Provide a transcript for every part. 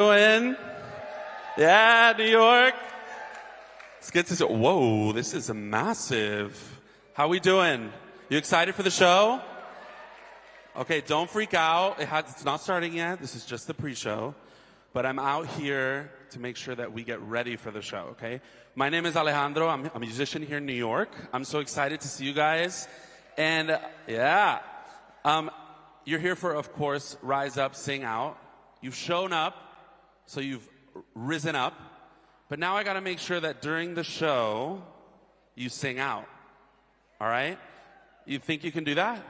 Doing? Yeah, New York. It's good to see. Whoa, this is massive. How we doing? You excited for the show? Okay, don't freak out. It's not starting yet. This is just the pre-show. But I'm out here to make sure that we get ready for the show, okay? My name is Alejandro. I'm a musician here in New York. I'm so excited to see you guys. And yeah, you're here for, of course, Rise Up, Sing Out. You've shown up, so you've risen up. But now I got to make sure that during the show, you sing out. All right? You think you can do that?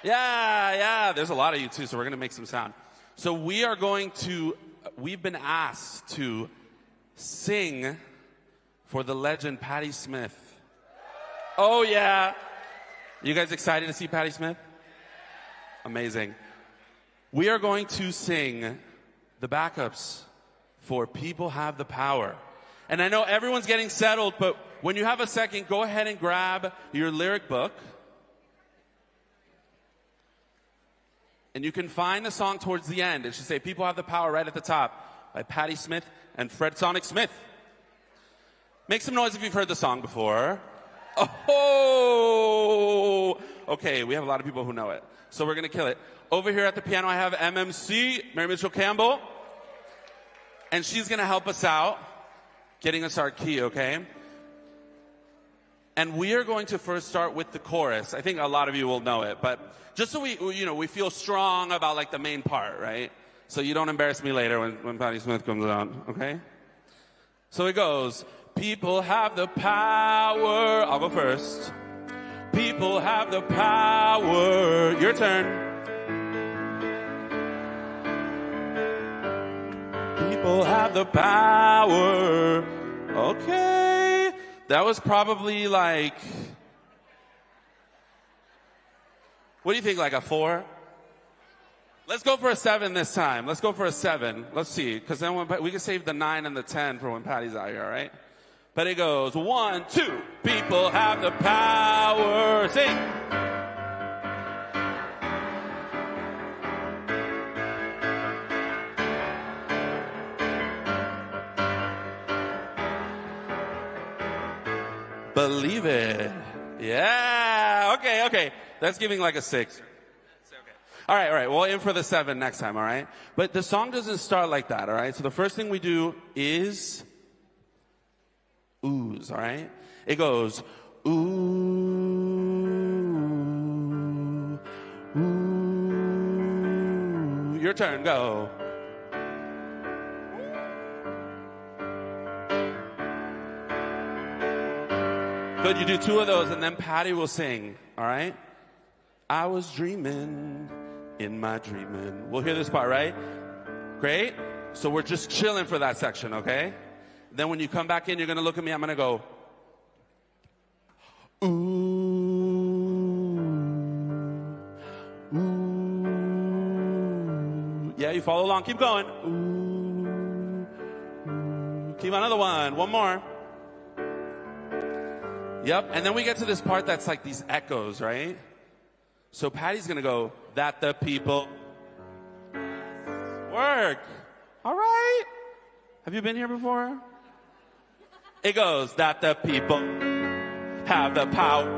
Yeah. There's a lot of you, too, so we're going to make some sound. So we've been asked to sing for the legend Patti Smith. Oh, yeah. You guys excited to see Patti Smith? Amazing. We are going to sing the backups for People Have the Power. And I know everyone's getting settled, but when you have a second, go ahead and grab your lyric book. And you can find the song towards the end. It should say People Have the Power right at the top by Patti Smith and Fred Sonic Smith. Make some noise if you've heard the song before. Oh! Okay, we have a lot of people who know it. So we're going to kill it. Over here at the piano, I have MMC, Mary Mitchell Campbell. And she's going to help us out, getting us our key, okay? And we are going to first start with the chorus. I think a lot of you will know it, but just so we feel strong about like the main part, right? So you don't embarrass me later when Patti Smith comes on, okay? So it goes, people have the power. I'll go first. People have the power. Your turn. People have the power. Okay. That was probably like, what do you think, like a 4? Let's go for a 7 this time. Let's go for a 7. Let's see, because then we can save the 9 and the 10 for when Patty's out here, all right? But it goes 1, 2. People have the power. Sing. Believe it. Yeah. Okay. That's giving like a 6. All right. We'll aim for the 7 next time, all right? But the song doesn't start like that, all right? So the first thing we do is oohs, all right? It goes ooh, ooh. Your turn, go. Good, you do 2 of those, and then Patty will sing, all right? I was dreaming in my dreaming. We'll hear this part, right? Great. So we're just chilling for that section, okay? Then when you come back in, you're going to look at me. I'm going to go, ooh, ooh. Yeah, you follow along. Keep going. Ooh, ooh. Keep another one. One more. Yep, and then we get to this part that's like these echoes, right? So Patty's going to go, that the people work. All right. Have you been here before? It goes, that the people have the power.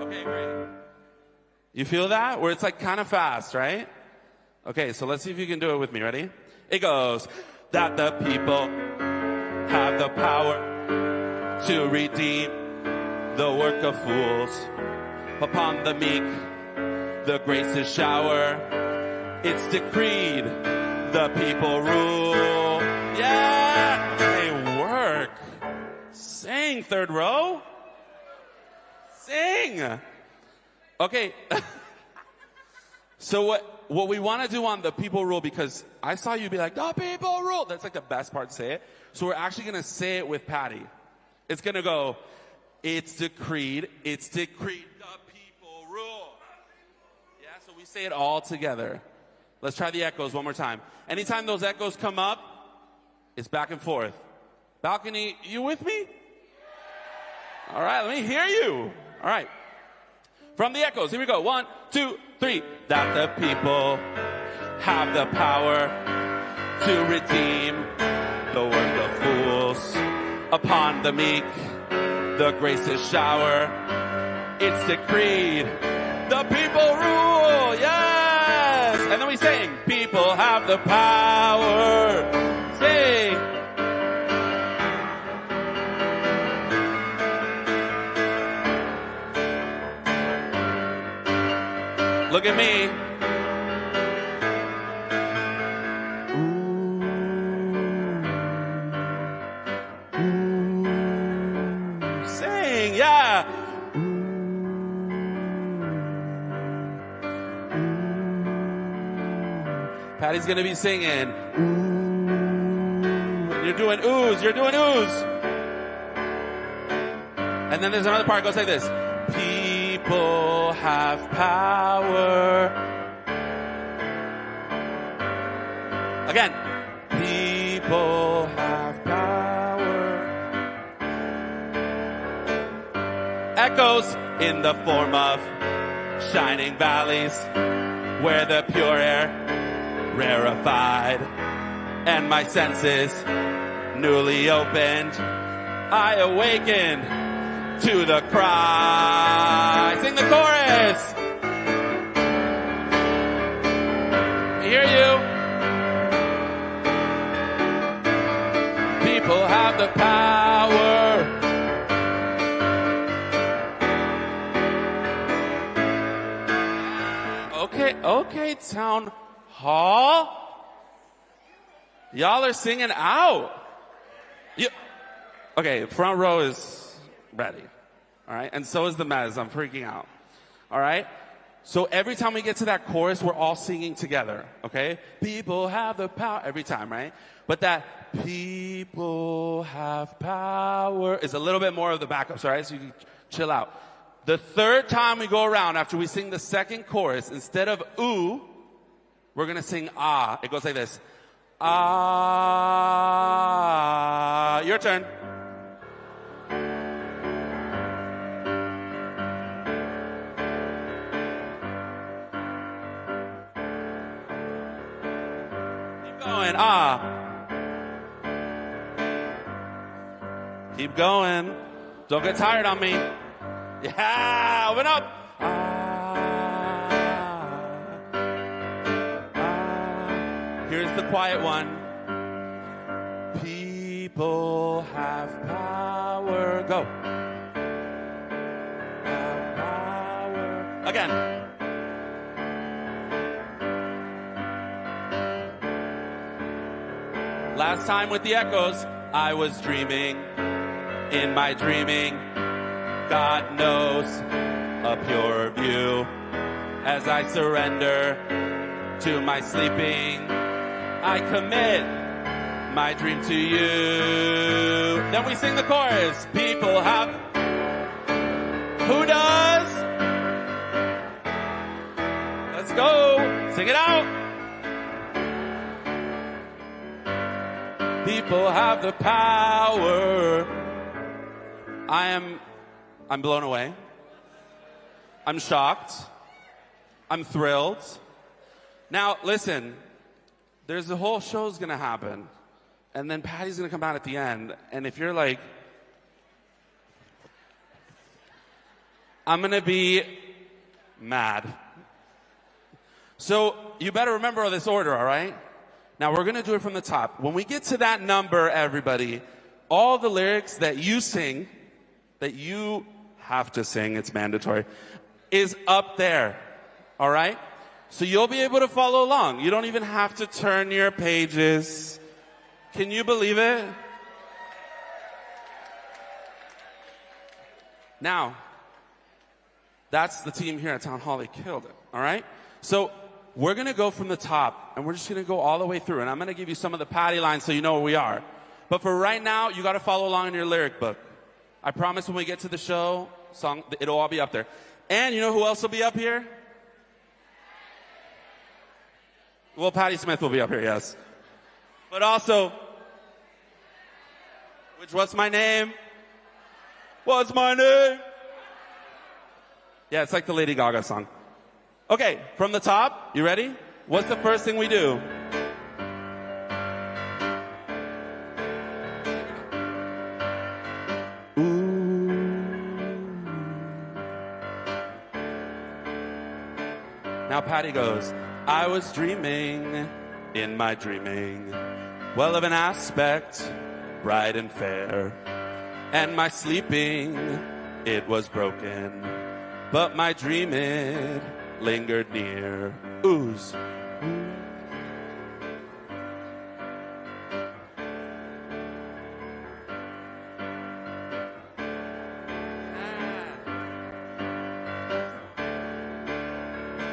Okay, great. You feel that? Where it's like kind of fast, right? Okay, so let's see if you can do it with me. Ready? It goes, that the people have the power to redeem the work of fools. Upon the meek, the graces shower. It's decreed, the people rule. Yeah, they work. Sing, third row. Sing. Okay. So what we want to do on the people rule, because I saw you be like, the people rule. That's like the best part to say it. So we're actually going to say it with Patty. It's going to go, it's decreed, the people rule. Yeah, so we say it all together. Let's try the echoes one more time. Anytime those echoes come up, it's back and forth. Balcony, you with me? All right, let me hear you. All right. From the echoes, here we go. 1, 2, 3. That the people have the power to redeem the work of fools. Upon the meek, the graces shower. It's decreed, the people rule, yes! And then we sing, people have the power. Sing. Look at me. Sing, yeah. Patty's gonna be singing. You're doing oohs, you're doing oohs. And then there's another part that goes like this. People have power. Again. People have power. Echoes in the form of shining valleys where the pure air rarefied and my senses newly opened. I awaken to the cry. Sing the chorus. I hear you. People have the power. Okay, town hall. Y'all are singing out. Okay, front row is ready. All right, and so is the mezz. I'm freaking out. All right? So every time we get to that chorus, we're all singing together, okay? People have the power. Every time, right? But that people have power is a little bit more of the backups, all right? So you can chill out. The third time we go around after we sing the second chorus, instead of ooh, we're going to sing ah. It goes like this. Ah. Your turn. Keep going. Ah. Keep going. Don't get tired on me. Yeah, open up. Here's the quiet one. People have power. Go. Have power. Again. Last time with the echoes, I was dreaming. In my dreaming, God knows a pure view. As I surrender to my sleeping, I commit my dream to you. Then we sing the chorus. People have... Who does? Let's go. Sing it out. People have the power. I'm blown away. I'm shocked. I'm thrilled. Now, listen, there's the whole show's going to happen. And then Patty's going to come out at the end. And if you're like, I'm going to be mad. So you better remember this order, all right? Now, we're going to do it from the top. When we get to that number, everybody, all the lyrics that you sing, that you have to sing, it's mandatory, is up there. All right? So you'll be able to follow along. You don't even have to turn your pages. Can you believe it? Now, that's the team here at Town Hall. They killed it. All right? So we're going to go from the top, and we're just going to go all the way through. And I'm going to give you some of the Patty lines so you know where we are. But for right now, you got to follow along in your lyric book. I promise when we get to the show, song, it'll all be up there. And you know who else will be up here? Well, Patti Smith will be up here, yes. But also, what's my name? What's my name? Yeah, it's like the Lady Gaga song. Okay, from the top, you ready? What's the first thing we do? Now Patty goes, I was dreaming in my dreaming, well, of an aspect bright and fair, and my sleeping, it was broken, but my dream it lingered near. Ooze.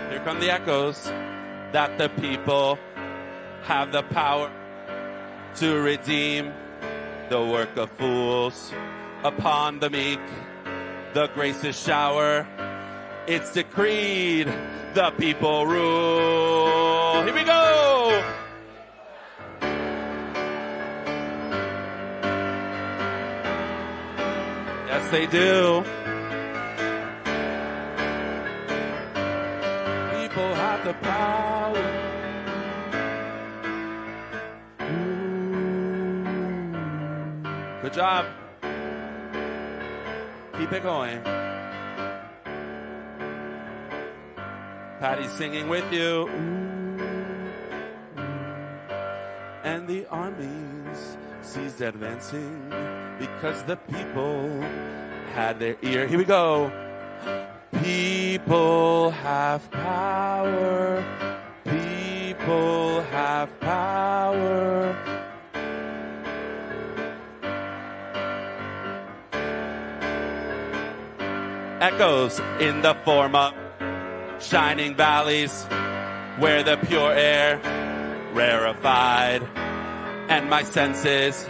Here come the echoes that the people have the power to redeem the work of fools upon the meek. The graces shower, it's decreed, the people rule. Here we go! Yes, they do. People have the power. Good job. Keep it going. Patty's singing with you. And the armies ceased advancing because the people had their ear. Here we go. People have power. People have power. Echoes in the form of shining valleys where the pure air rarefied and my senses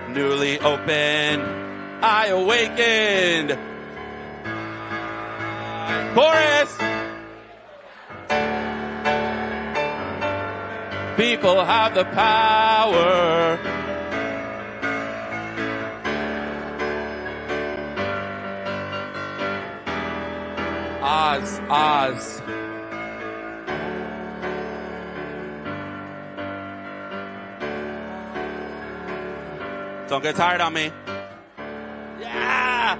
newly open. I awakened. Chorus. People have the power. Oz, Oz. Don't get tired on me. Yeah!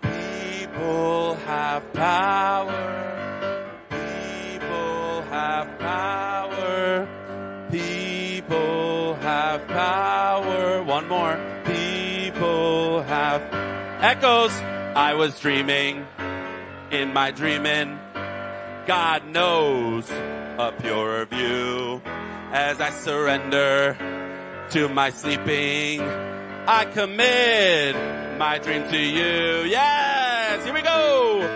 People have power. People have power. One more. People have echoes. I was dreaming in my dreaming. God knows a purer view. As I surrender to my sleeping, I commit my dream to you. Yes, here we go.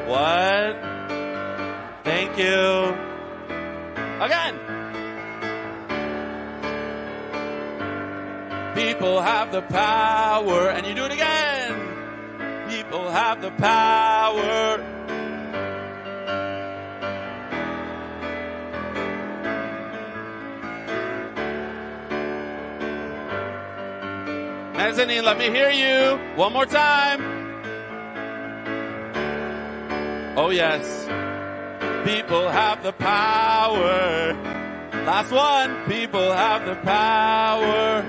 What? Thank you. Again. People have the power. And you do it again. People have the power. Mezzanine, let me hear you. One more time. Oh, yes. People have the power. Last one. People have the power.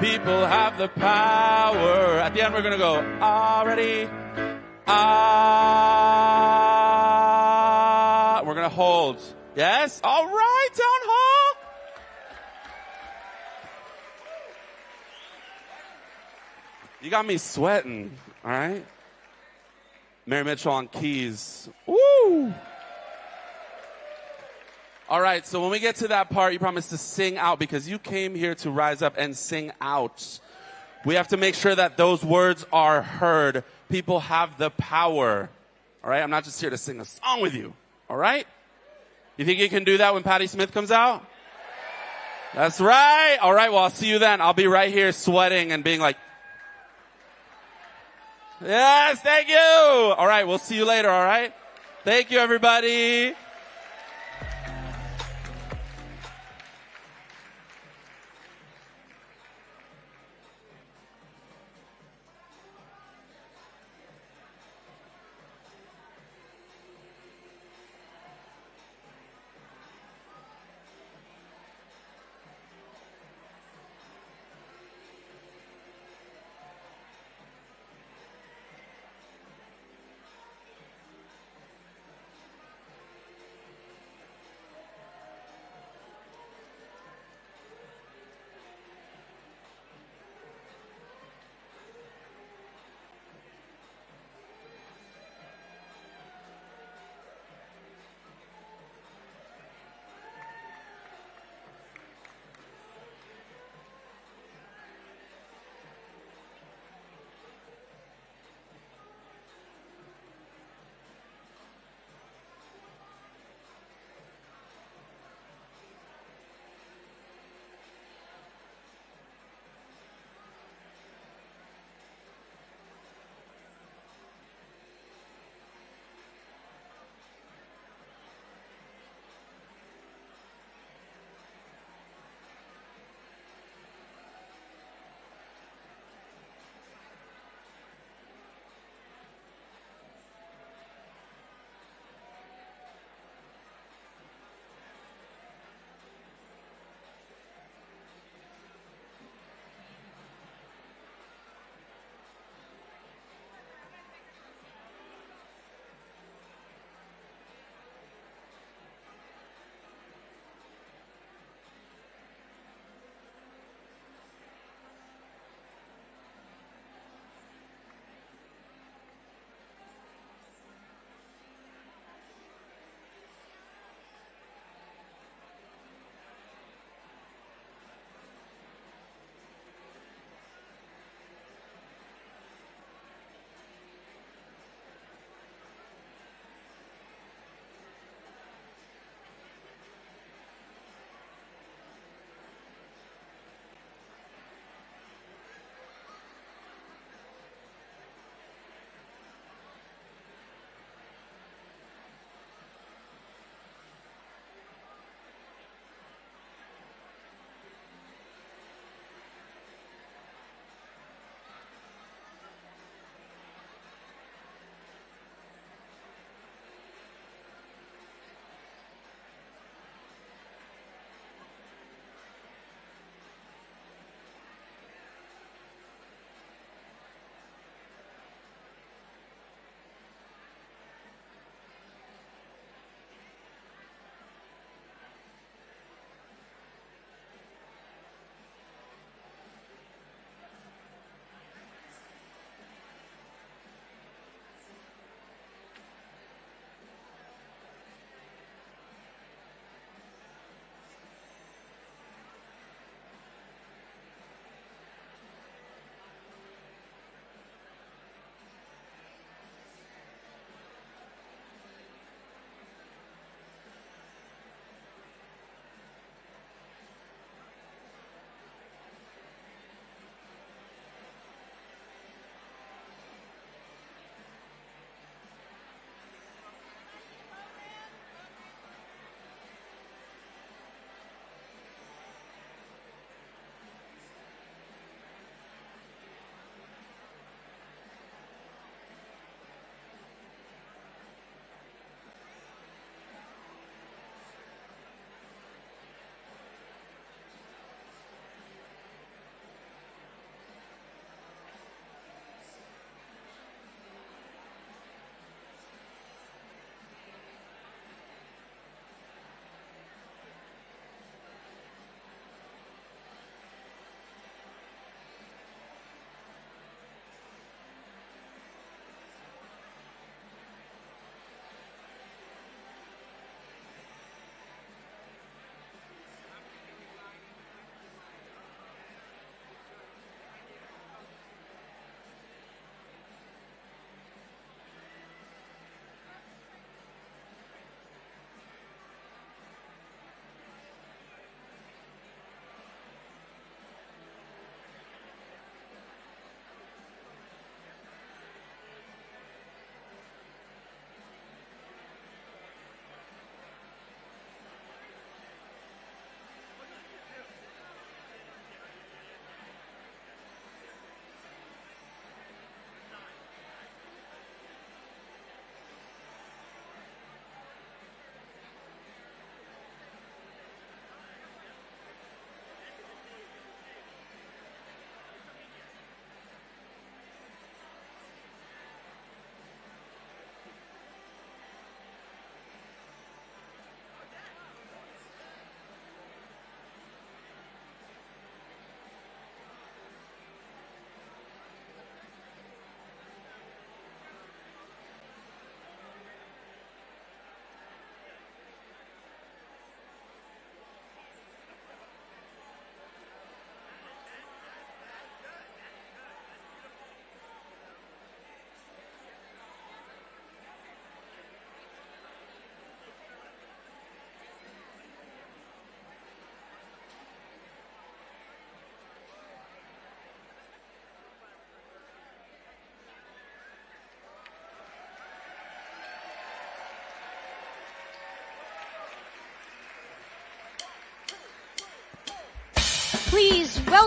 People have the power. At the end, we're going to go, already. We're going to hold. Yes? All right, Town Hall. You got me sweating, all right? Mary Mitchell on keys. Woo! All right, so when we get to that part, you promise to sing out because you came here to rise up and sing out. We have to make sure that those words are heard. People have the power. All right, I'm not just here to sing a song with you. All right? You think you can do that when Patti Smith comes out? That's right. All right, well, I'll see you then. I'll be right here sweating and being like, yes, thank you. All right, we'll see you later, all right? Thank you, everybody.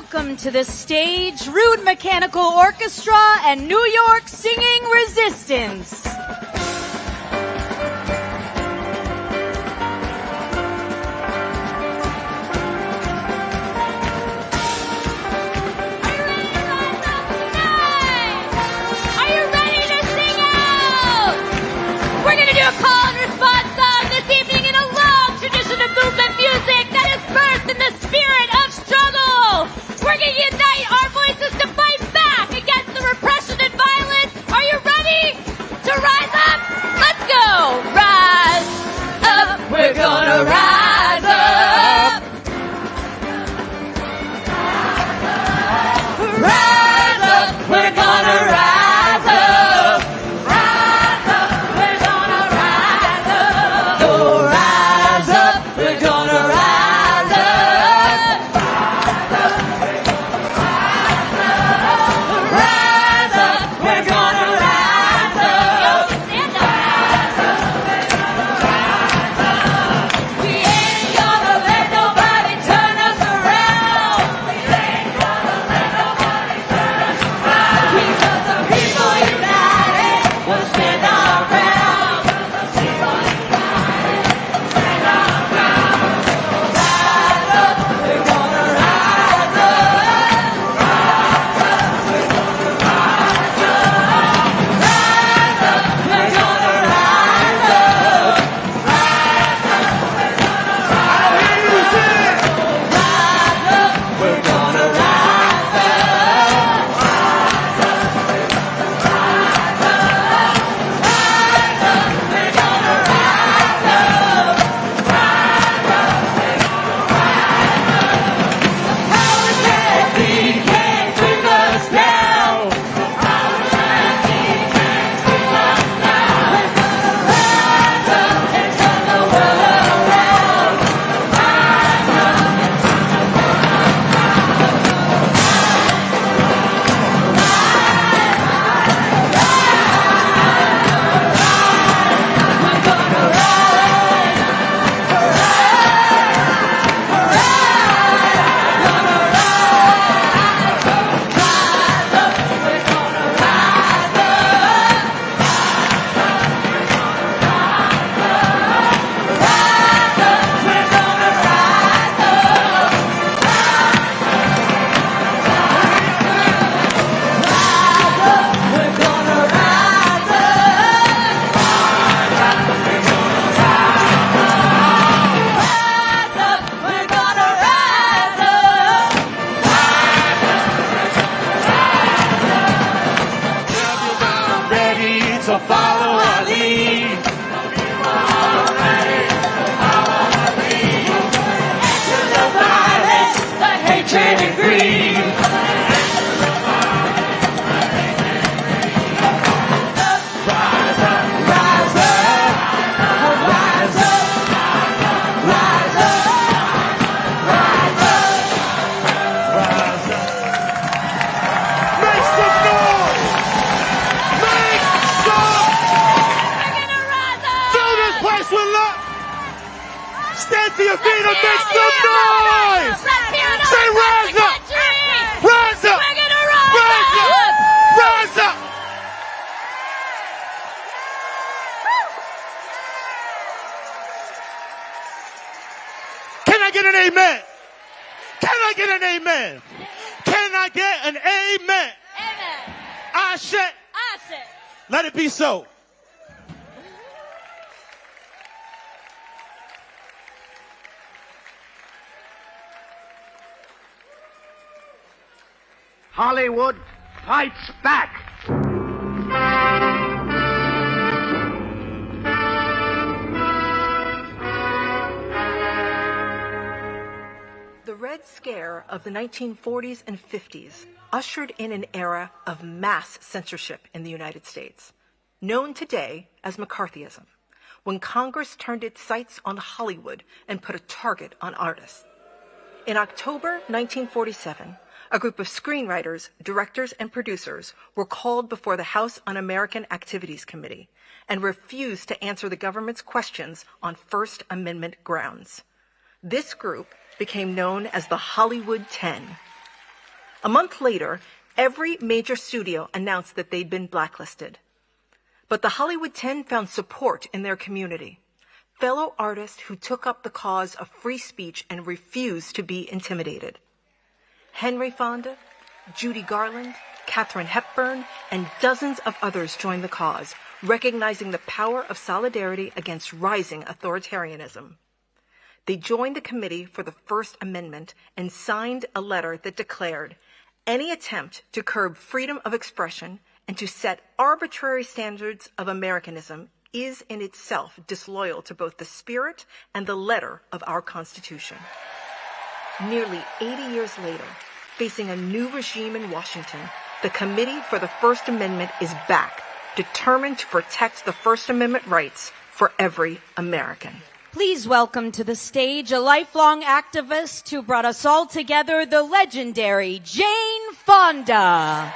welcome to the stage Rude Mechanical Orchestra and New York Singing Resistance. A call and response song this evening in a long tradition of movement music that is birthed in the spirit of struggle. We're going to unite our voices to fight back against the repression and violence. Are you ready to rise up? Let's go. Rise up. We're gonna rise up. Rise up. We're gonna rise up. Stand to your feet and make some noise! Say rise up! Rise up! We're gonna rise Rise up! up! Rise up! Can I get an amen? Can I get an amen? Can I get an amen? Amen. Ashe. Ashe. Let it be so. Hollywood fights back. The Red Scare of the 1940s and 50s ushered in an era of mass censorship in the United States, known today as McCarthyism, when Congress turned its sights on Hollywood and put a target on artists. In October 1947, a group of screenwriters, directors, and producers were called before the House Un-American Activities Committee and refused to answer the government's questions on First Amendment grounds. This group became known as the Hollywood 10. A month later, every major studio announced that they'd been blacklisted. But the Hollywood 10 found support in their community. Fellow artists who took up the cause of free speech and refused to be intimidated. Henry Fonda, Judy Garland, Katharine Hepburn, and dozens of others joined the cause, recognizing the power of solidarity against rising authoritarianism. They joined the Committee for the First Amendment and signed a letter that declared, any attempt to curb freedom of expression and to set arbitrary standards of Americanism is in itself disloyal to both the spirit and the letter of our Constitution. Nearly 80 years later, facing a new regime in Washington, the Committee for the First Amendment is back, determined to protect the First Amendment rights for every American. Please welcome to the stage a lifelong activist who brought us all together, the legendary Jane Fonda.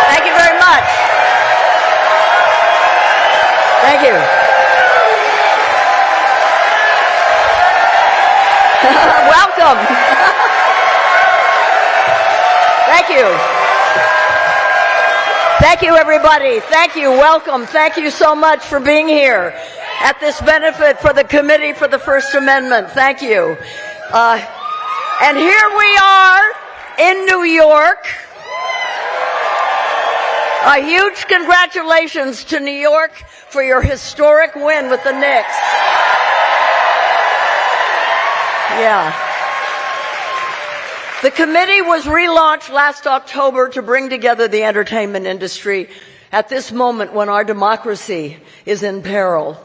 Thank you very much. Thank you. Welcome. Thank you. Thank you, everybody. Thank you. Welcome. Thank you so much for being here at this benefit for the Committee for the First Amendment. Thank you. And here we are in New York. A huge congratulations to New York for your historic win with the Knicks. Yeah. The committee was relaunched last October to bring together the entertainment industry at this moment when our democracy is in peril.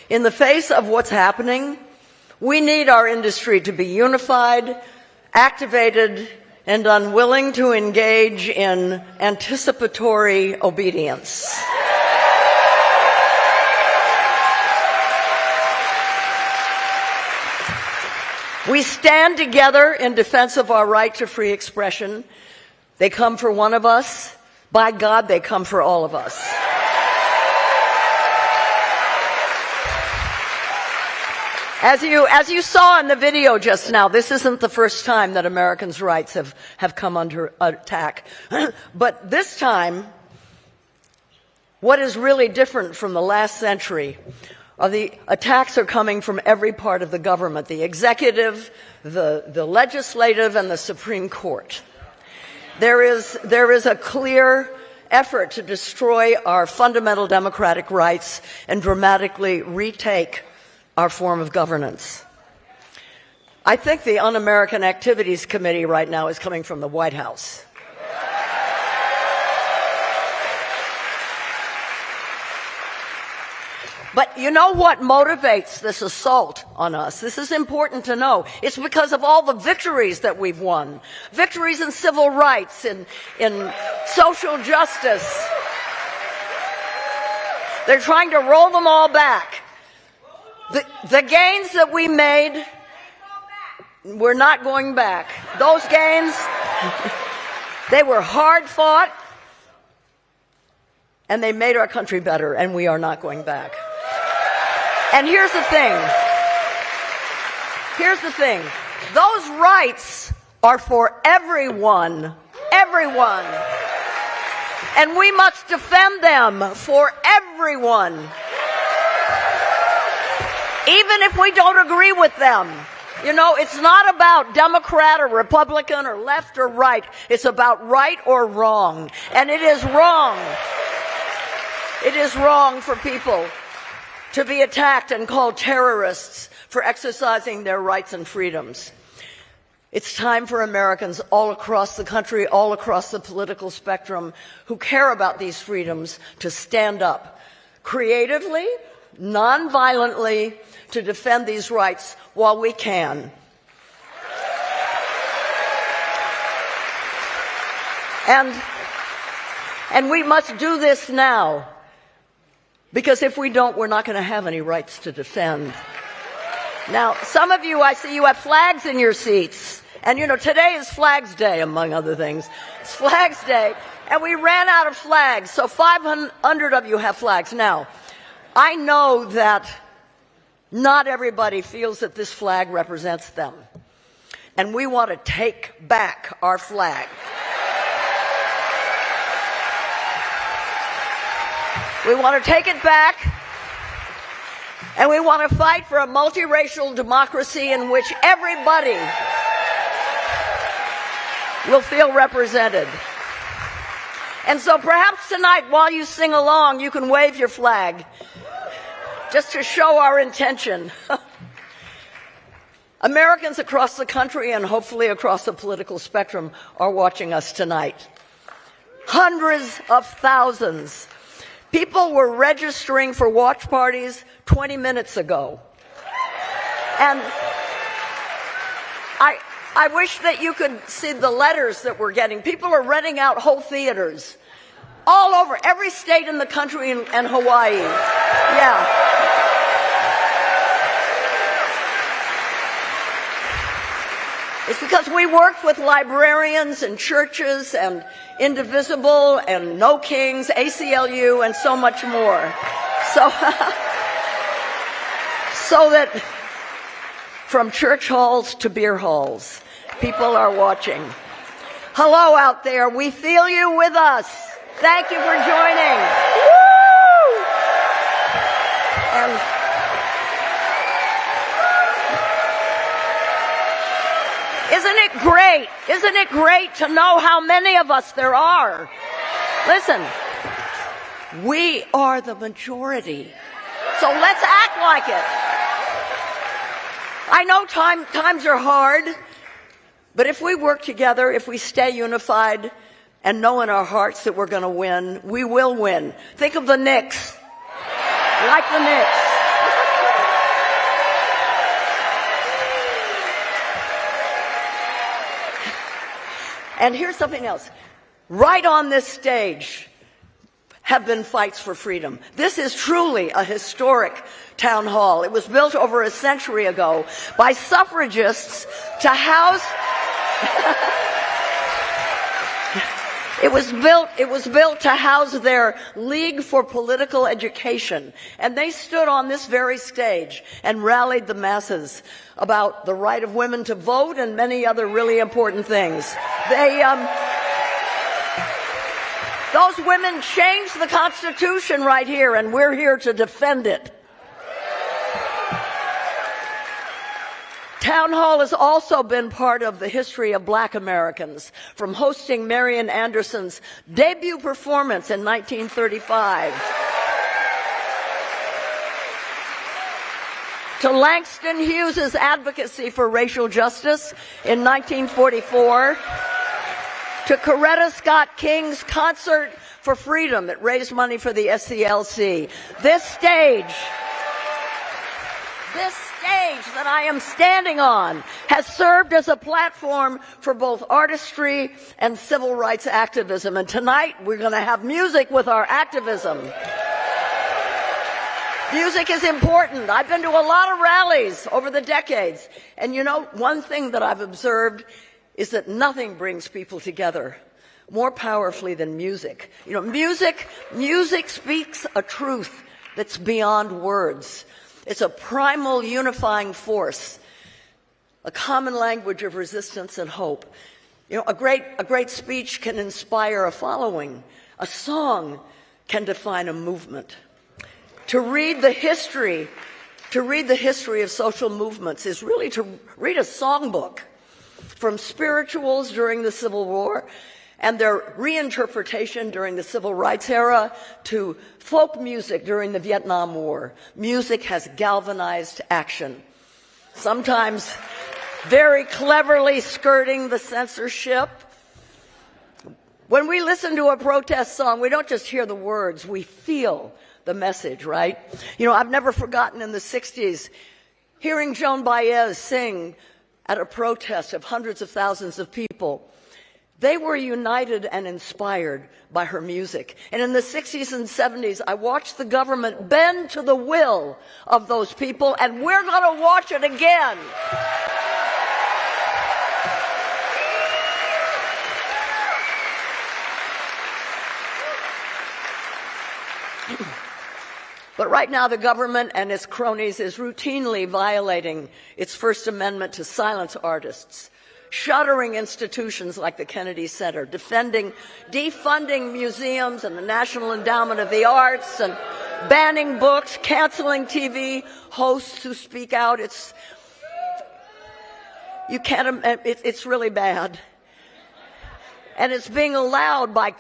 In the face of what's happening, we need our industry to be unified, activated, and unwilling to engage in anticipatory obedience. We stand together in defense of our right to free expression. They come for one of us. By God, they come for all of us. As you saw in the video just now, this isn't the first time that Americans' rights have come under attack. But this time, what is really different from the last century are the attacks are coming from every part of the government, the executive, the legislative, and the Supreme Court. There is a clear effort to destroy our fundamental democratic rights and dramatically retake our form of governance. I think the Un-American Activities Committee right now is coming from the White House. But you know what motivates this assault on us? This is important to know. It's because of all the victories that we've won. Victories in civil rights, in social justice. They're trying to roll them all back. The gains that we made, we're not going back. Those gains, they were hard fought, and they made our country better, and we are not going back. And here's the thing. Here's the thing. Those rights are for everyone. Everyone. And we must defend them for everyone. Even if we don't agree with them. You know, it's not about Democrat or Republican or left or right. It's about right or wrong. And it is wrong. It is wrong for people to be attacked and called terrorists for exercising their rights and freedoms. It's time for Americans all across the country, all across the political spectrum, who care about these freedoms to stand up creatively, non-violently, to defend these rights while we can. And we must do this now. Because if we don't, we're not going to have any rights to defend. Now, some of you, I see you have flags in your seats. And, you know, today is Flags Day, among other things. It's Flags Day. And we ran out of flags, so 500 of you have flags. Now, I know that not everybody feels that this flag represents them. And we want to take back our flag. We want to take it back, and we want to fight for a multiracial democracy in which everybody will feel represented. And so perhaps tonight, while you sing along, you can wave your flag, just to show our intention. Americans across the country and hopefully across the political spectrum are watching us tonight. Hundreds of thousands. People were registering for watch parties 20 minutes ago. And I wish that you could see the letters that we're getting. People are renting out whole theaters all over, every state in the country and Hawaii. Yeah. It's because we worked with librarians and churches and Indivisible and No Kings, ACLU, and so much more. So that from church halls to beer halls, people are watching. Hello out there. We feel you with us. Thank you for joining. Woo! And isn't it great? Isn't it great to know how many of us there are? Listen, we are the majority. So let's act like it. I know times are hard, but if we work together, if we stay unified and know in our hearts that we're going to win, we will win. Think of the Knicks. Like the Knicks. And here's something else. Right on this stage have been fights for freedom. This is truly a historic town hall. It was built over a century ago by suffragists to house... It was built to house their League for Political Education. And they stood on this very stage and rallied the masses about the right of women to vote and many other really important things. Those women changed the Constitution right here, and we're here to defend it. Town Hall has also been part of the history of Black Americans, from hosting Marian Anderson's debut performance in 1935 to Langston Hughes's advocacy for racial justice in 1944 to Coretta Scott King's concert for freedom that raised money for the SCLC. This stage that I am standing on has served as a platform for both artistry and civil rights activism. And tonight we're going to have music with our activism. Music is important. I've been to a lot of rallies over the decades. And you know, one thing that I've observed is that nothing brings people together more powerfully than music. You know, music speaks a truth that's beyond words. It's a primal unifying force, a common language of resistance and hope. You know, a great speech can inspire a following. A song can define a movement. To read the history of social movements is really to read a songbook, from spirituals during the Civil War and their reinterpretation during the Civil Rights era to folk music during the Vietnam War. Music has galvanized action, sometimes very cleverly skirting the censorship. When we listen to a protest song, we don't just hear the words, we feel the message, right? You know, I've never forgotten in the 60s hearing Joan Baez sing at a protest of hundreds of thousands of people. They were united and inspired by her music. And in the 60s and 70s, I watched the government bend to the will of those people, and we're going to watch it again. But right now, the government and its cronies is routinely violating its First Amendment to silence artists, shuttering institutions like the Kennedy Center, defunding museums and the National Endowment of the Arts, and banning books, canceling TV hosts who speak out. It's really bad. And it's being allowed by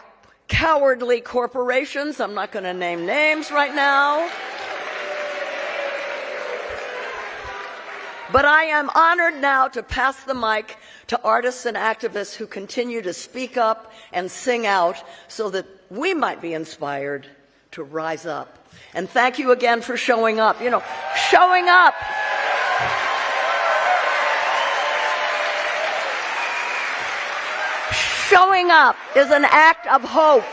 cowardly corporations. I'm not going to name names right now. But I am honored now to pass the mic to artists and activists who continue to speak up and sing out so that we might be inspired to rise up. And thank you again for showing up. Showing up. Showing up is an act of hope,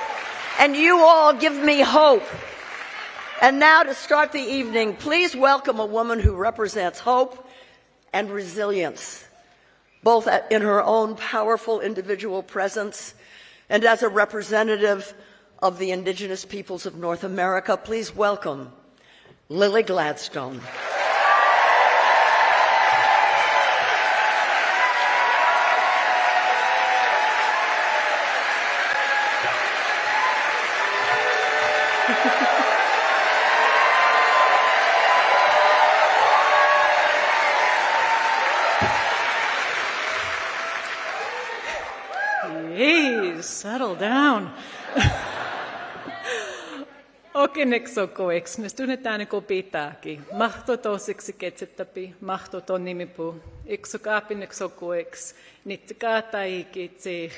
and you all give me hope. And now to start the evening, please welcome a woman who represents hope and resilience, both in her own powerful individual presence and as a representative of the indigenous peoples of North America. Please welcome Lily Gladstone. Settle down. Okineksokoeks, nestunetäniko pitääkin. Mahtotosiksi ketsettäpi, mahtoton nimipu. Iksokapineksokoeks, nitsikataiki.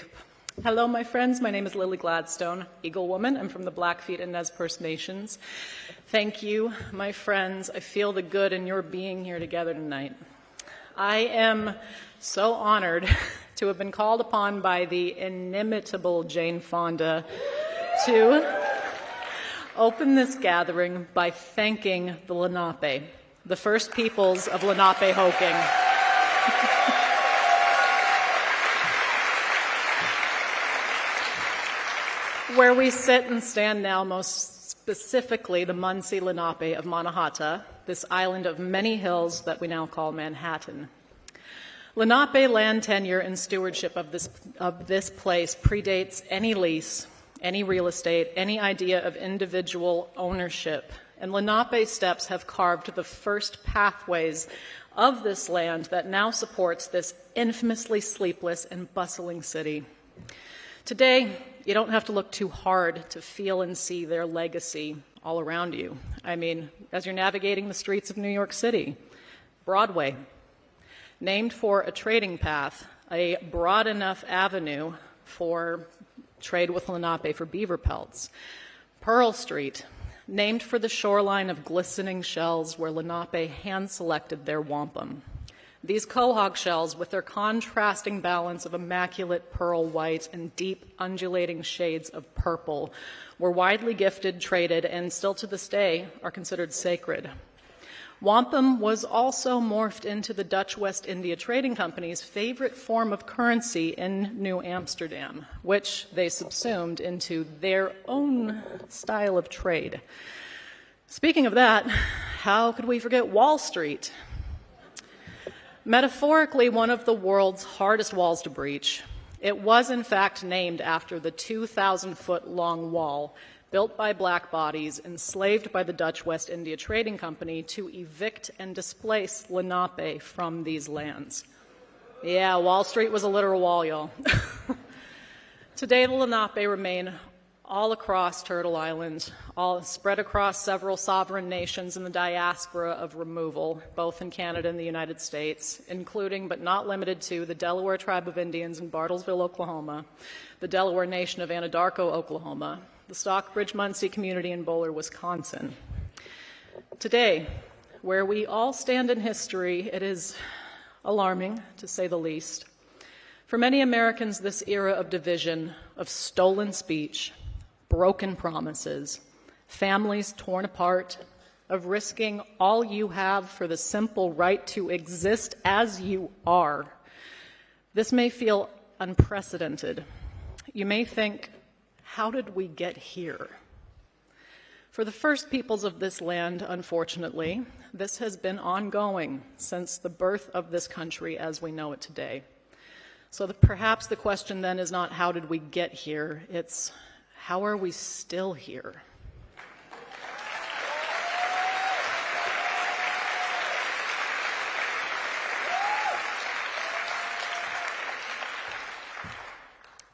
Hello, my friends. My name is Lily Gladstone, Eagle Woman. I'm from the Blackfeet and Nez Perce Nations. Thank you, my friends. I feel the good in your being here together tonight. I am so honored to have been called upon by the inimitable Jane Fonda to open this gathering by thanking the Lenape, the first peoples of Lenape-Hoking. Where we sit and stand now, most specifically the Munsee Lenape of Mannahatta, this island of many hills that we now call Manhattan. Lenape land tenure and stewardship of this place predates any lease, any real estate, any idea of individual ownership. And Lenape steps have carved the first pathways of this land that now supports this infamously sleepless and bustling city. Today, you don't have to look too hard to feel and see their legacy all around you. I mean, as you're navigating the streets of New York City, Broadway, named for a trading path, a broad enough avenue for trade with Lenape for beaver pelts. Pearl Street, named for the shoreline of glistening shells where Lenape hand-selected their wampum. These quahog shells, with their contrasting balance of immaculate pearl white and deep undulating shades of purple, were widely gifted, traded, and still to this day are considered sacred. Wampum was also morphed into the Dutch West India Trading Company's favorite form of currency in New Amsterdam, which they subsumed into their own style of trade. Speaking of that, how could we forget Wall Street? Metaphorically, one of the world's hardest walls to breach, it was in fact named after the 2,000-foot-long wall built by black bodies enslaved by the Dutch West India Trading Company to evict and displace Lenape from these lands. Yeah, Wall Street was a literal wall, y'all. Today, the Lenape remain all across Turtle Island, all spread across several sovereign nations in the diaspora of removal, both in Canada and the United States, including but not limited to the Delaware Tribe of Indians in Bartlesville, Oklahoma, the Delaware Nation of Anadarko, Oklahoma, the Stockbridge Munsee community in Bowler, Wisconsin. Today, where we all stand in history, it is alarming, to say the least. For many Americans, this era of division, of stolen speech, broken promises, families torn apart, of risking all you have for the simple right to exist as you are, this may feel unprecedented. You may think, how did we get here? For the first peoples of this land, unfortunately, this has been ongoing since the birth of this country as we know it today. So perhaps the question then is not how did we get here, it's how are we still here?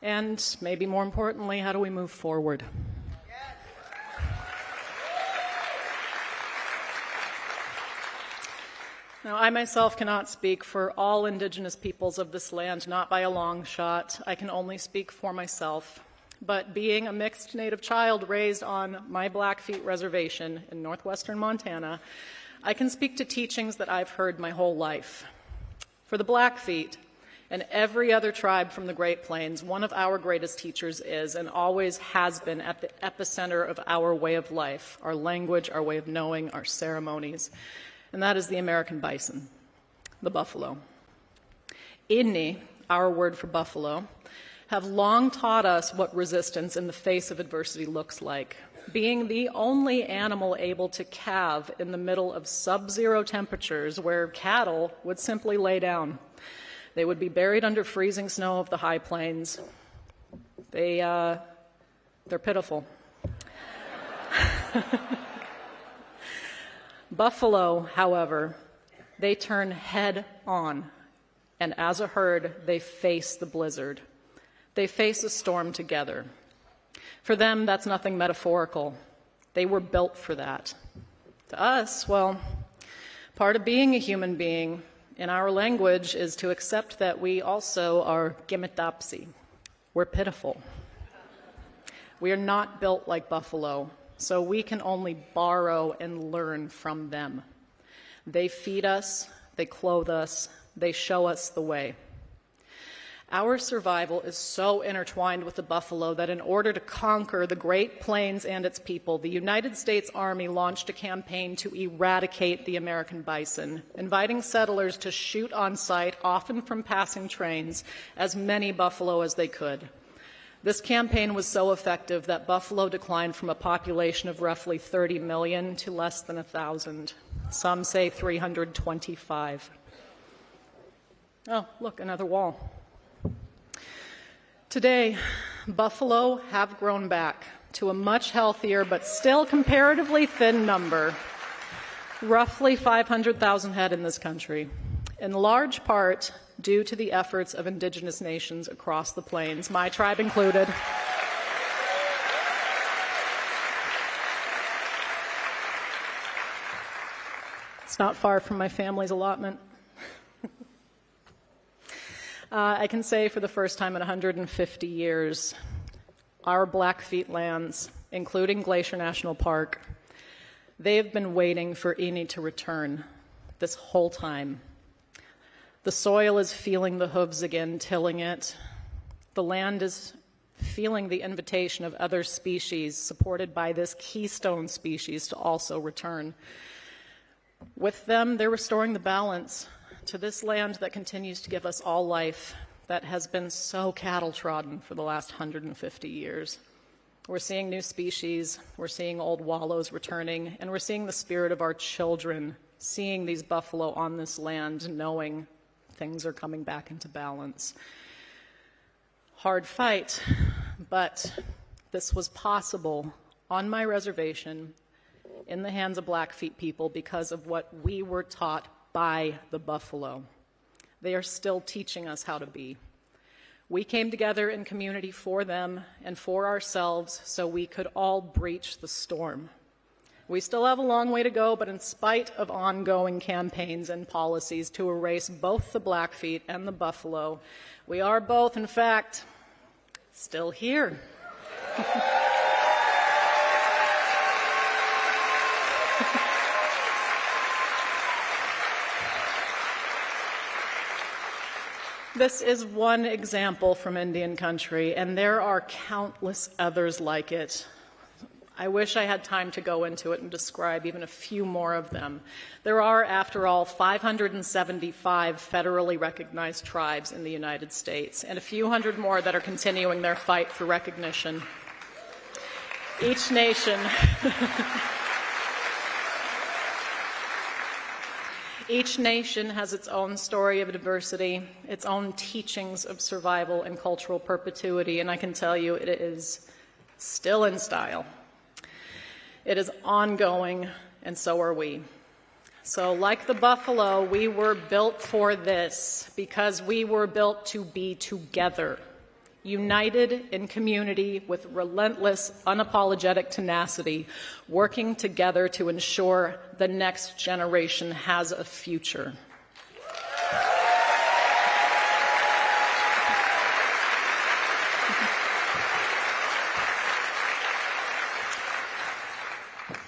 And maybe more importantly, how do we move forward? Now, I myself cannot speak for all Indigenous peoples of this land, not by a long shot. I can only speak for myself. But being a mixed Native child raised on my Blackfeet Reservation in northwestern Montana, I can speak to teachings that I've heard my whole life. For the Blackfeet, and every other tribe from the Great Plains, one of our greatest teachers is and always has been at the epicenter of our way of life, our language, our way of knowing, our ceremonies, and that is the American bison, the buffalo. Inni, our word for buffalo, have long taught us what resistance in the face of adversity looks like, being the only animal able to calve in the middle of sub-zero temperatures where cattle would simply lay down. They would be buried under freezing snow of the high plains. They're pitiful. Buffalo, however, they turn head on, and as a herd, they face the blizzard. They face a storm together. For them, that's nothing metaphorical. They were built for that. To us, well, part of being a human being in our language is to accept that we also are gimitapsi. We're pitiful. We are not built like buffalo, so we can only borrow and learn from them. They feed us, they clothe us, they show us the way. Our survival is so intertwined with the buffalo that in order to conquer the Great Plains and its people, the United States Army launched a campaign to eradicate the American bison, inviting settlers to shoot on sight, often from passing trains, as many buffalo as they could. This campaign was so effective that buffalo declined from a population of roughly 30 million to less than 1,000. Some say 325. Oh, look, another wall. Today, buffalo have grown back to a much healthier but still comparatively thin number, roughly 500,000 head in this country, in large part due to the efforts of indigenous nations across the plains, my tribe included. It's not far from my family's allotment. I can say for the first time in 150 years, our Blackfeet lands, including Glacier National Park, they have been waiting for Inni to return this whole time. The soil is feeling the hooves again, tilling it. The land is feeling the invitation of other species, supported by this keystone species, to also return. With them, they're restoring the balance to this land that continues to give us all life, that has been so cattle-trodden for the last 150 years. We're seeing new species, we're seeing old wallows returning, and we're seeing the spirit of our children seeing these buffalo on this land, knowing things are coming back into balance. Hard fight, but this was possible on my reservation in the hands of Blackfeet people because of what we were taught by the buffalo. They are still teaching us how to be. We came together in community for them and for ourselves so we could all breach the storm. We still have a long way to go, but in spite of ongoing campaigns and policies to erase both the Blackfeet and the buffalo, we are both, in fact, still here. This is one example from Indian country, and there are countless others like it. I wish I had time to go into it and describe even a few more of them. There are, after all, 575 federally recognized tribes in the United States, and a few hundred more that are continuing their fight for recognition. Each nation. Each nation has its own story of diversity, its own teachings of survival and cultural perpetuity, and I can tell you it is still in style. It is ongoing, and so are we. So like the buffalo, we were built for this because we were built to be together, united in community with relentless, unapologetic tenacity, working together to ensure the next generation has a future.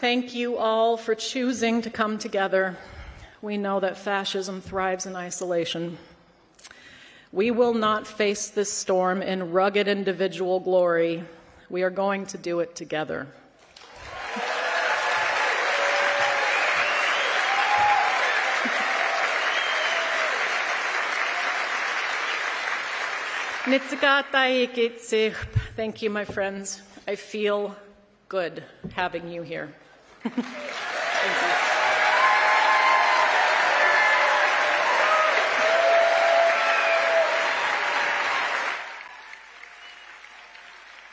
Thank you all for choosing to come together. We know that fascism thrives in isolation. We will not face this storm in rugged individual glory. We are going to do it together. Thank you, my friends. I feel good having you here. Thank you.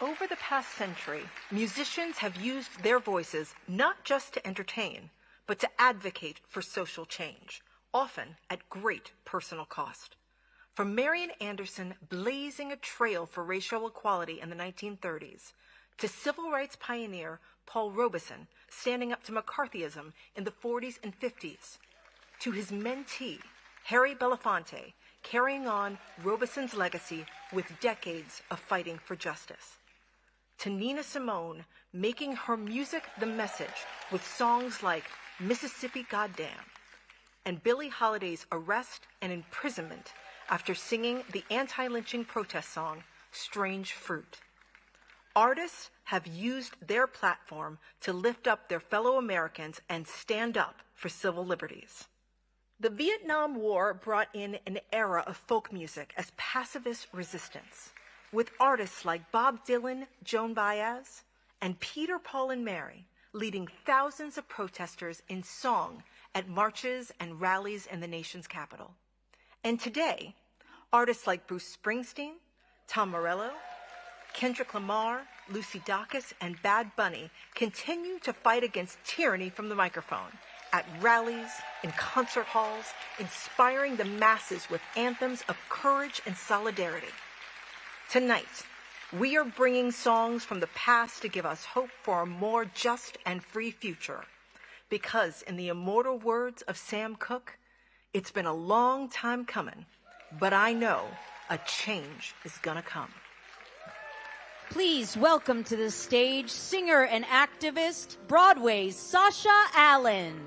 Over the past century, musicians have used their voices not just to entertain, but to advocate for social change, often at great personal cost. From Marian Anderson blazing a trail for racial equality in the 1930s, to civil rights pioneer Paul Robeson standing up to McCarthyism in the 40s and 50s, to his mentee, Harry Belafonte, carrying on Robeson's legacy with decades of fighting for justice, to Nina Simone making her music the message with songs like Mississippi Goddamn, and Billie Holiday's arrest and imprisonment after singing the anti-lynching protest song Strange Fruit. Artists have used their platform to lift up their fellow Americans and stand up for civil liberties. The Vietnam War brought in an era of folk music as pacifist resistance, with artists like Bob Dylan, Joan Baez, and Peter, Paul, and Mary leading thousands of protesters in song at marches and rallies in the nation's capital. And today, artists like Bruce Springsteen, Tom Morello, Kendrick Lamar, Lucy Dacus, and Bad Bunny continue to fight against tyranny from the microphone at rallies, in concert halls, inspiring the masses with anthems of courage and solidarity. Tonight, we are bringing songs from the past to give us hope for a more just and free future. Because in the immortal words of Sam Cooke, it's been a long time coming, but I know a change is gonna come. Please welcome to the stage singer and activist, Broadway's Sasha Allen.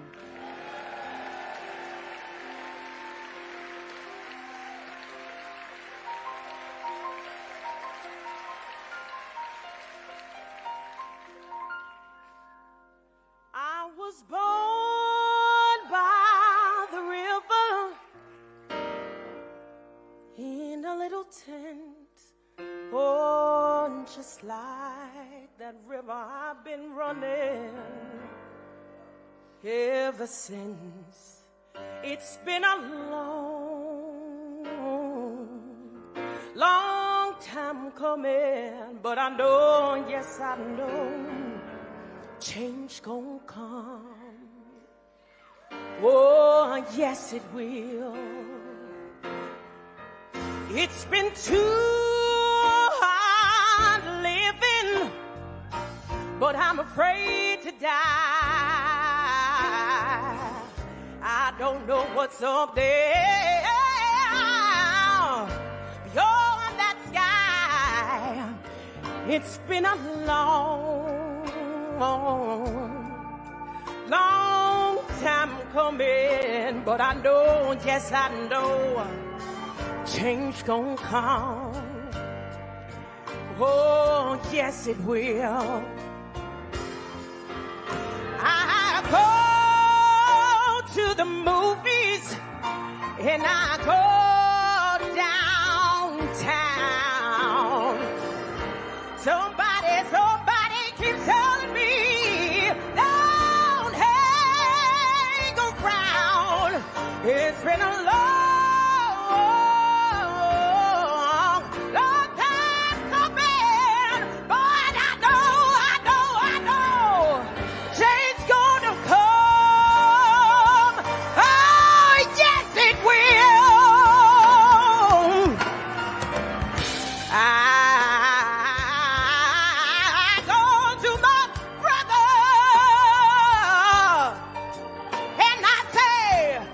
I was born by the river in a little tent. Oh, just like that river I've been running ever since. It's been a long time coming, but I know, yes I know, change gon' come. Oh, yes it will. It's been too hard living, but I'm afraid to die. I don't know what's up there beyond that sky. It's been a long time coming, but I know, yes I know, change gon' come. Oh, yes it will. I go to the movies and I go downtown. Somebody keeps on It's been a long, long time coming, but I know, change gonna come. Oh, yes, it will. I go to my brother and I say,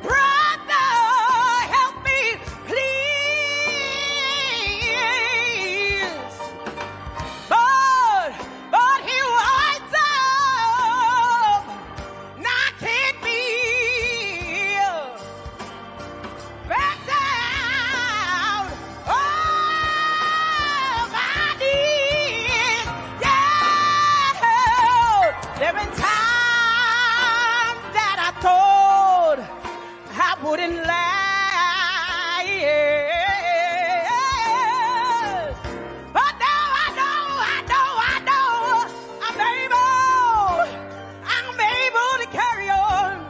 brother, help me, please. But he winds up knocking me back down on my knees. Yeah, there been times that I thought I wouldn't last. But now I know I'm able to carry on.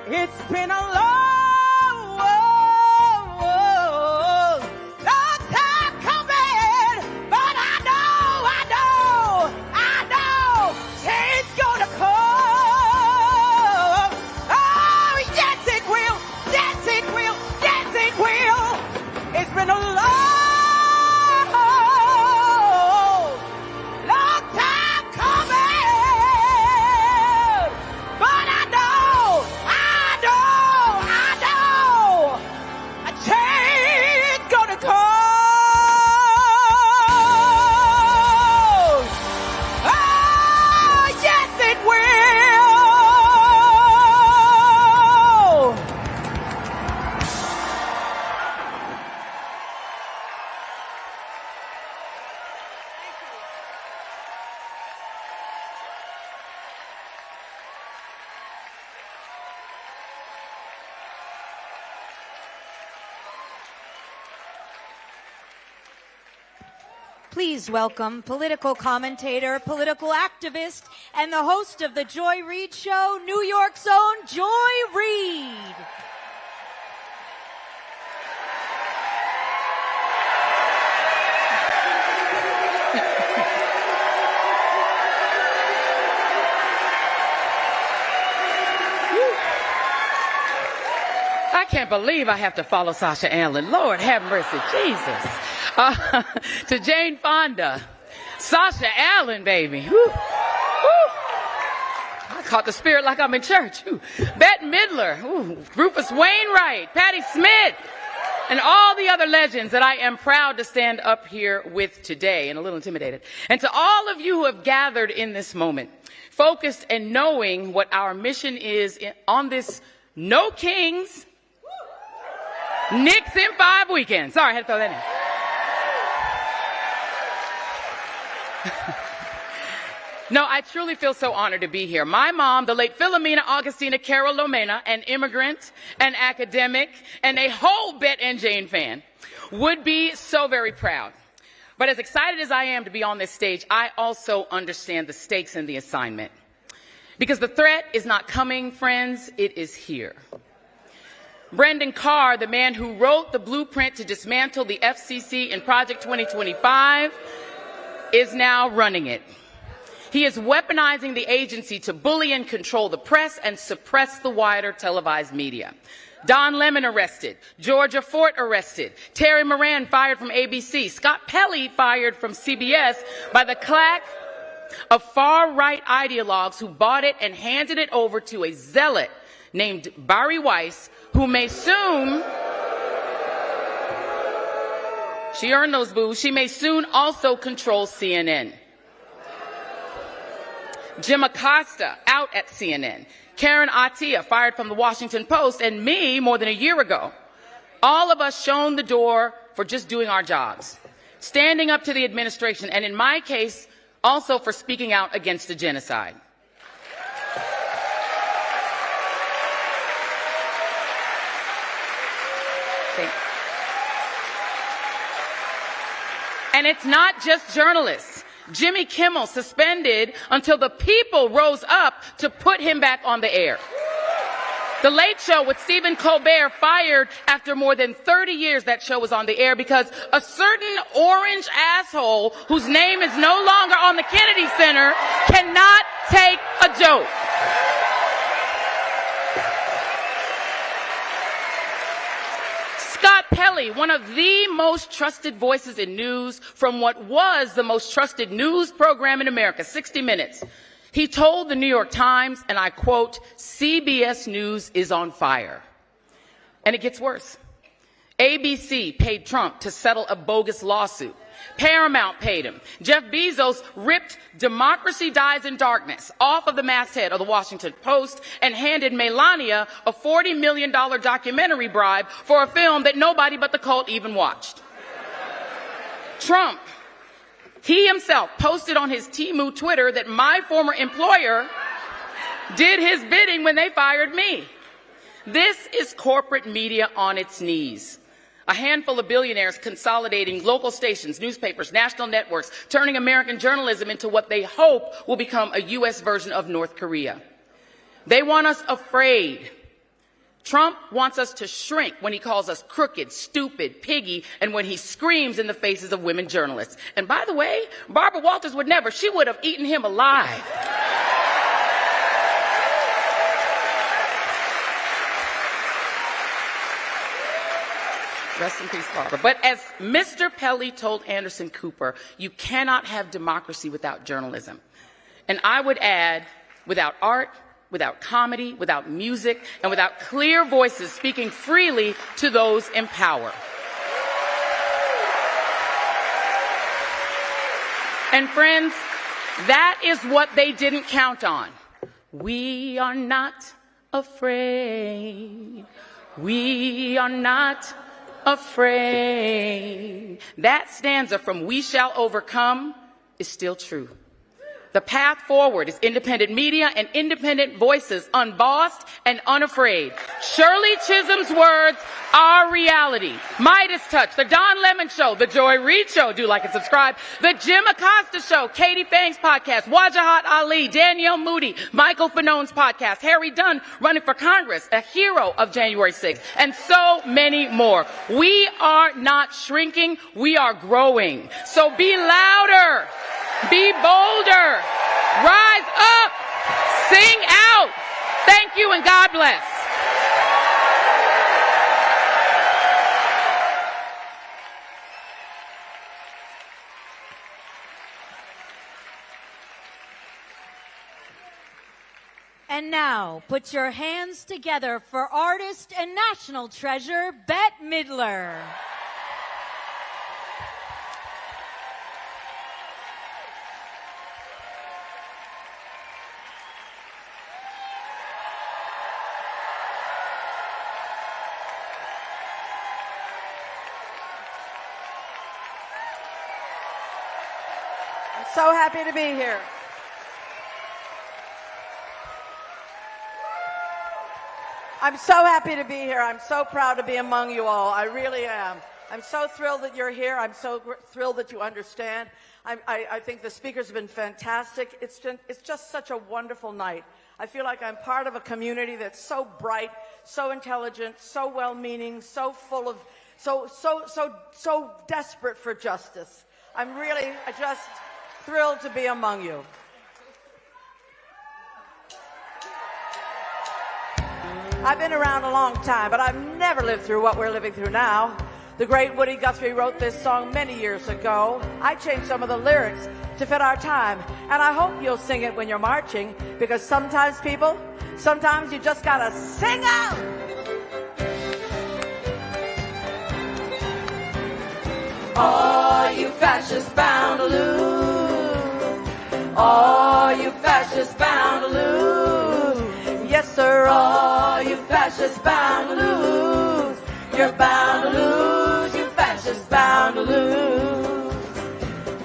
It's been a long time coming, but I know, change gonna come. Oh, yes it will, yes it will, yes it will. It's been a long time coming, but I know, a change gonna come. Oh, yes it will. Please welcome political commentator, political activist, and the host of the Joy Reid Show, New York's own Joy Reid. I can't believe I have to follow Sasha Allen. Lord have mercy, Jesus. To Jane Fonda, Sasha Allen, baby. Woo. Woo. I caught the spirit like I'm in church. Ooh. Bette Midler, ooh. Rufus Wainwright, Patti Smith, and all the other legends that I am proud to stand up here with today, and a little intimidated. And to all of you who have gathered in this moment, focused and knowing what our mission is on this No Kings, Knicks in 5 weekends. Sorry, I had to throw that in. No, I truly feel so honored to be here. My mom, the late Philomena Augustina Carol Lomena, an immigrant, an academic, and a whole Bette and Jane fan, would be so very proud. But as excited as I am to be on this stage, I also understand the stakes and the assignment. Because the threat is not coming, friends, it is here. Brendan Carr, the man who wrote the blueprint to dismantle the FCC in Project 2025, is now running it. He is weaponizing the agency to bully and control the press and suppress the wider televised media. Don Lemon arrested, Georgia Fort arrested, Terry Moran fired from ABC, Scott Pelley fired from CBS by the clack of far-right ideologues who bought it and handed it over to a zealot named Bari Weiss, who may soon, she earned those boos, she may soon also control CNN. Jim Acosta out at CNN. Karen Attiah fired from the Washington Post, and me more than a year ago. All of us shown the door for just doing our jobs, standing up to the administration, and in my case, also for speaking out against the genocide. And it's not just journalists. Jimmy Kimmel suspended until the people rose up to put him back on the air. The Late Show with Stephen Colbert fired after more than 30 years that show was on the air because a certain orange asshole whose name is no longer on the Kennedy Center cannot take a joke. Scott Pelley, one of the most trusted voices in news from what was the most trusted news program in America, 60 Minutes. He told the New York Times, and I quote, "CBS News is on fire." And it gets worse. ABC paid Trump to settle a bogus lawsuit. Paramount paid him. Jeff Bezos ripped "Democracy Dies in Darkness" off of the masthead of the Washington Post and handed Melania a $40 million documentary bribe for a film that nobody but the cult even watched. Trump, he himself posted on his Temu Twitter that my former employer did his bidding when they fired me. This is corporate media on its knees. A handful of billionaires consolidating local stations, newspapers, national networks, turning American journalism into what they hope will become a U.S. version of North Korea. They want us afraid. Trump wants us to shrink when he calls us crooked, stupid, piggy, and when he screams in the faces of women journalists. And by the way, Barbara Walters would never. She would have eaten him alive. Rest in peace, Barbara. But as Mr. Pelley told Anderson Cooper, you cannot have democracy without journalism. And I would add, without art, without comedy, without music, and without clear voices speaking freely to those in power. And friends, that is what they didn't count on. We are not afraid. We are not afraid. That stanza from We Shall Overcome is still true. The path forward is independent media and independent voices, unbossed and unafraid. Shirley Chisholm's words are reality. MeidasTouch, The Don Lemon Show, The Joy Reid Show, do like and subscribe, The Jim Acosta Show, Katie Fang's podcast, Wajahat Ali, Danielle Moody, Michael Fanone's podcast, Harry Dunn running for Congress, a hero of January 6th, and so many more. We are not shrinking, we are growing. So be louder. Be bolder. Rise up. Sing out. Thank you and God bless. And now, put your hands together for artist and national treasure, Bette Midler. So happy to be here. I'm so happy to be here. I'm so proud to be among you all. I really am. I'm so thrilled that you're here. I'm so thrilled that you understand. I think the speakers have been fantastic. It's just such a wonderful night. I feel like I'm part of a community that's so bright, so intelligent, so well-meaning, so full of, so desperate for justice. I just thrilled to be among you. I've been around a long time, but I've never lived through what we're living through now. The great Woody Guthrie wrote this song many years ago. I changed some of the lyrics to fit our time, and I hope you'll sing it when you're marching, because sometimes you just gotta sing out. All you fascists bound to lose. All you fascists bound to lose. Yes, sir, all you fascists bound to lose. You're bound to lose, you fascists bound to lose.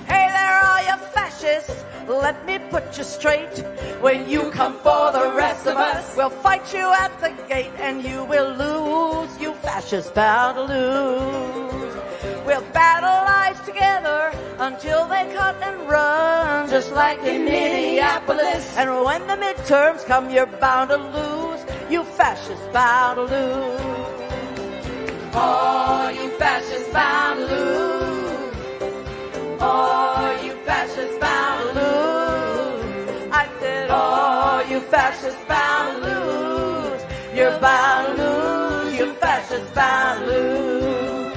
Hey there, all you fascists, let me put you straight. When you come for the rest of us, we'll fight you at the gate, and you will lose, you fascists bound to lose. We'll battle lives together until they cut and run, just like in Minneapolis. And when the midterms come, you're bound to lose. you fascists bound to lose. All you fascists bound to lose. All you fascists bound to lose. I said, all you fascists bound to lose. You're bound to lose, you fascists bound to lose.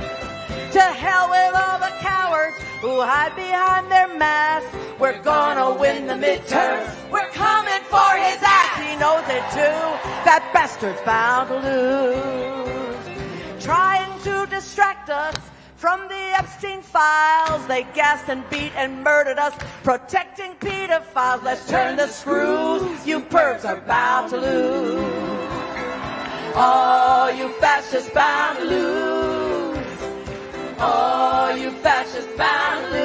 To hell with all the cowards who hide behind their masks. We're gonna win the midterms. We're coming for his ass. He knows it too. That bastard's bound to lose. Trying to distract us from the Epstein files. They gassed and beat and murdered us, protecting pedophiles. Let's turn the screws. You pervs are bound to lose. All you fascists bound to lose. All you fascists bound to lose.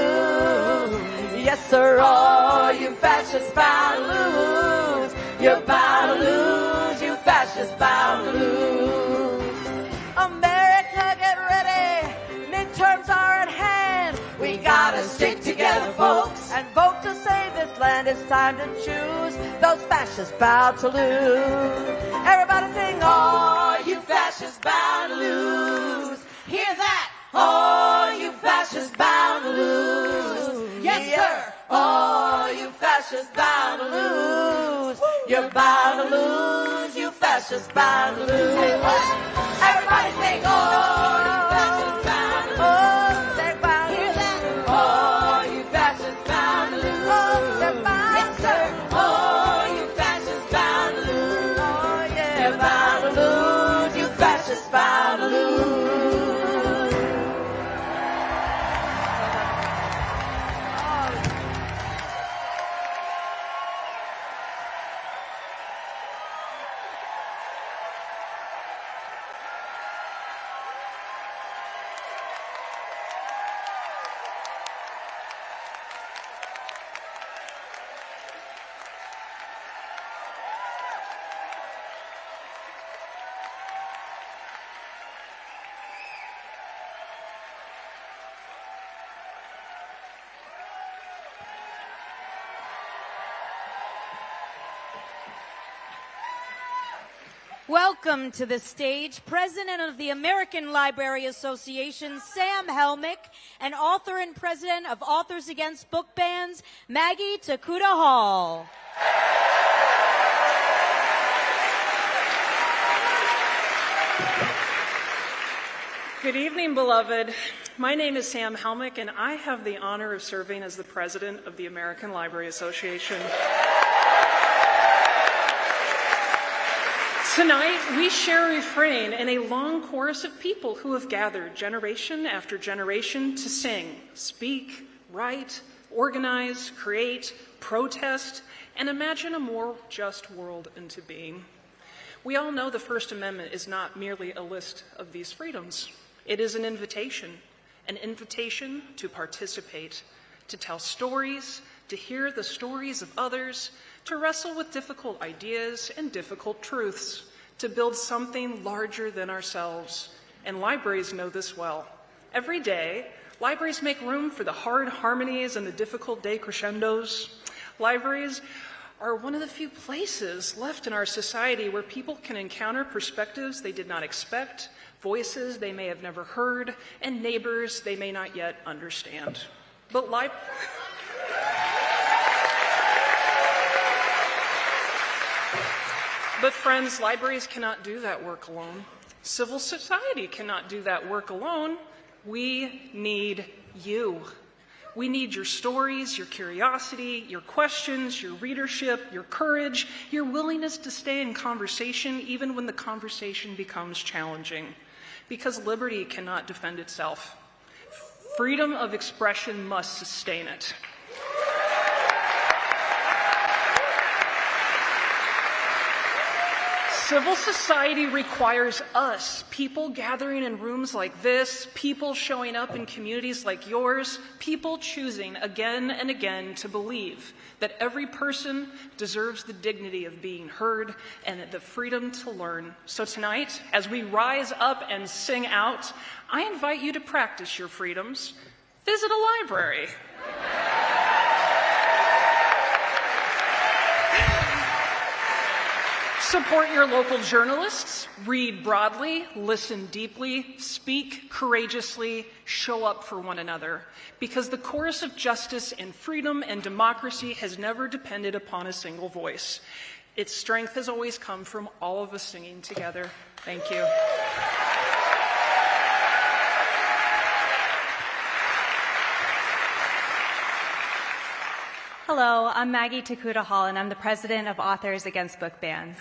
Yes, sir, all you fascists bound to lose. You're bound to lose, you fascists bound to lose. America, get ready. Midterms are at hand. We gotta stick together, folks, and vote to save this land. It's time to choose those fascists bound to lose. Everybody sing, all you fascists bound to lose. Hear that? All you fascists bound to lose. Yes, sir. All you fascists bound to lose. You're bound to lose. You fascists bound to lose. Everybody sing, all you fascists bound to lose. They're bound to lose. All you fascists bound to lose. They're bound. Yes, sir. All you fascists bound to lose. Oh, yeah. You're bound to lose. You fascists bound to lose. Welcome to the stage, President of the American Library Association, Sam Helmick, and author and president of Authors Against Book Bans, Maggie Takuta Hall. Good evening, beloved. My name is Sam Helmick, and I have the honor of serving as the president of the American Library Association. Tonight, we share a refrain in a long chorus of people who have gathered generation after generation to sing, speak, write, organize, create, protest, and imagine a more just world into being. We all know the First Amendment is not merely a list of these freedoms. It is an invitation to participate, to tell stories, to hear the stories of others, to wrestle with difficult ideas and difficult truths, to build something larger than ourselves. And libraries know this well. Every day, libraries make room for the hard harmonies and the difficult decrescendos. Libraries are one of the few places left in our society where people can encounter perspectives they did not expect, voices they may have never heard, and neighbors they may not yet understand. But friends, libraries cannot do that work alone. Civil society cannot do that work alone. We need you. We need your stories, your curiosity, your questions, your readership, your courage, your willingness to stay in conversation even when the conversation becomes challenging. Because liberty cannot defend itself. Freedom of expression must sustain it. Civil society requires us, people gathering in rooms like this, people showing up in communities like yours, people choosing again and again to believe that every person deserves the dignity of being heard and the freedom to learn. So tonight, as we rise up and sing out, I invite you to practice your freedoms. Visit a library. Support your local journalists, read broadly, listen deeply, speak courageously, show up for one another. Because the chorus of justice and freedom and democracy has never depended upon a single voice. Its strength has always come from all of us singing together. Thank you. Hello, I'm Maggie Takuta Hall, and I'm the president of Authors Against Book Bans.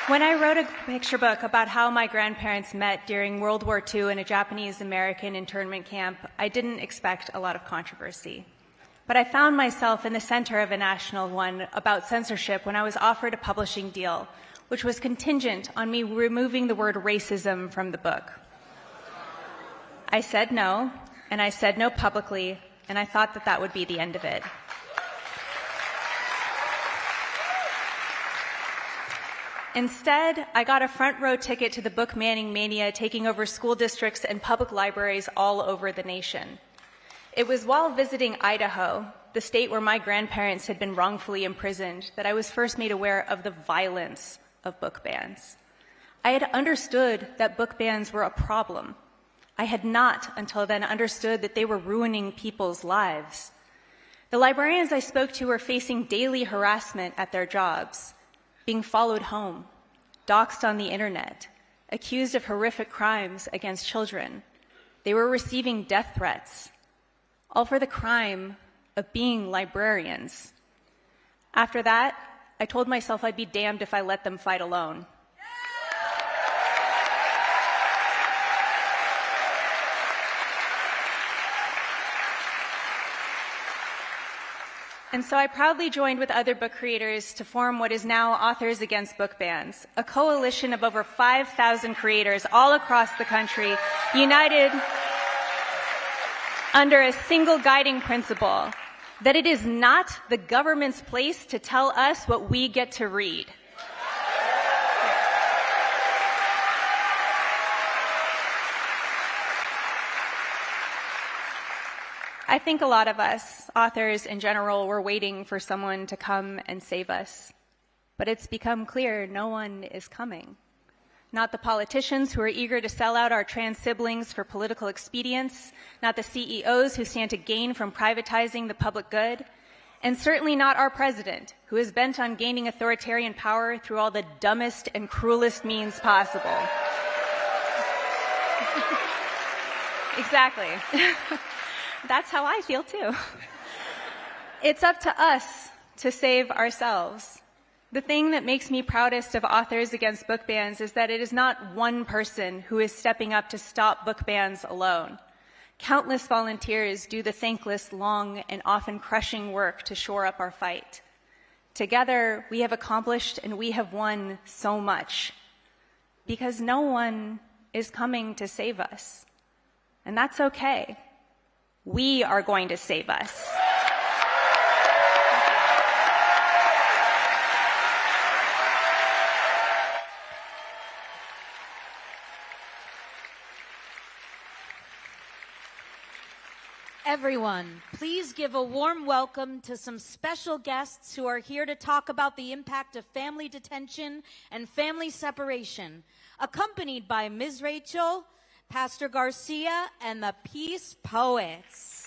When I wrote a picture book about how my grandparents met during World War II in a Japanese-American internment camp, I didn't expect a lot of controversy. But I found myself in the center of a national one about censorship when I was offered a publishing deal, which was contingent on me removing the word racism from the book. I said no, and I said no publicly, and I thought that that would be the end of it. Instead, I got a front row ticket to the book banning mania taking over school districts and public libraries all over the nation. It was while visiting Idaho, the state where my grandparents had been wrongfully imprisoned, that I was first made aware of the violence of book bans. I had understood that book bans were a problem. I had not until then understood that they were ruining people's lives. The librarians I spoke to were facing daily harassment at their jobs, being followed home, doxxed on the internet, accused of horrific crimes against children. They were receiving death threats, all for the crime of being librarians. After that, I told myself I'd be damned if I let them fight alone. And so I proudly joined with other book creators to form what is now Authors Against Book Bans, a coalition of over 5,000 creators all across the country, united under a single guiding principle, that it is not the government's place to tell us what we get to read. I think a lot of us, authors in general, were waiting for someone to come and save us. But it's become clear no one is coming. Not the politicians who are eager to sell out our trans siblings for political expedience, not the CEOs who stand to gain from privatizing the public good, and certainly not our president, who is bent on gaining authoritarian power through all the dumbest and cruelest means possible. Exactly. That's how I feel too. It's up to us to save ourselves. The thing that makes me proudest of Authors Against Book Bans is that it is not one person who is stepping up to stop book bans alone. Countless volunteers do the thankless, long, and often crushing work to shore up our fight. Together, we have accomplished and we have won so much because no one is coming to save us. And that's okay. We are going to save us. Everyone, please give a warm welcome to some special guests who are here to talk about the impact of family detention and family separation, accompanied by Ms. Rachel, Pastor Garcia, and the Peace Poets.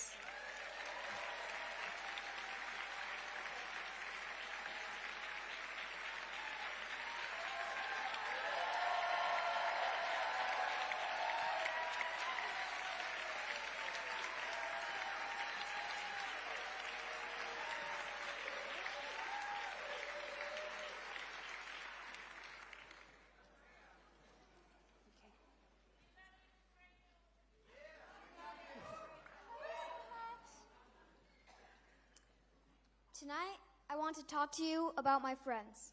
Tonight, I want to talk to you about my friends.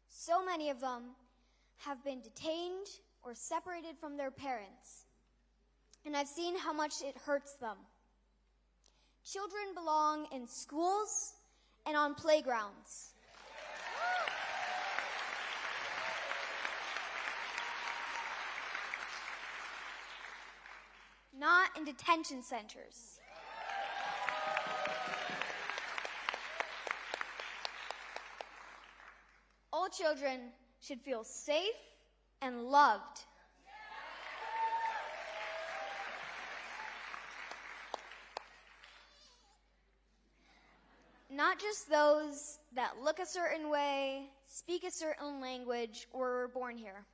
So many of them have been detained or separated from their parents, and I've seen how much it hurts them. Children belong in schools and on playgrounds. Not in detention centers. children should feel safe and loved. Not just those that look a certain way, speak a certain language, or were born here.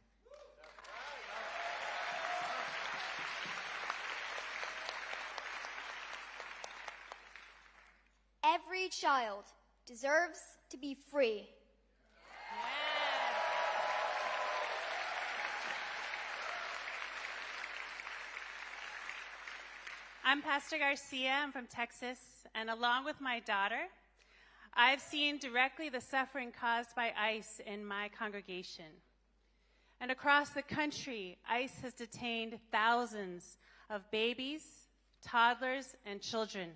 Every child deserves to be free. I'm Pastor Garcia. I'm from Texas, and along with my daughter, I've seen directly the suffering caused by ICE in my congregation. And across the country, ICE has detained thousands of babies, toddlers, and children.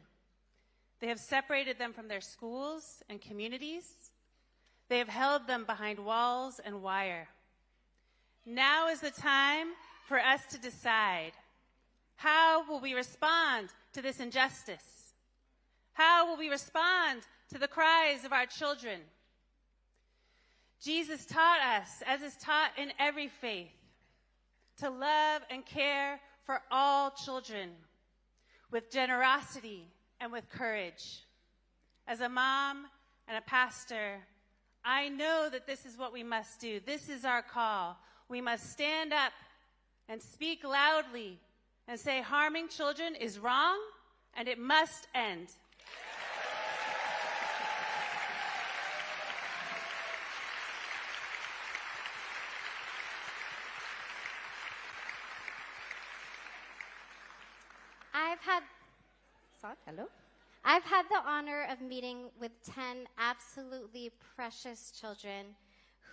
They have separated them from their schools and communities. They have held them behind walls and wire. Now is the time for us to decide. How will we respond to this injustice? How will we respond to the cries of our children? Jesus taught us, as is taught in every faith, to love and care for all children with generosity and with courage. As a mom and a pastor, I know that this is what we must do. This is our call. We must stand up and speak loudly and say harming children is wrong and it must end. I've had the honor of meeting with 10 absolutely precious children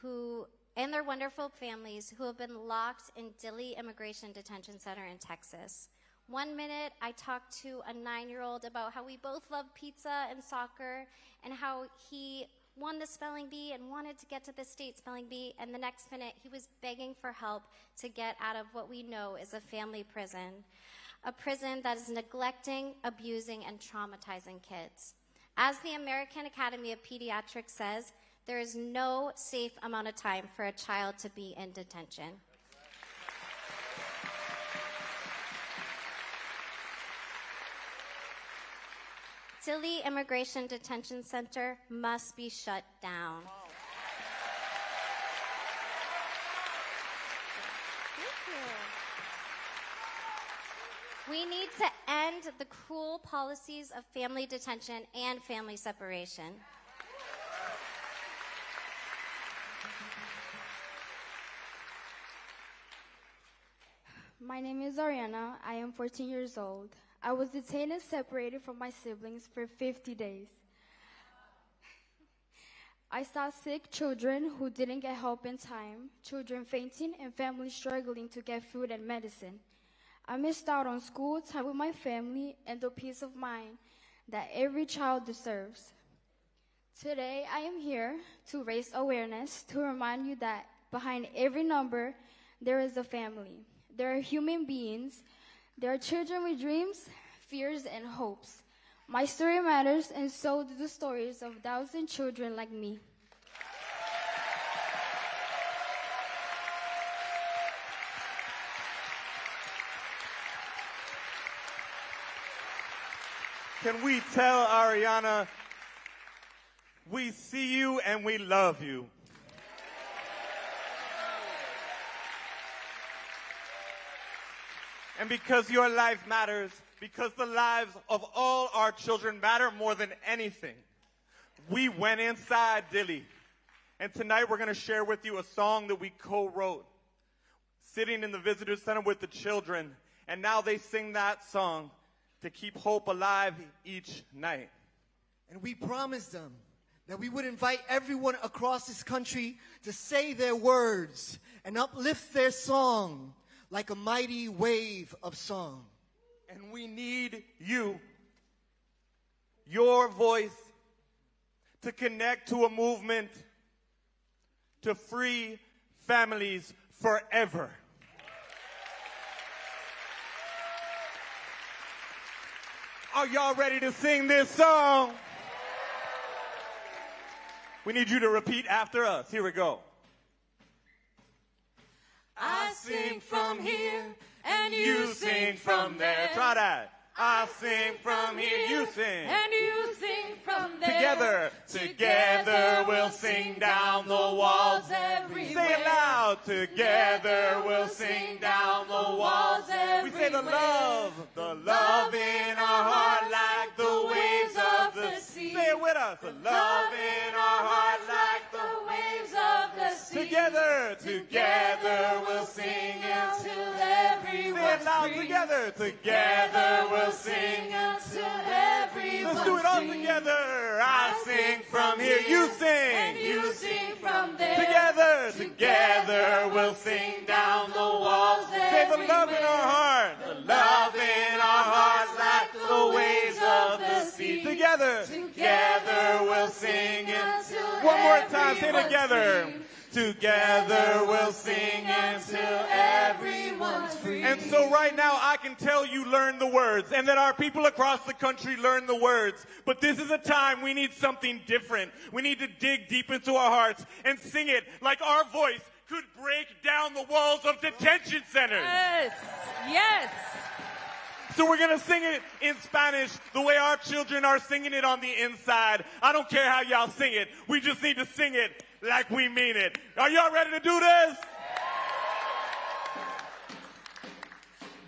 who, and their wonderful families, who have been locked in Dilley Immigration Detention Center in Texas. 1 minute, I talked to a 9-year-old about how we both love pizza and soccer and how he won the spelling bee and wanted to get to the state spelling bee, and the next minute he was begging for help to get out of what we know is a family prison. A prison that is neglecting, abusing, and traumatizing kids. As the American Academy of Pediatrics says, there is no safe amount of time for a child to be in detention. Dilley Immigration Detention Center must be shut down. We need to end the cruel policies of family detention and family separation. My name is Ariana. I am 14 years old. I was detained and separated from my siblings for 50 days. I saw sick children who didn't get help in time, children fainting, and families struggling to get food and medicine. I missed out on school, time with my family, and the peace of mind that every child deserves. Today, I am here to raise awareness, to remind you that behind every number, there is a family. There are human beings. There are children with dreams, fears, and hopes. My story matters, and so do the stories of thousands of children like me. Can we tell Ariana, we see you and we love you? And because your life matters, because the lives of all our children matter more than anything, we went inside Dilley. And tonight we're going to share with you a song that we co-wrote, sitting in the visitor center with the children. And now they sing that song to keep hope alive each night. And we promised them that we would invite everyone across this country to say their words and uplift their song like a mighty wave of song. And we need you, your voice, to connect to a movement to free families forever. Are y'all ready to sing this song? We need you to repeat after us. Here we go. I sing from here and You sing from there. Try that. I sing from here, you sing. And you sing from there. Together, together we'll sing down the walls everywhere. Say it loud. Together we'll sing down the walls everywhere. We say the love in our heart like the waves of the sea. Say it with us. The love in our heart like the waves of the sea. Together, together we'll sing until everyone's free. Say it loud together. Together we'll sing until everyone's Let's do it all free. Together. I sing from here, you sing. And you sing from there. Together, together we'll sing down the walls Say the love in our heart. The love in our hearts like the waves of the sea. Together, together we'll sing until One more time, say together. Free. Together we'll sing until everyone's free. And so right now I can tell you learn the words and that our people across the country learn the words. But this is a time we need something different. We need to dig deep into our hearts and sing it like our voice could break down the walls of detention centers. Yes, yes. So we're going to sing it in Spanish the way our children are singing it on the inside. I don't care how y'all sing it. We just need to sing it like we mean it. Are y'all ready to do this?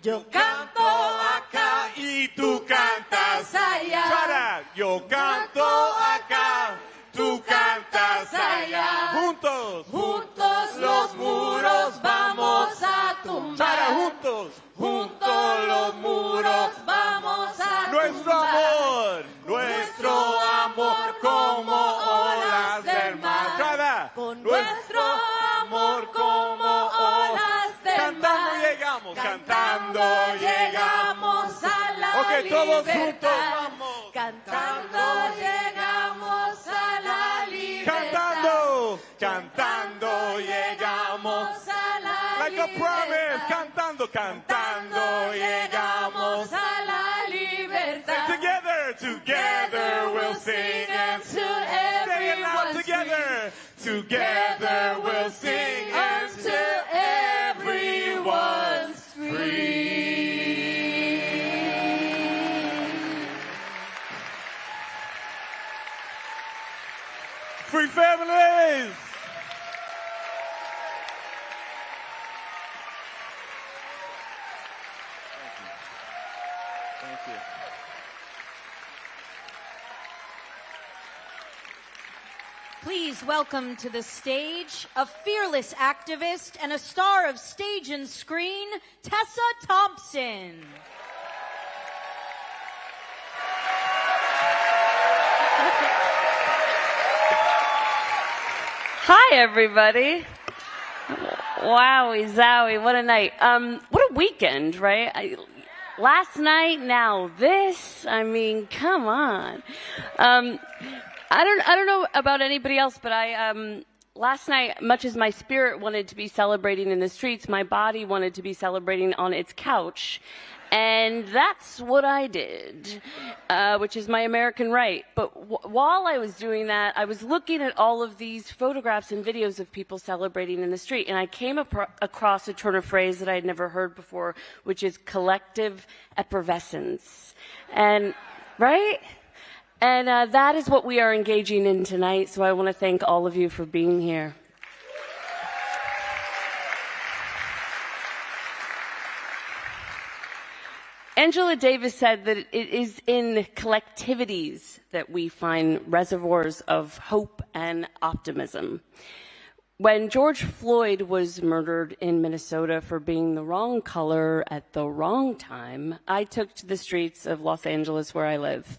Yo canto acá y tú cantas allá. Try that. Yo canto acá, tú cantas allá. Juntos, juntos los muros vamos a tumbar. Try that. Juntos, juntos los muros vamos a nuestro tumbar. Nuestro amor como olas del mar. Try that. Con nuestro amor como olas del mar. Cantando llegamos a la Okay, todos libertad. juntos vamos. Cantando llegamos a la libertad. Cantando llegamos a la like libertad. a promise. Cantando llegamos a la libertad. Together we'll sing until everyone's together. Together we'll sing until everyone's free. Free families. Thank you. Please welcome to the stage a fearless activist and a star of stage and screen, Tessa Thompson. Hi, everybody. Wowie zowie, what a night. What a weekend, right? Last night, now this. I mean, come on. I don't know about anybody else, but last night, much as my spirit wanted to be celebrating in the streets, my body wanted to be celebrating on its couch. And that's what I did, which is my American right. But while I was doing that, I was looking at all of these photographs and videos of people celebrating in the street, and I came across a turn of phrase that I had never heard before, which is collective effervescence. And, right? And that is what we are engaging in tonight, so I want to thank all of you for being here. Angela Davis said that it is in collectivities that we find reservoirs of hope and optimism. When George Floyd was murdered in Minnesota for being the wrong color at the wrong time, I took to the streets of Los Angeles, where I live.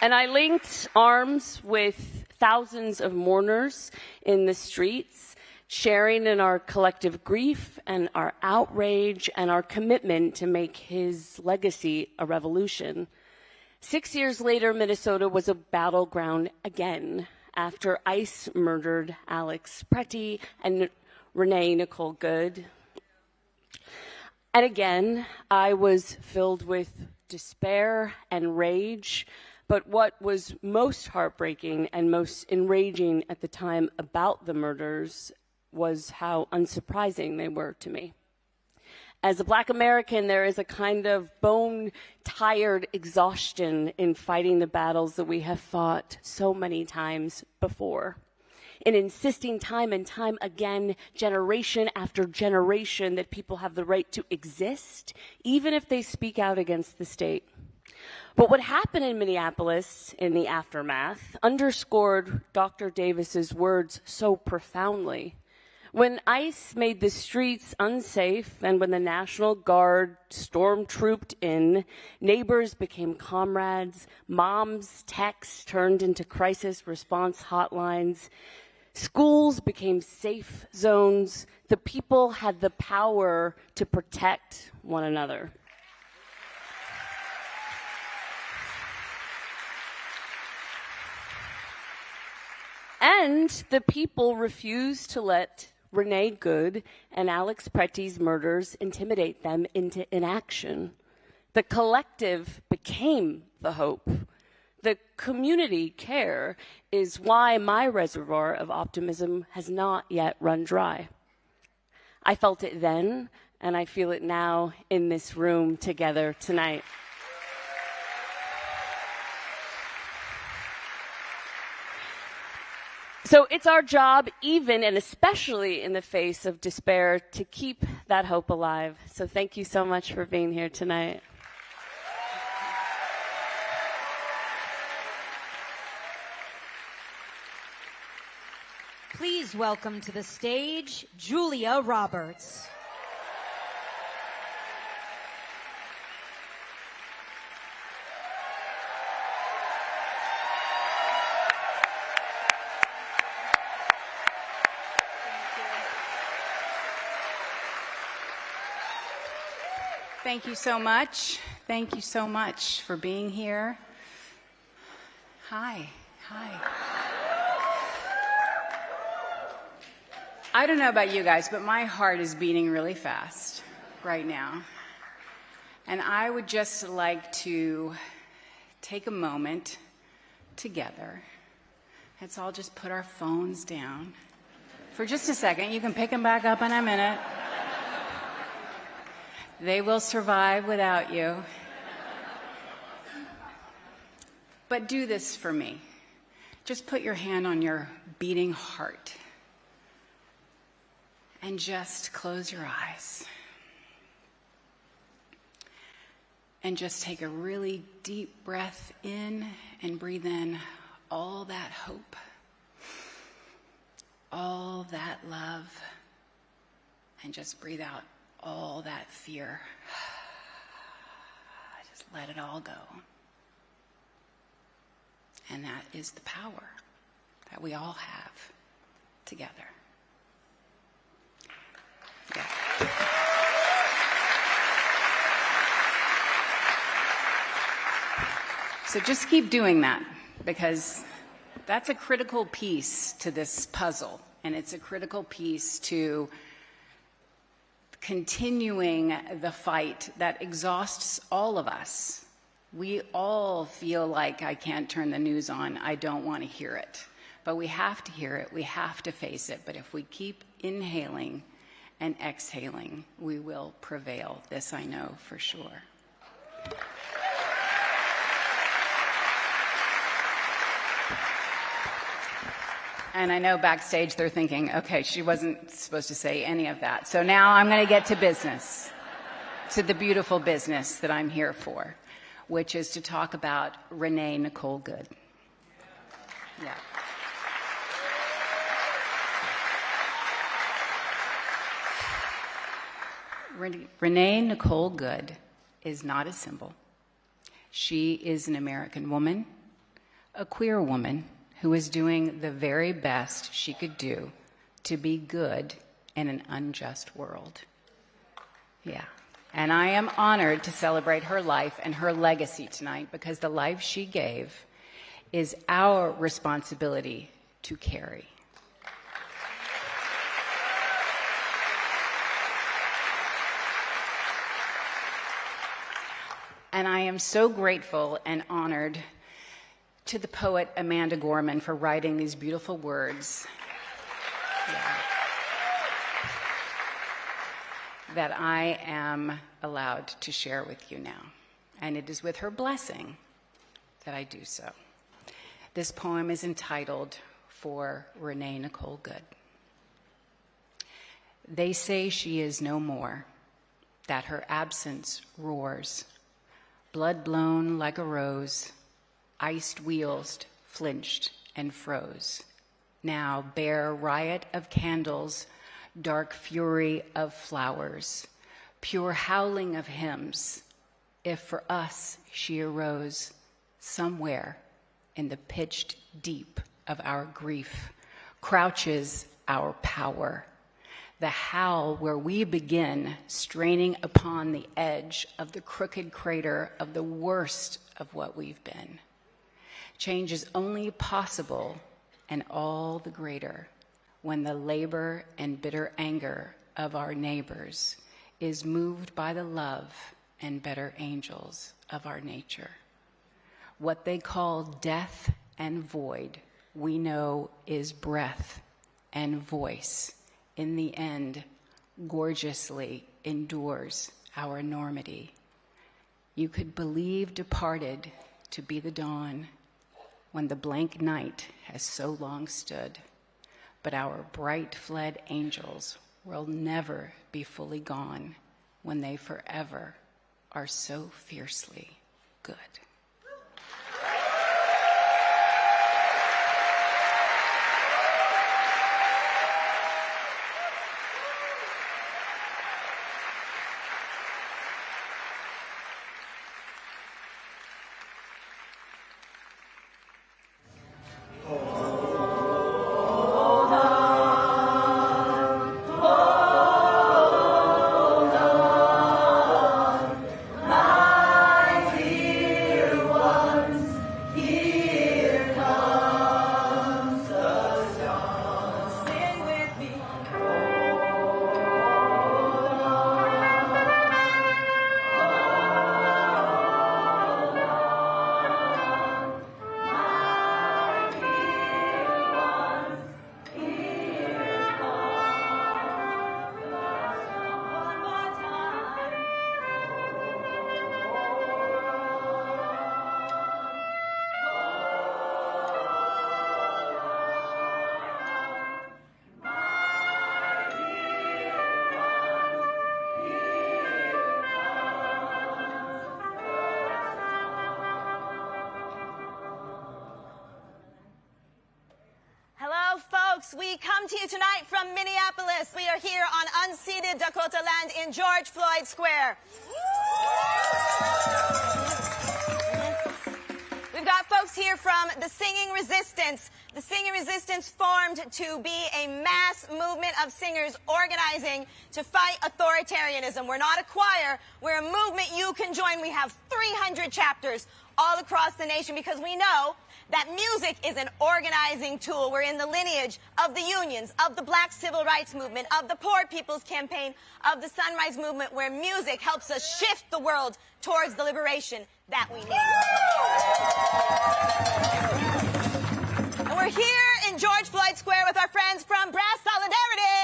And I linked arms with thousands of mourners in the streets, sharing in our collective grief and our outrage and our commitment to make his legacy a revolution. 6 years later, Minnesota was a battleground again after ICE murdered Alex Pretty and Renee Nicole Good. And again, I was filled with despair and rage, But what was most heartbreaking and most enraging at the time about the murders was how unsurprising they were to me. As a Black American, there is a kind of bone-tired exhaustion in fighting the battles that we have fought so many times before, in insisting time and time again, generation after generation, that people have the right to exist, even if they speak out against the state. But what happened in Minneapolis in the aftermath underscored Dr. Davis's words so profoundly. When ICE made the streets unsafe and when the National Guard stormtrooped in, neighbors became comrades, moms' texts turned into crisis response hotlines, schools became safe zones, the people had the power to protect one another. And the people refused to let Renee Good and Alex Pretty's murders intimidate them into inaction. The collective became the hope. The community care is why my reservoir of optimism has not yet run dry. I felt it then, and I feel it now in this room together tonight. So it's our job, even and especially in the face of despair, to keep that hope alive. So thank you so much for being here tonight. Please welcome to the stage, Julia Roberts. Thank you so much. Thank you so much for being here. Hi. I don't know about you guys, but my heart is beating really fast right now. And I would just like to take a moment together. Let's all just put our phones down for just a second. You can pick them back up in a minute. They will survive without you. But do this for me. Just put your hand on your beating heart and just close your eyes. And just take a really deep breath in and breathe in all that hope, all that love, and just breathe out all that fear. Just let it all go. And that is the power that we all have together. Yeah. So just keep doing that, because that's a critical piece to this puzzle, and it's a critical piece to continuing the fight that exhausts all of us. We all feel like, I can't turn the news on, I don't want to hear it. But we have to hear it, we have to face it. But if we keep inhaling and exhaling, we will prevail. This I know for sure. And I know backstage they're thinking, okay, she wasn't supposed to say any of that. So now I'm going to get to business, to the beautiful business that I'm here for, which is to talk about Renee Nicole Good. Yeah. Renee Nicole Good is not a symbol. She is an American woman, a queer woman, who is doing the very best she could do to be good in an unjust world. Yeah. And I am honored to celebrate her life and her legacy tonight, because the life she gave is our responsibility to carry. And I am so grateful and honored to the poet Amanda Gorman for writing these beautiful words that I am allowed to share with you now. And it is with her blessing that I do so. This poem is entitled For Renee Nicole Good. They say she is no more, that her absence roars, blood blown like a rose, iced wheels flinched and froze. Now bare riot of candles, dark fury of flowers, pure howling of hymns, if for us she arose somewhere in the pitched deep of our grief, crouches our power, the howl where we begin straining upon the edge of the crooked crater of the worst of what we've been. Change is only possible and all the greater when the labor and bitter anger of our neighbors is moved by the love and better angels of our nature. What they call death and void, we know is breath and voice. In the end, gorgeously endures our enormity. You could believe departed to be the dawn when the blank night has so long stood. But our bright fled angels will never be fully gone when they forever are so fiercely good. We come to you tonight from Minneapolis. We are here on unceded Dakota land in George Floyd Square. We've got folks here from the Singing Resistance. The Singing Resistance formed to be a mass movement of singers organizing to fight authoritarianism. We're not a choir. We're a movement you can join. We have 300 chapters all across the nation because we know that music is an organizing tool. We're in the lineage of the unions, of the Black Civil Rights Movement, of the Poor People's Campaign, of the Sunrise Movement, where music helps us shift the world towards the liberation that we need. And we're here in George Floyd Square with our friends from Brass Solidarity.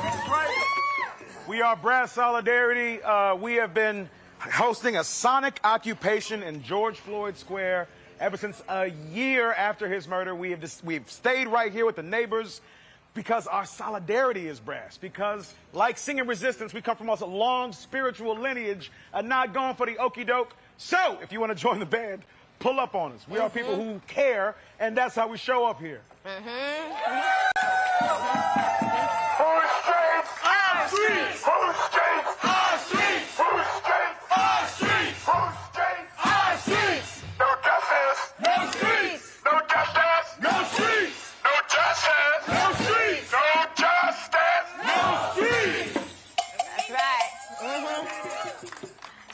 That's right. We are Brass Solidarity. We have been hosting a sonic occupation in George Floyd Square ever since a year after his murder. We've stayed right here with the neighbors because our solidarity is brass. Because, like Singing Resistance, we come from a long spiritual lineage and not going for the okie doke. So, if you want to join the band, pull up on us. We are people who care, and that's how we show up here. Whose streets? Our streets! Whose streets? Our streets! Whose streets? Our streets! Whose streets? Our streets! No justice! No streets! No justice! No streets! No justice! No streets! No justice! No streets! That's right.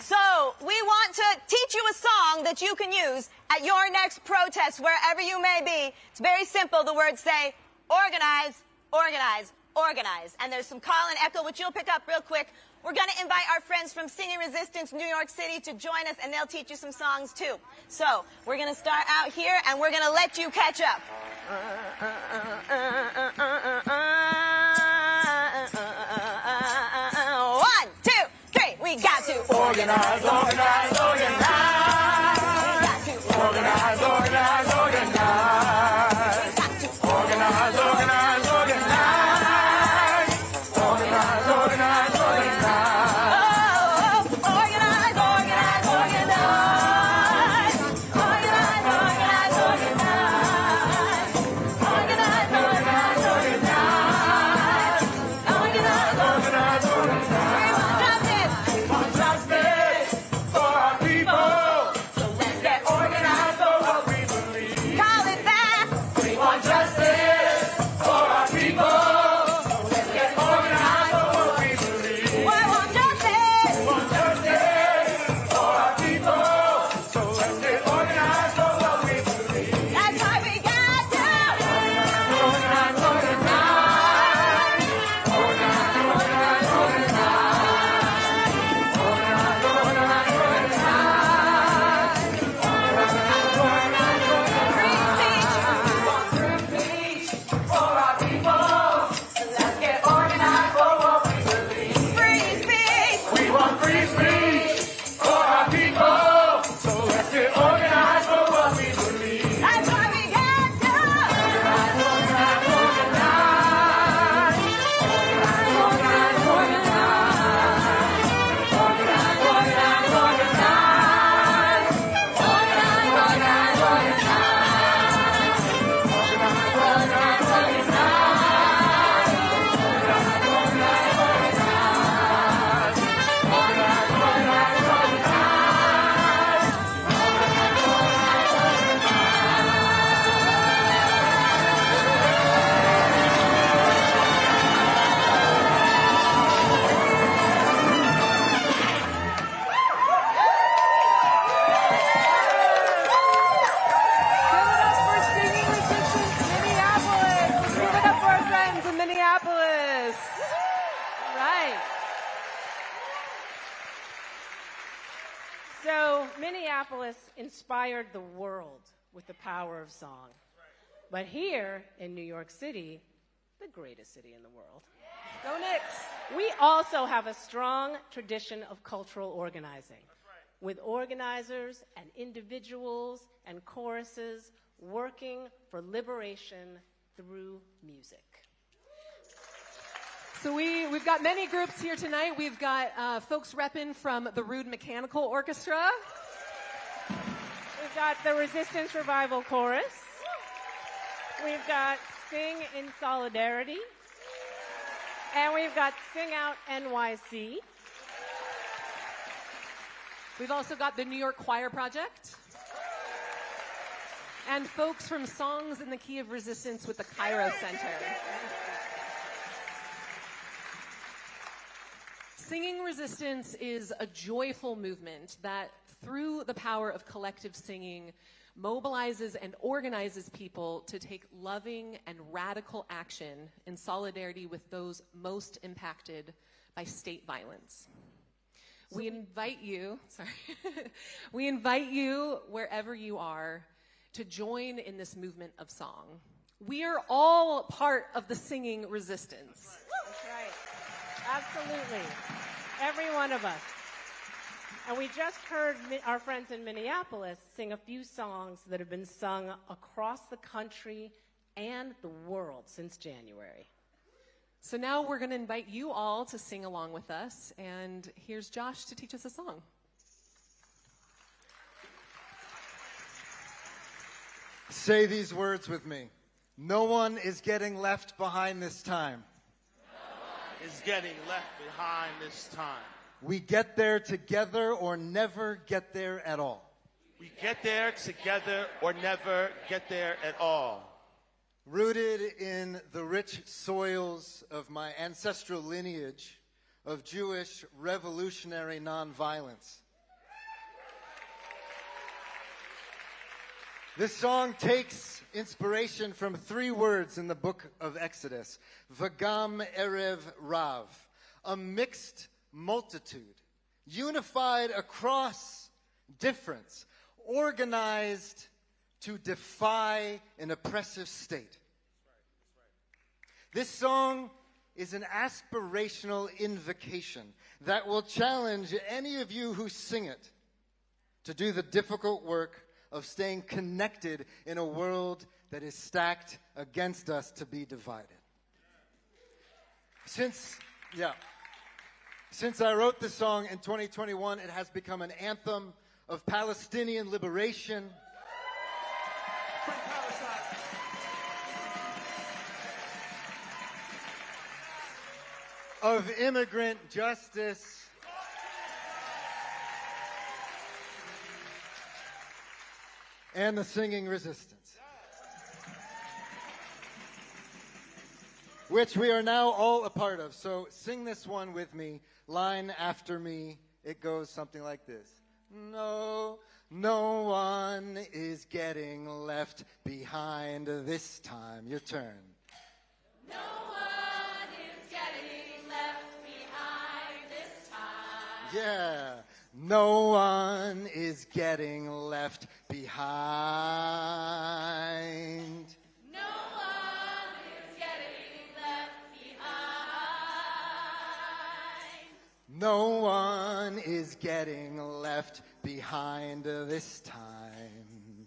So, we want to teach you a song that you can use at your next protest, wherever you may be. It's very simple. The words say, organize, organize, organize. And there's some call and echo, which you'll pick up real quick. we're going to invite our friends from Singing Resistance New York City to join us, and they'll teach you some songs too. So we're going to start out here, and we're going to let you catch up. 1, 2, 3, we got to organize, organize, organize. We got to organize, organize, organize. We got to organize, organize, organize. Organize, organize, organize. Oh, organize, organize, organize. Organize, organize, organize. Organize, organize, organize. Organize, organize, organize. We want justice for our people. So let's get organized for what we believe. Call it that. We want justice for our people. So let's get organized for what we believe. We want justice. We want justice for our people. So let's get organized for what we believe. That's why we got to organize, organize, organize. Organize, organize, organize. Organize, organize, organize. Organize, organize, organize. Free speech. We want free speech for our people. So let's get organized for what we believe. Free speech. We want free speech for our people. So let's get organized for what we believe. That's why we got to organize, organize, organize. Organize, organize, organize. Organize, organize, organize. Organize, organize, organize. Organize, organize, Minneapolis. Right. So Minneapolis inspired the world with the power of song. But here in New York City, the greatest city in the world, go Knicks, we also have a strong tradition of cultural organizing, with organizers and individuals and choruses working for liberation through music. So we've got many groups here tonight. We've got folks repping from the Rude Mechanical Orchestra. We've got the Resistance Revival Chorus. We've got Sing in Solidarity. And we've got Sing Out NYC. We've also got the New York Choir Project. And folks from Songs in the Key of Resistance with the Cairo Center. Singing Resistance is a joyful movement that, through the power of collective singing, mobilizes and organizes people to take loving and radical action in solidarity with those most impacted by state violence. We invite you, we invite you, wherever you are, to join in this movement of song. We are all part of the singing resistance. That's right. Absolutely. Every one of us. And we just heard our friends in Minneapolis sing a few songs that have been sung across the country and the world since January. So now we're going to invite you all to sing along with us, and here's Josh to teach us a song. Say these words with me. No one is getting left behind this time. Is getting left behind this time. We get there together or never get there at all. We get there together or never get there at all. Rooted in the rich soils of my ancestral lineage of Jewish revolutionary nonviolence. This song takes inspiration from 3 words in the book of Exodus, Vagam Erev Rav, a mixed multitude, unified across difference, organized to defy an oppressive state. This song is an aspirational invocation that will challenge any of you who sing it to do the difficult work of staying connected in a world that is stacked against us to be divided. Since I wrote this song in 2021, it has become an anthem of Palestinian liberation, of immigrant justice, and the singing resistance, which we are now all a part of. So sing this one with me, line after me. It goes something like this. No, no one is getting left behind this time. Your turn. No one is getting left behind this time. Yeah. No one is getting left behind. No one is getting left behind. No one is getting left behind this time.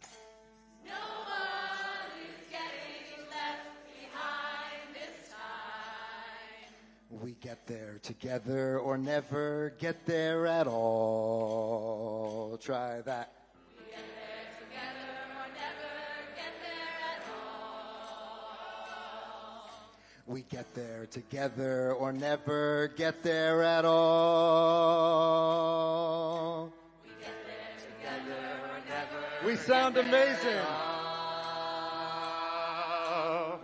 No one is getting left behind this time. We get there together or never get there at all. Try that. We get there together or never get there at all. We get there together or never get there at all. We get there together or never. We sound amazing.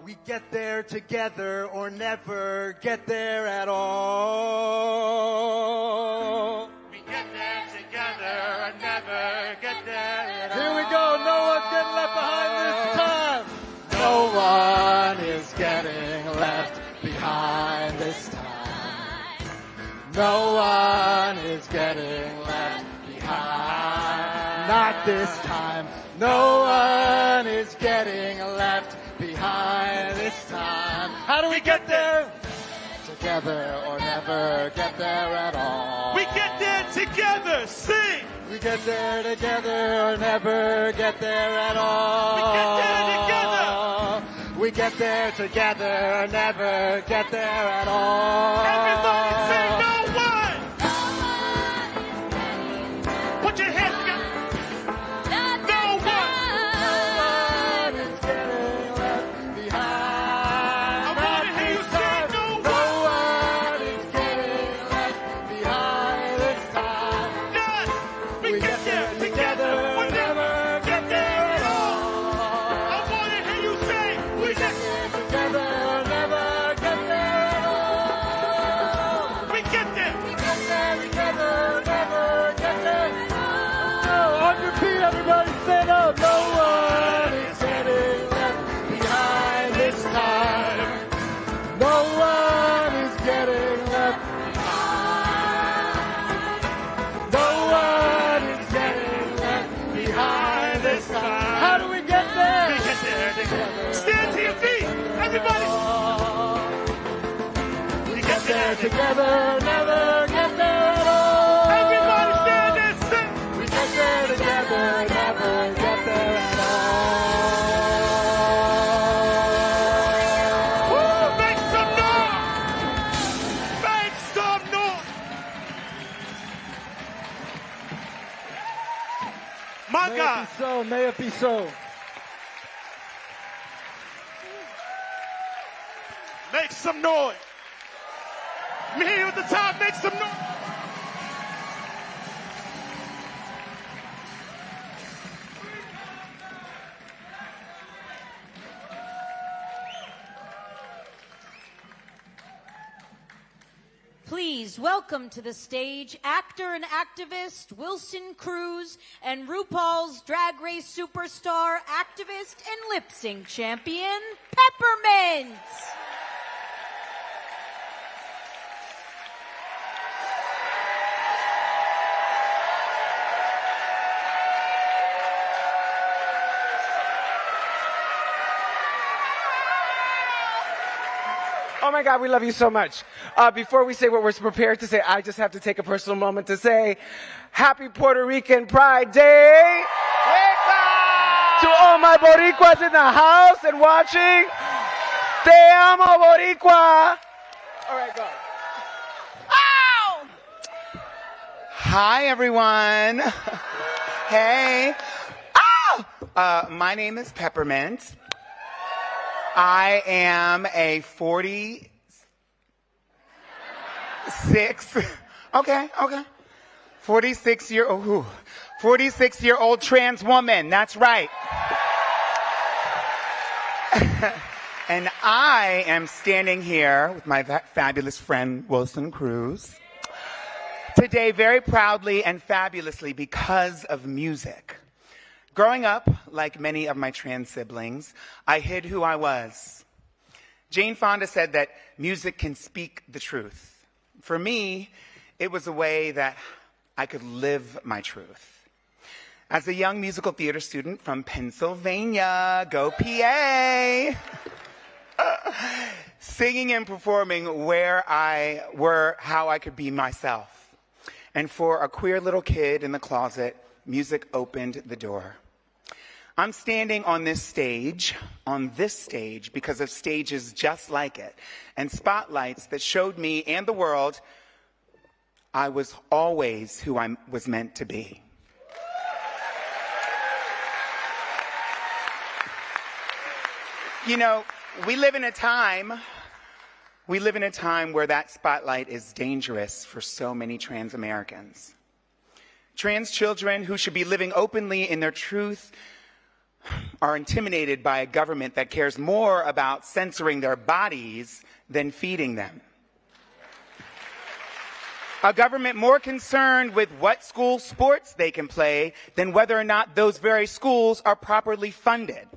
We get there together or never get there at all. We get there together and never get there at all. Here we go. No one's getting left behind this time. No one is getting left behind this time. No one is getting left behind. Not this time. No one is getting left behind this time. How do we get there? Together or never get there at all. We get there together. Sing. We get there together or never get there at all. We get there together. We get there together or never get there at all. Everybody say no one. Put your hands together. No one. is getting left behind. I want to hear you say no No one. one is getting left behind this time. None. We get there together or never get there at all. I want to hear you say We get there together or never get there at all. we get there. We get there together or never get there. No, on your feet, everybody stand up. No one is getting left behind this time. No one is getting left behind. No one is getting left behind this time. How do we get there? We get there together. Stand to your feet. Everybody. We get there together, never get there at all. Everybody stand and sing. We get there together, never get there at all. Woo, make some noise. Make some noise. My May God. it be so, may it be so. Make some noise. Me here at the top, make some noise. Please welcome to the stage actor and activist Wilson Cruz and RuPaul's Drag Race superstar, activist, and lip sync champion, Peppermint. Oh my God, we love you so much. Before we say what we're prepared to say, I just have to take a personal moment to say, Happy Puerto Rican Pride Day! To all my Boricuas in the house and watching, Te amo, Boricua! All right, go. Ow! Hi, everyone. Hey. Oh! My name is Peppermint. I am a 46-year-old trans woman. That's right. And I am standing here with my fabulous friend, Wilson Cruz, today very proudly and fabulously because of music. Growing up, like many of my trans siblings, I hid who I was. Jane Fonda said that music can speak the truth. For me, it was a way that I could live my truth. As a young musical theater student from Pennsylvania, go PA, singing and performing how I could be myself. And for a queer little kid in the closet, music opened the door. I'm standing on this stage, because of stages just like it, and spotlights that showed me and the world I was always who I was meant to be. You know, we live in a time where that spotlight is dangerous for so many trans Americans. Trans children who should be living openly in their truth are intimidated by a government that cares more about censoring their bodies than feeding them. A government more concerned with what school sports they can play than whether or not those very schools are properly funded.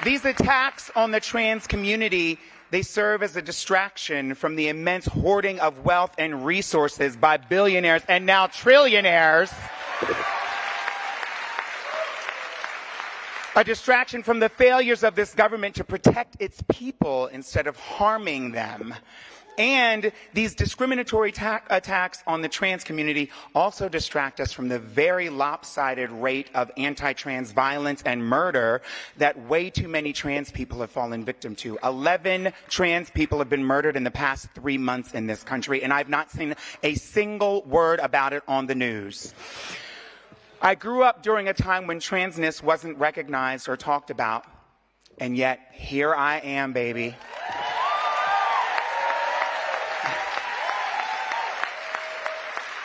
These attacks on the trans community, they serve as a distraction from the immense hoarding of wealth and resources by billionaires and now trillionaires. A distraction from the failures of this government to protect its people instead of harming them. And these discriminatory attacks on the trans community also distract us from the very lopsided rate of anti-trans violence and murder that way too many trans people have fallen victim to. 11 trans people have been murdered in the past 3 months in this country, and I've not seen a single word about it on the news. I grew up during a time when transness wasn't recognized or talked about, and yet here I am, baby.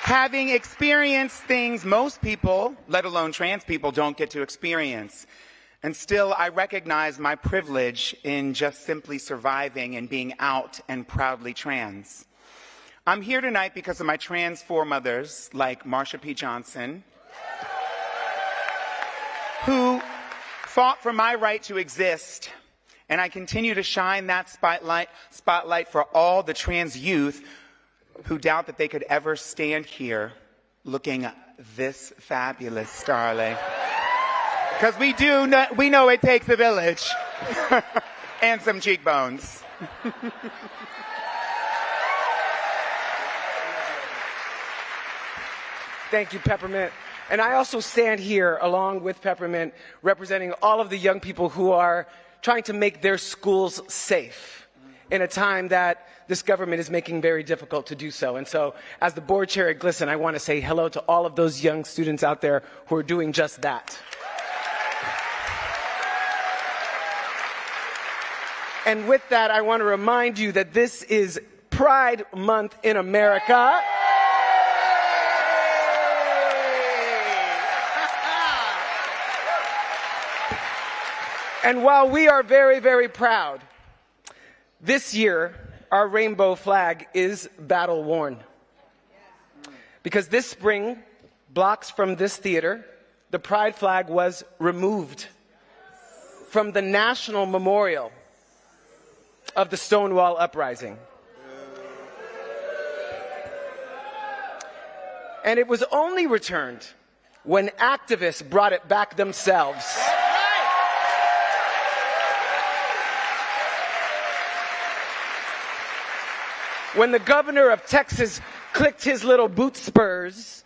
Having experienced things most people, let alone trans people, don't get to experience. And still, I recognize my privilege in just simply surviving and being out and proudly trans. I'm here tonight because of my trans foremothers, like Marsha P. Johnson, who fought for my right to exist. And I continue to shine that spotlight for all the trans youth who doubt that they could ever stand here looking this fabulous, darling. Because we know it takes a village and some cheekbones. Thank you, Peppermint. And I also stand here along with Peppermint representing all of the young people who are trying to make their schools safe in a time that this government is making very difficult to do so. And so as the board chair at GLSEN, I want to say hello to all of those young students out there who are doing just that. And with that, I want to remind you that this is Pride Month in America. And while we are very, very proud, this year, our rainbow flag is battle worn. Because this spring, blocks from this theater, the pride flag was removed from the national memorial of the Stonewall Uprising. And it was only returned when activists brought it back themselves. when the governor of Texas clicked his little boot spurs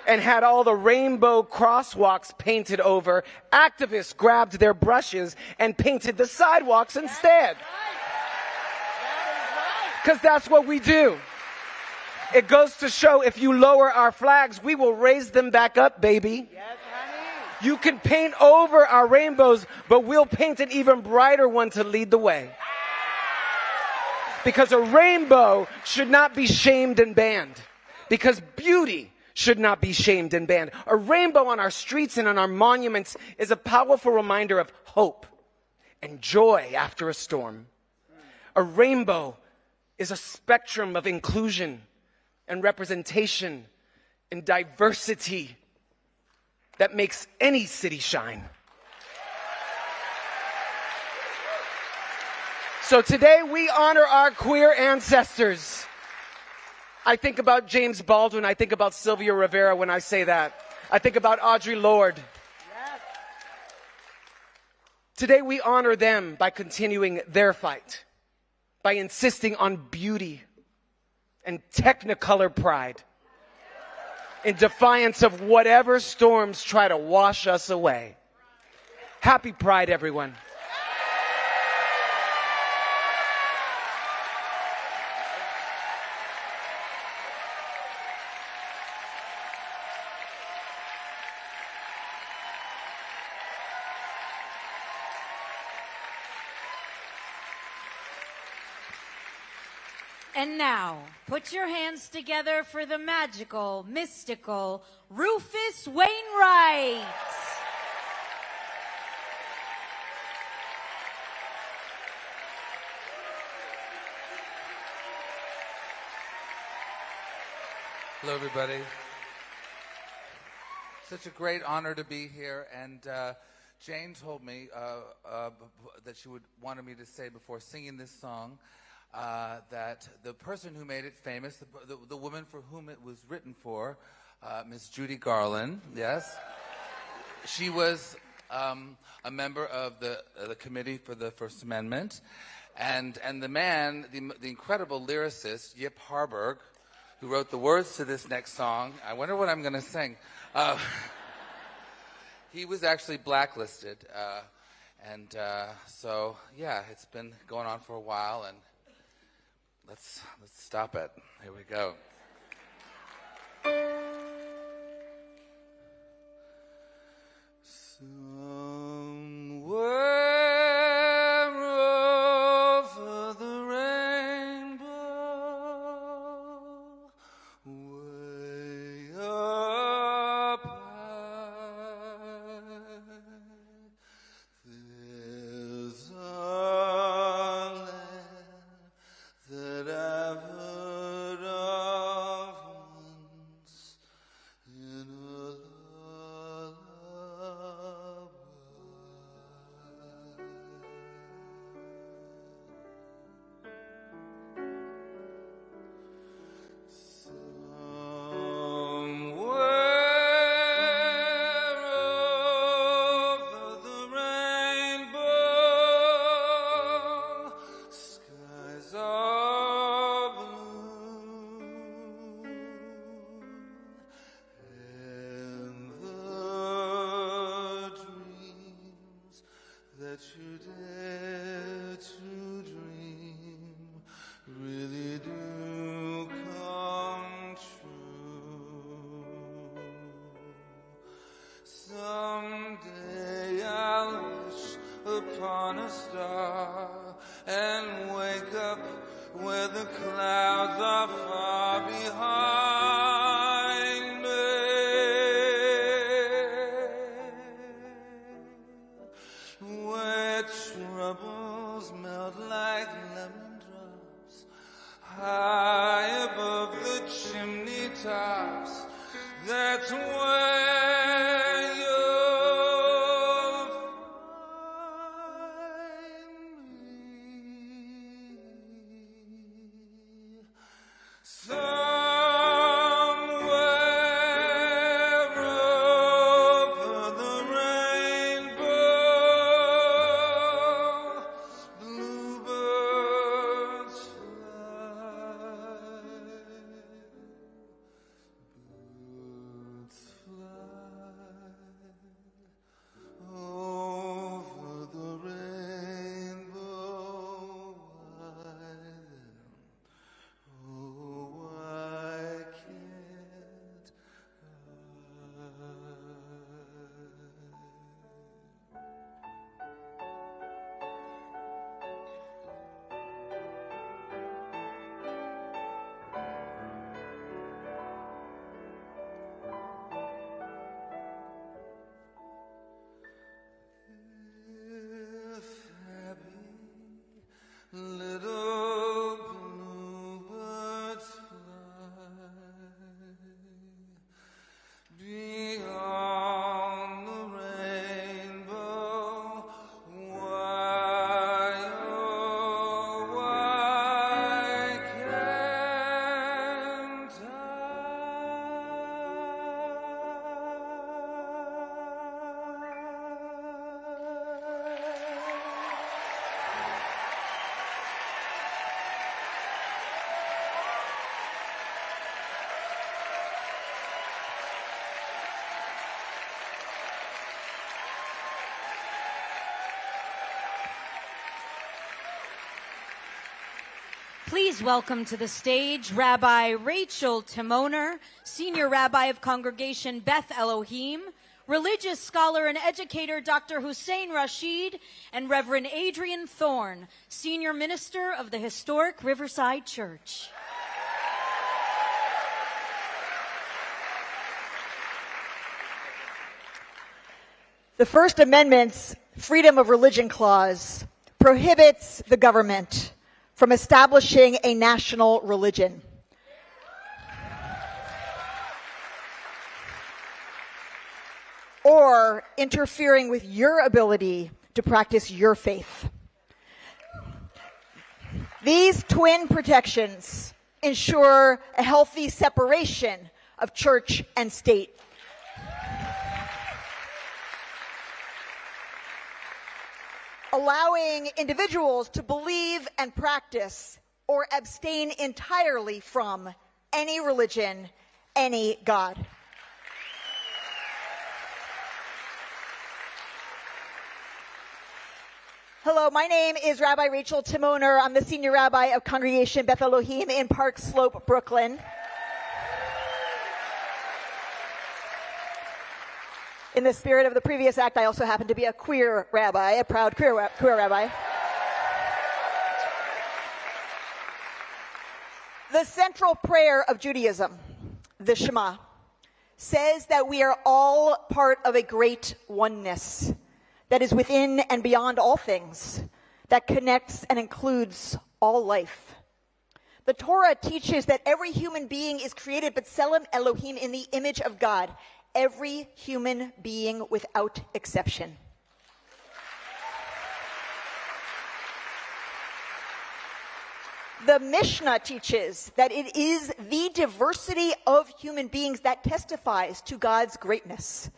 and had all the rainbow crosswalks painted over, activists grabbed their brushes and painted the sidewalks instead. Because that's what we do. It goes to show if you lower our flags, we will raise them back up, baby. You can paint over our rainbows, but we'll paint an even brighter one to lead the way. Because a rainbow should not be shamed and banned. Because beauty should not be shamed and banned. A rainbow on our streets and on our monuments is a powerful reminder of hope and joy after a storm. A rainbow is a spectrum of inclusion and representation and diversity that makes any city shine. So today we honor our queer ancestors. I think about James Baldwin. I think about Sylvia Rivera when I say that. I think about Audre Lorde. Today we honor them by continuing their fight, by insisting on beauty and technicolor pride in defiance of whatever storms try to wash us away. Happy Pride, everyone. And now, put your hands together for the magical, mystical Rufus Wainwright. Hello, everybody. Such a great honor to be here. And Jane told me that she wanted me to say before singing this song that the person who made it famous, the woman for whom it was written for, Miss Judy Garland, yes, she was a member of the committee for the First Amendment, and the man, the incredible lyricist Yip Harburg, who wrote the words to this next song. I wonder what I'm going to sing. He was actually blacklisted, and so yeah, it's been going on for a while, and let's stop it. Here we go. Somewhere over the rainbow, way up high, there's a land that I've heard of once in a lullaby. Somewhere over the rainbow, skies are blue, and the dreams that you dare to dream really do come true. Someday I'll wish upon a star and wake up where the clouds are far behind me, where troubles melt like lemon drops high above the chimney tops. That's where you'll find me. Somewhere over the rainbow, bluebirds fly. Please welcome to the stage Rabbi Rachel Timoner, Senior Rabbi of Congregation Beth Elohim, religious scholar and educator Dr. Hussein Rashid, and Reverend Adrian Thorne, Senior Minister of the historic Riverside Church. The First Amendment's Freedom of Religion Clause prohibits the government from establishing a national religion. Or interfering with your ability to practice your faith. These twin protections ensure a healthy separation of church and state. Allowing individuals to believe and practice or abstain entirely from any religion, any God. Hello, my name is Rabbi Rachel Timoner. I'm the Senior Rabbi of Congregation Beth Elohim in Park Slope, Brooklyn. In the spirit of the previous act, I also happen to be a queer rabbi, a proud queer rabbi. The central prayer of Judaism, the Shema, says that we are all part of a great oneness that is within and beyond all things, that connects and includes all life. The Torah teaches that every human being is created b'tselem Elohim, in the image of God. Every human being without exception. The Mishnah teaches that it is the diversity of human beings that testifies to God's greatness.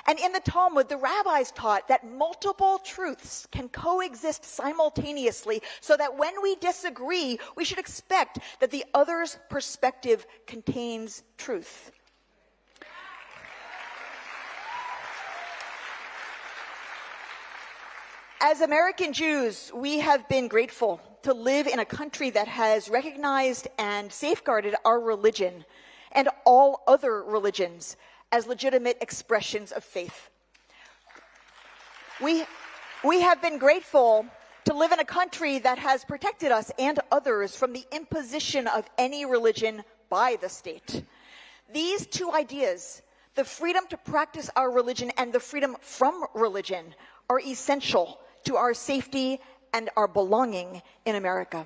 And in the Talmud, the rabbis taught that multiple truths can coexist simultaneously, so that when we disagree, we should expect that the other's perspective contains truth. As American Jews, we have been grateful to live in a country that has recognized and safeguarded our religion and all other religions as legitimate expressions of faith. We have been grateful to live in a country that has protected us and others from the imposition of any religion by the state. These two ideas, the freedom to practice our religion and the freedom from religion, are essential to our safety and our belonging in America.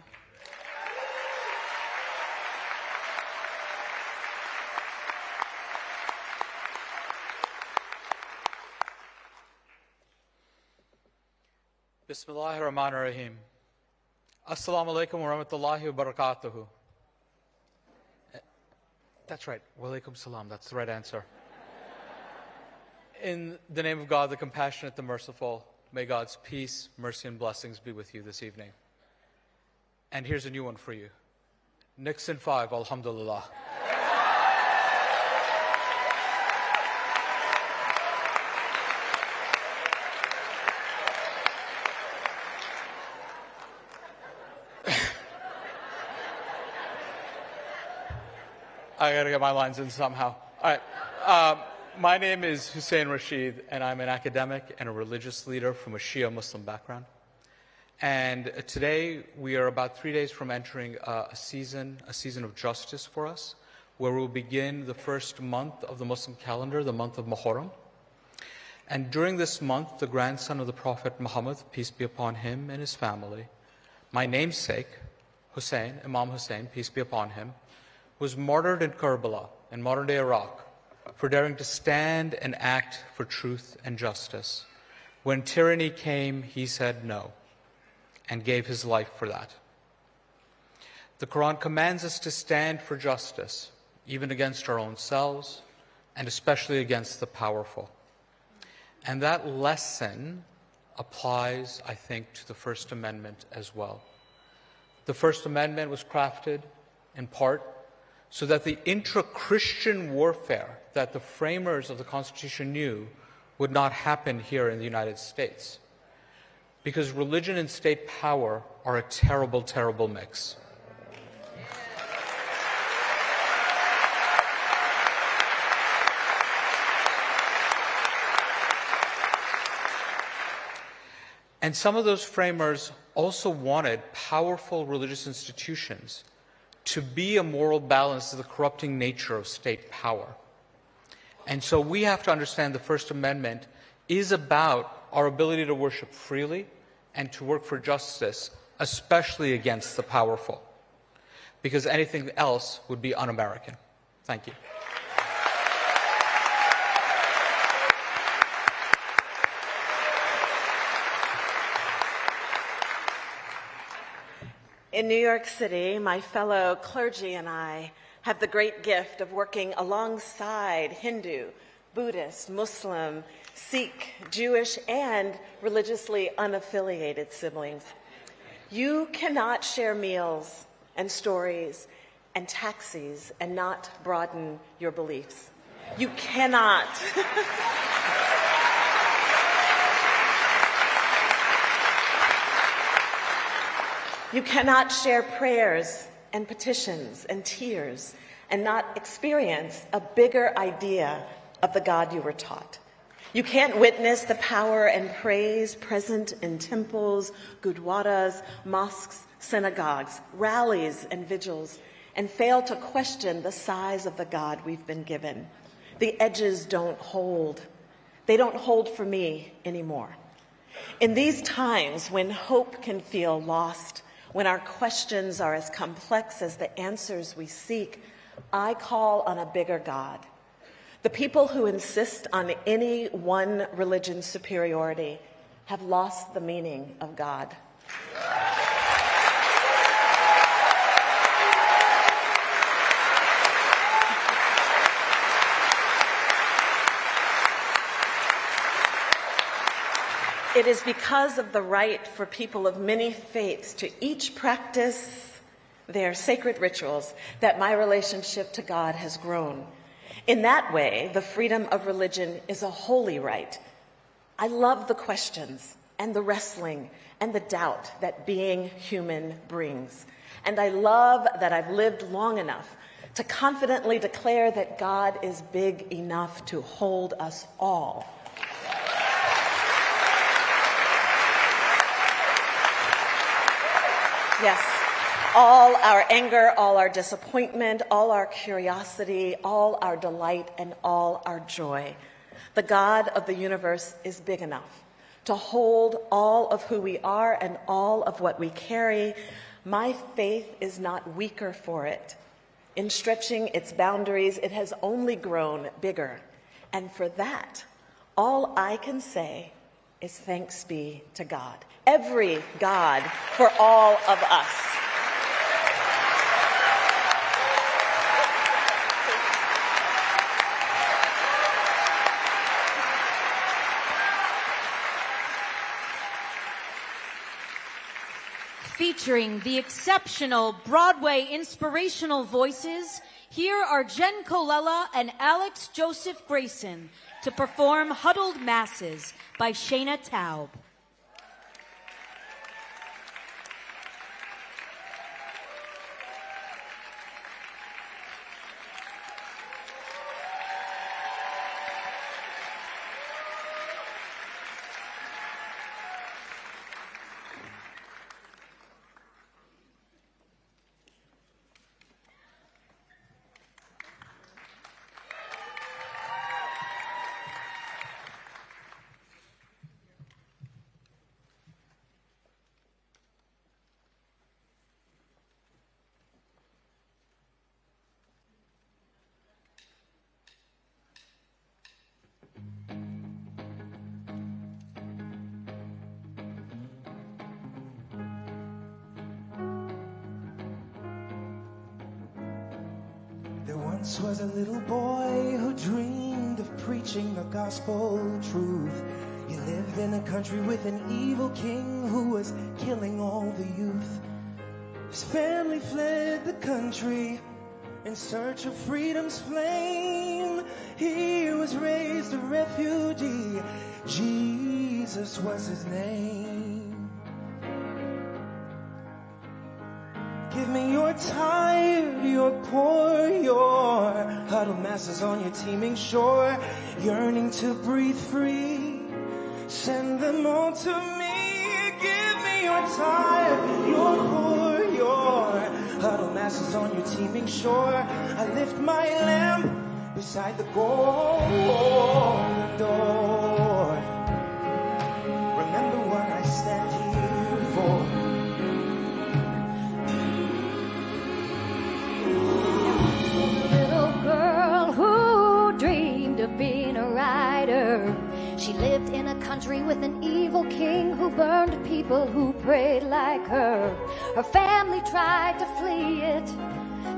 Bismillahir Rahmanir Rahim. Assalamu alaikum wa rahmatullahi wa barakatuhu. That's right. Wa alaikum salam. That's the right answer. In the name of God, the compassionate, the merciful, may God's peace, mercy, and blessings be with you this evening. And here's a new one for you. Nixon 5, alhamdulillah. I gotta get my lines in somehow. All right. My name is Hussein Rashid, and I'm an academic and a religious leader from a Shia Muslim background. And today we are about 3 days from entering a season of justice for us, where we'll begin the first month of the Muslim calendar, the month of Muharram. And during this month, the grandson of the Prophet Muhammad, peace be upon him and his family, my namesake, Hussein, Imam Hussein, peace be upon him, was martyred in Karbala, in modern-day Iraq, for daring to stand and act for truth and justice. When tyranny came, he said no, and gave his life for that. The Quran commands us to stand for justice, even against our own selves, and especially against the powerful. And that lesson applies, I think, to the First Amendment as well. The First Amendment was crafted, in part, so that the intra-Christian warfare that the framers of the Constitution knew would not happen here in the United States. Because religion and state power are a terrible, terrible mix. And some of those framers also wanted powerful religious institutions to be a moral balance to the corrupting nature of state power. And so we have to understand the First Amendment is about our ability to worship freely and to work for justice, especially against the powerful, because anything else would be un-American. Thank you. In New York City, my fellow clergy and I have the great gift of working alongside Hindu, Buddhist, Muslim, Sikh, Jewish, and religiously unaffiliated siblings. You cannot share meals and stories and taxis and not broaden your beliefs. You cannot. You cannot share prayers and petitions and tears and not experience a bigger idea of the God you were taught. You can't witness the power and praise present in temples, gurdwaras, mosques, synagogues, rallies, and vigils, and fail to question the size of the God we've been given. The edges don't hold. They don't hold for me anymore. In these times when hope can feel lost, when our questions are as complex as the answers we seek, I call on a bigger God. The people who insist on any one religion's superiority have lost the meaning of God. It is because of the right for people of many faiths to each practice their sacred rituals that my relationship to God has grown. In that way, the freedom of religion is a holy right. I love the questions and the wrestling and the doubt that being human brings. And I love that I've lived long enough to confidently declare that God is big enough to hold us all. Yes, all our anger, all our disappointment, all our curiosity, all our delight, and all our joy. The God of the universe is big enough to hold all of who we are and all of what we carry. My faith is not weaker for it. In stretching its boundaries, it has only grown bigger. And for that, all I can say is thanks be to God. Every God for all of us. Featuring the exceptional Broadway inspirational voices, here are Jen Colella and Alex Joseph Grayson to perform Huddled Masses by Shayna Taub. Once was a little boy who dreamed of preaching the gospel truth. He lived in a country with an evil king who was killing all the youth. His family fled the country in search of freedom's flame. He was raised a refugee. Jesus was his name. Give me your tired, your poor, your huddled masses on your teeming shore, yearning to breathe free. Send them all to me. you're tired, you're poor, you're huddled masses on your teeming shore. I lift my lamp beside the golden door. Remember what I stand here for. Little girl who dreamed of being a writer. She lived in a country with an evil king who burned people who prayed like her. Her family tried to flee it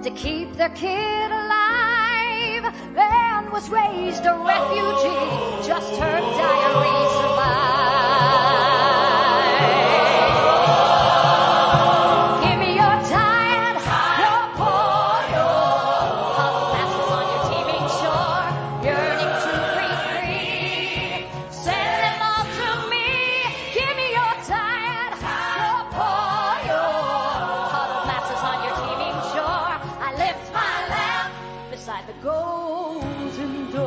to keep their kid alive. Then was raised a refugee, just her diary survived. Give me your tired, your poor, your huddled masses on your teeming shore, yearning to break free. Send them all to me. Give me your tired, your poor, your huddled masses on your teeming shore. I lift my lamp beside the golden door.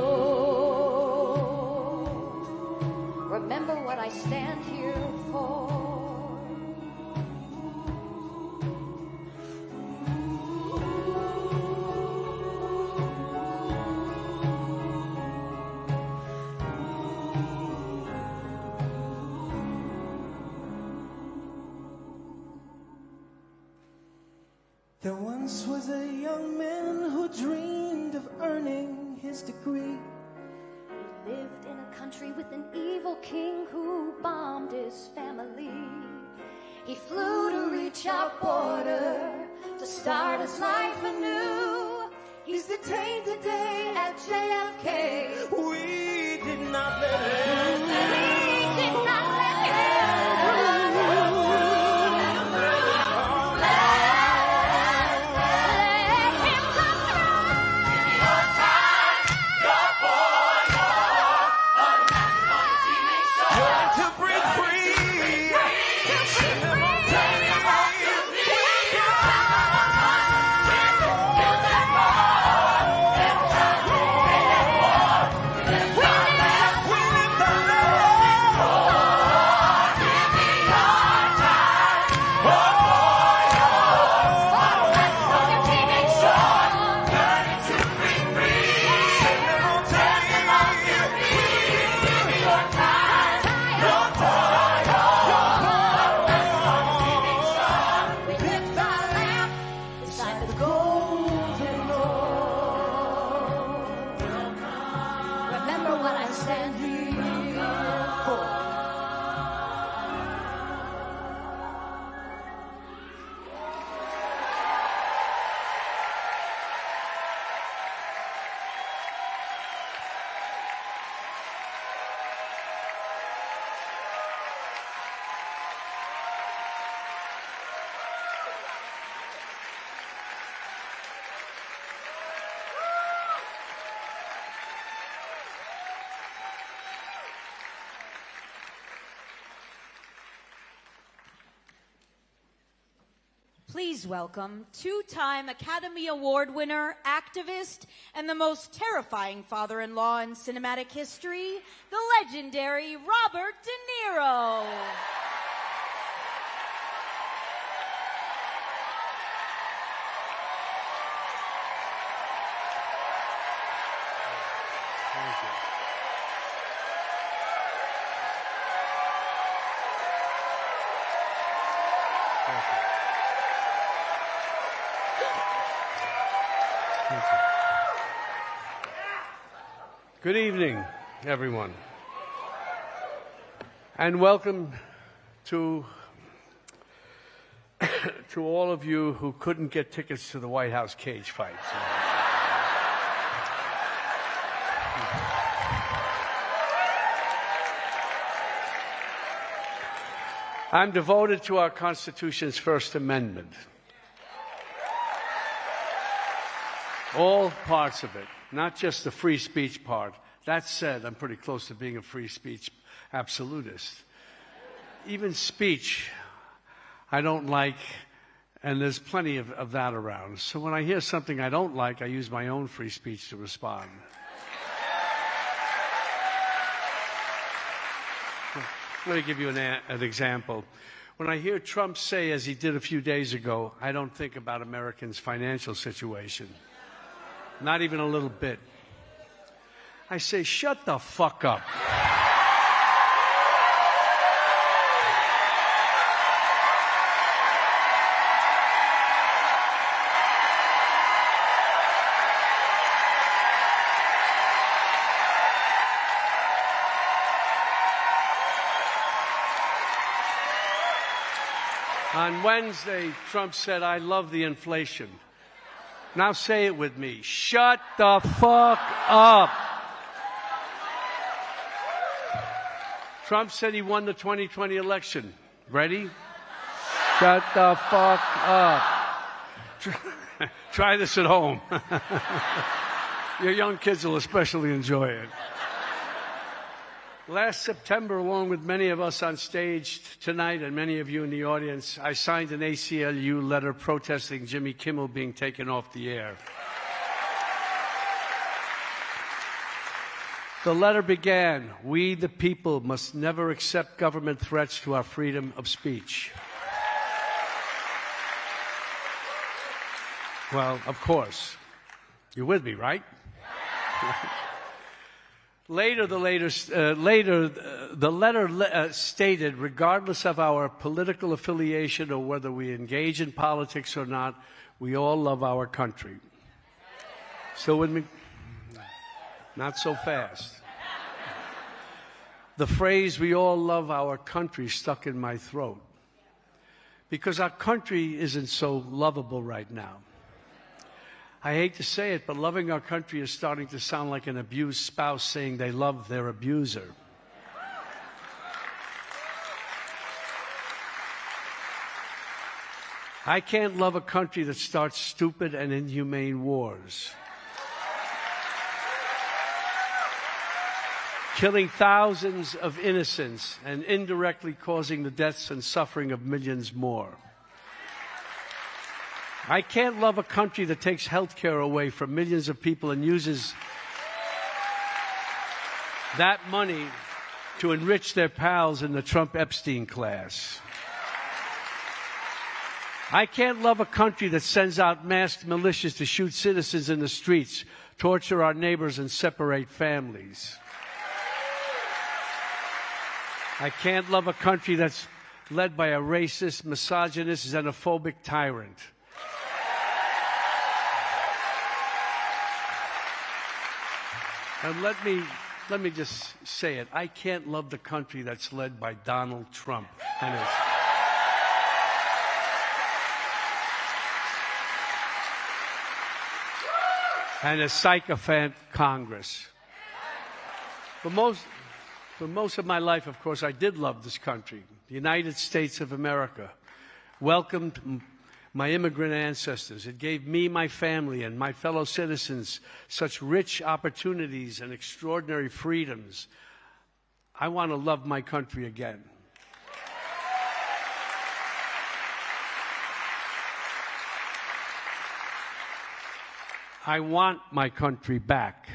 Remember what I stand here for. There once was a young man who dreamed of earning his degree. He lived in a country with an evil king who bombed his family. He flew to reach our border to start his life anew. He's detained today at JFK. We did not let him. We did not let him. Please welcome two-time Academy Award winner, activist, and the most terrifying father-in-law in cinematic history, the legendary Robert De Niro. Good evening, everyone, and welcome to all of you who couldn't get tickets to the White House cage fights. I'm devoted to our Constitution's First Amendment. All parts of it, not just the free speech part. That said, I'm pretty close to being a free speech absolutist. Even speech, I don't like, and there's plenty of that around. So when I hear something I don't like, I use my own free speech to respond. Let me give you an example. When I hear Trump say, as he did a few days ago, I don't think about Americans' financial situation. Not even a little bit. I say, shut the fuck up. On Wednesday, Trump said, I love the inflation. Now say it with me. Shut the fuck up. Trump said he won the 2020 election. Ready? Shut the fuck up. Try this at home. Your young kids will especially enjoy it. Last September, along with many of us on stage tonight and many of you in the audience, I signed an ACLU letter protesting Jimmy Kimmel being taken off the air. The letter began, "We, the people, must never accept government threats to our freedom of speech." Well, of course. You're with me, right? Later, the letter stated, regardless of our political affiliation or whether we engage in politics or not, we all love our country. Still with me? Not so fast. The phrase, "we all love our country," stuck in my throat. Because our country isn't so lovable right now. I hate to say it, but loving our country is starting to sound like an abused spouse saying they love their abuser. I can't love a country that starts stupid and inhumane wars, killing thousands of innocents and indirectly causing the deaths and suffering of millions more. I can't love a country that takes health care away from millions of people and uses that money to enrich their pals in the Trump-Epstein class. I can't love a country that sends out masked militias to shoot citizens in the streets, torture our neighbors, and separate families. I can't love a country that's led by a racist, misogynist, xenophobic tyrant. And let me just say it. I can't love the country that's led by Donald Trump and his sycophant Congress. For most of my life, of course, I did love this country. The United States of America welcomed my immigrant ancestors. It gave me, my family, and my fellow citizens such rich opportunities and extraordinary freedoms. I want to love my country again. I want my country back.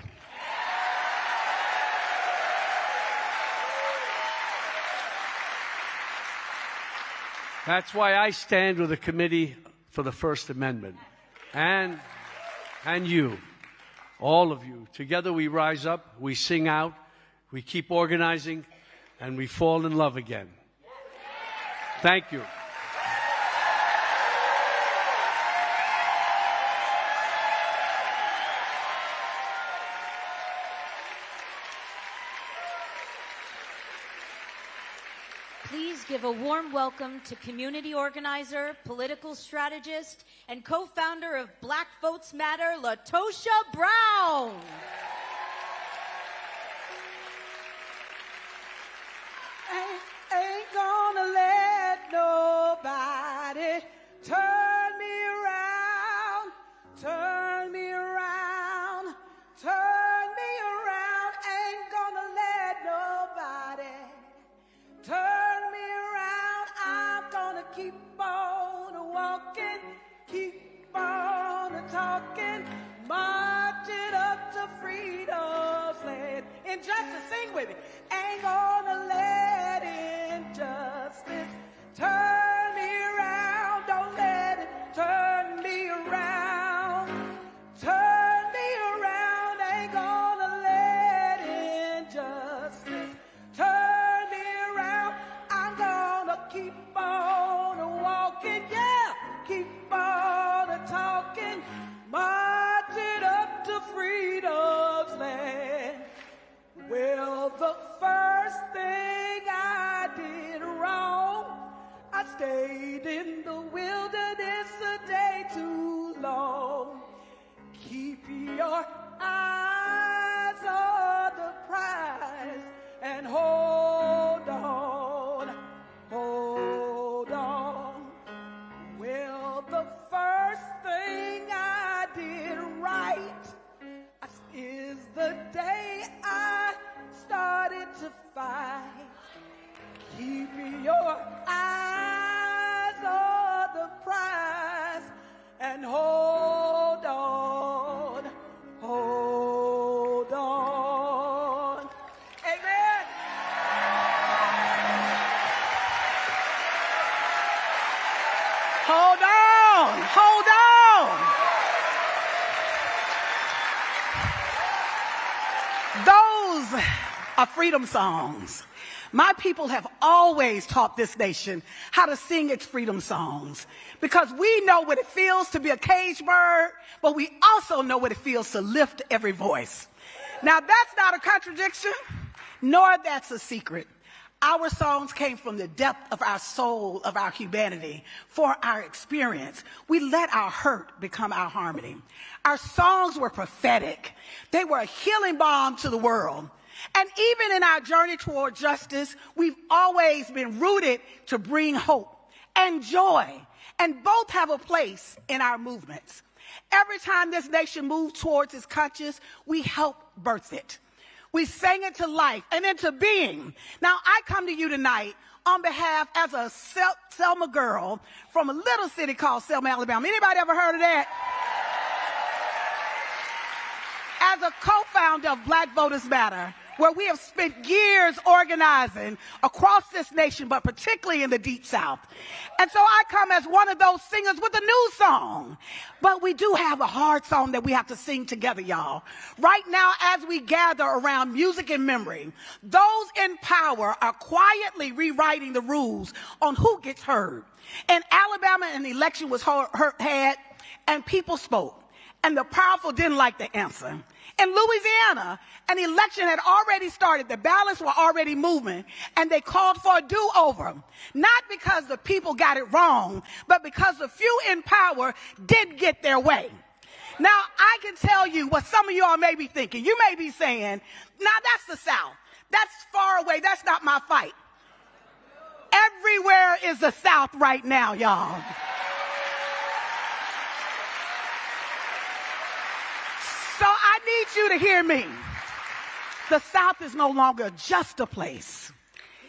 That's why I stand with the Committee for the First Amendment. And you, all of you. Together we rise up, we sing out, we keep organizing, and we fall in love again. Thank you. Please give a warm welcome to community organizer, political strategist, and co-founder of Black Votes Matter, LaTosha Brown. Ain't gonna let nobody turn me around, turn me around, turn me around. Ain't gonna let nobody turn me around. I'm gonna keep on walking, keep on talking, marching up to freedom's land. Injustice, sing with me. Ain't gonna let injustice turn Well, the first thing I did wrong, I stayed in the wilderness a day too long. Keep your eyes on the prize and hold on, hold on. Well, the first thing I did right is the day I started to fight. Keep your eyes on the prize and hold on, hold on. Amen. Hold on, hold on. Those are freedom songs. My people have always taught this nation how to sing its freedom songs because we know what it feels to be a caged bird, but we also know what it feels to lift every voice. Now, that's not a contradiction, nor that's a secret. Our songs came from the depth of our soul, of our humanity, for our experience. We let our hurt become our harmony. Our songs were prophetic. They were a healing balm to the world. And even in our journey toward justice, we've always been rooted to bring hope and joy, and both have a place in our movements. Every time this nation moves towards its conscience, we help birth it. We sang it to life and into being. Now, I come to you tonight on behalf as a Selma girl from a little city called Selma, Alabama. Anybody ever heard of that? As a co-founder of Black Voters Matter, where we have spent years organizing across this nation, but particularly in the Deep South. And so I come as one of those singers with a new song. But we do have a hard song that we have to sing together, y'all. Right now, as we gather around music and memory, those in power are quietly rewriting the rules on who gets heard. In Alabama, an election was had, and people spoke. And the powerful didn't like the answer. In Louisiana, an election had already started. The ballots were already moving, and they called for a do-over. Not because the people got it wrong, but because the few in power did get their way. Now, I can tell you what some of y'all may be thinking. You may be saying, now that's the South. That's far away. That's not my fight. Everywhere is the South right now, y'all. So I need you to hear me. The South is no longer just a place.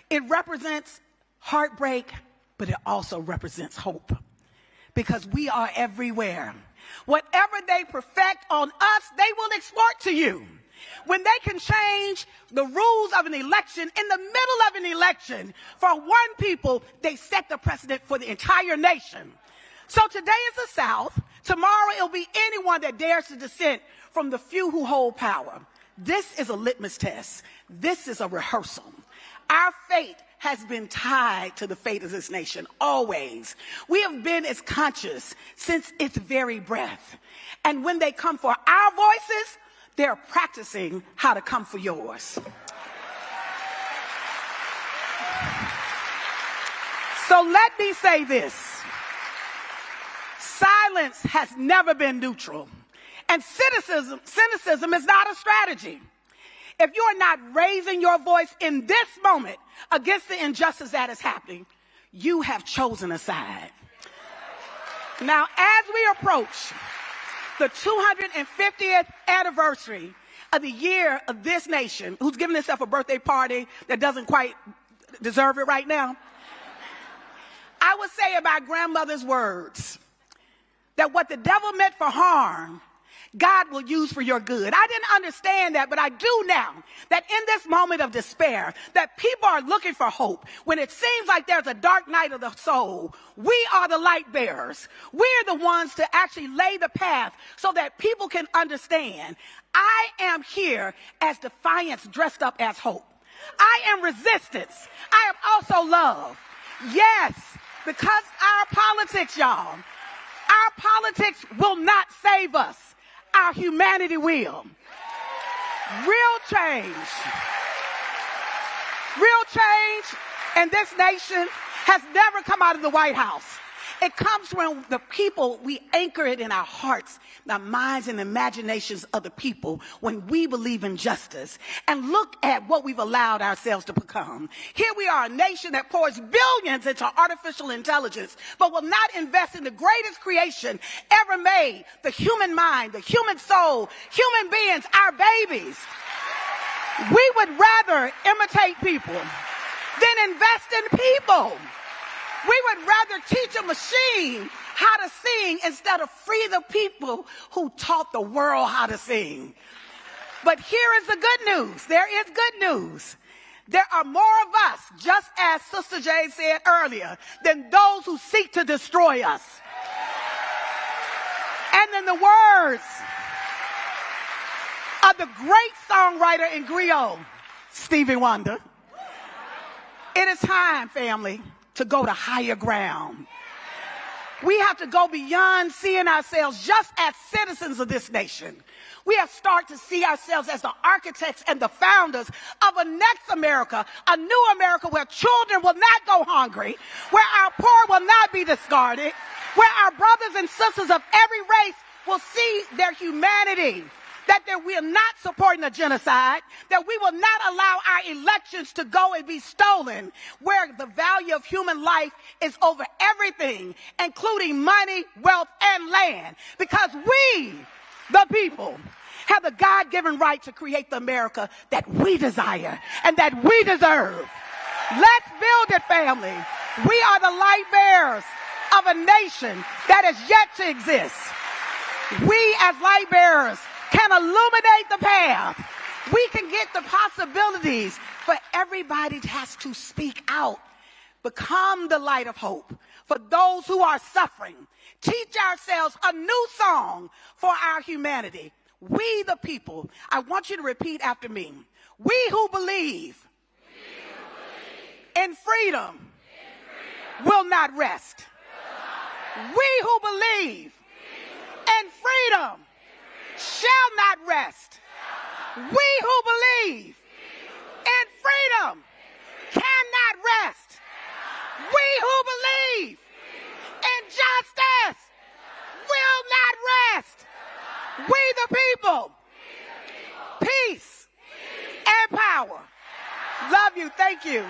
It represents heartbreak, but it also represents hope. Because we are everywhere. Whatever they perfect on us, they will export to you. When they can change the rules of an election in the middle of an election for one people, they set the precedent for the entire nation. So today is the South. Tomorrow it'll be anyone that dares to dissent from the few who hold power. This is a litmus test. This is a rehearsal. Our fate has been tied to the fate of this nation, always. We have been its conscious since its very breath. And when they come for our voices, they're practicing how to come for yours. So let me say this. Silence has never been neutral. And cynicism is not a strategy. If you are not raising your voice in this moment against the injustice that is happening, you have chosen a side. Now, as we approach the 250th anniversary of the year of this nation, who's giving itself a birthday party that doesn't quite deserve it right now, I would say in my grandmother's words that what the devil meant for harm, God will use for your good. I didn't understand that, but I do now, that in this moment of despair, that people are looking for hope. When it seems like there's a dark night of the soul, we are the light bearers. We're the ones to actually lay the path so that people can understand. I am here as defiance dressed up as hope. I am resistance. I am also love. Yes, because our politics, y'all, our politics will not save us. Our humanity will. Real change. Real change in this nation has never come out of the White House. It comes from the people. We anchor it in our hearts, our minds, and imaginations of the people when we believe in justice. And look at what we've allowed ourselves to become. Here we are, a nation that pours billions into artificial intelligence, but will not invest in the greatest creation ever made, the human mind, the human soul, human beings, our babies. We would rather imitate people than invest in people. We would rather teach a machine how to sing instead of free the people who taught the world how to sing. But here is the good news. There is good news. There are more of us, just as Sister Jane said earlier, than those who seek to destroy us. And in the words of the great songwriter in griot, Stevie Wonder, it is time, family, to go to higher ground. We have to go beyond seeing ourselves just as citizens of this nation. We have started to see ourselves as the architects and the founders of a next America, a new America where children will not go hungry, where our poor will not be discarded, where our brothers and sisters of every race will see their humanity, that we are not supporting a genocide, that we will not allow our elections to go and be stolen, where the value of human life is over everything, including money, wealth, and land. Because we, the people, have the God-given right to create the America that we desire and that we deserve. Let's build it, family. We are the light bearers of a nation that is yet to exist. We, as light bearers, can illuminate the path. We can get the possibilities, but everybody has to speak out. Become the light of hope for those who are suffering. Teach ourselves a new song for our humanity. We the people. I want you to repeat after me. We who believe, in freedom, will not rest. We who believe in freedom shall not rest. We who believe in freedom cannot rest. We who believe in justice will not rest. We the people. Peace and power. Love you. Thank you.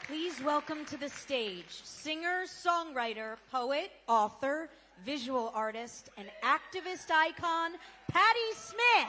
Please welcome to the stage singer, songwriter, poet, author, visual artist, and activist icon, Patti Smith.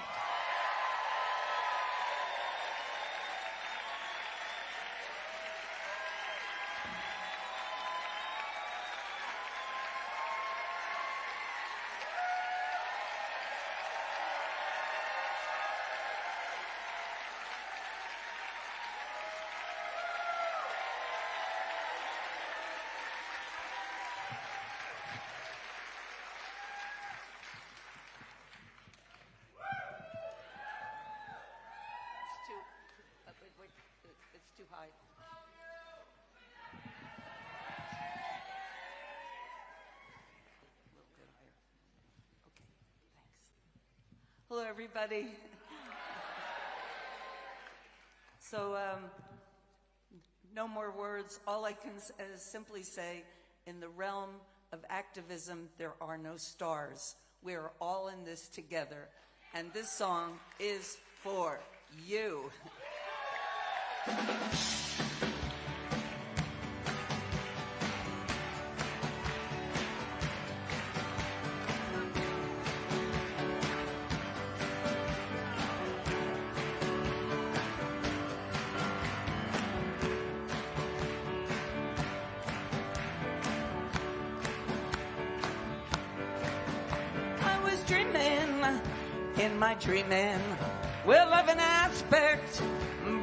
It's too high. A little bit higher. Okay, thanks. Hello, everybody. So, no more words. All I can simply say, in the realm of activism, there are no stars. We are all in this together. And this song is for you. I was dreaming, in my dreaming, well, of an aspect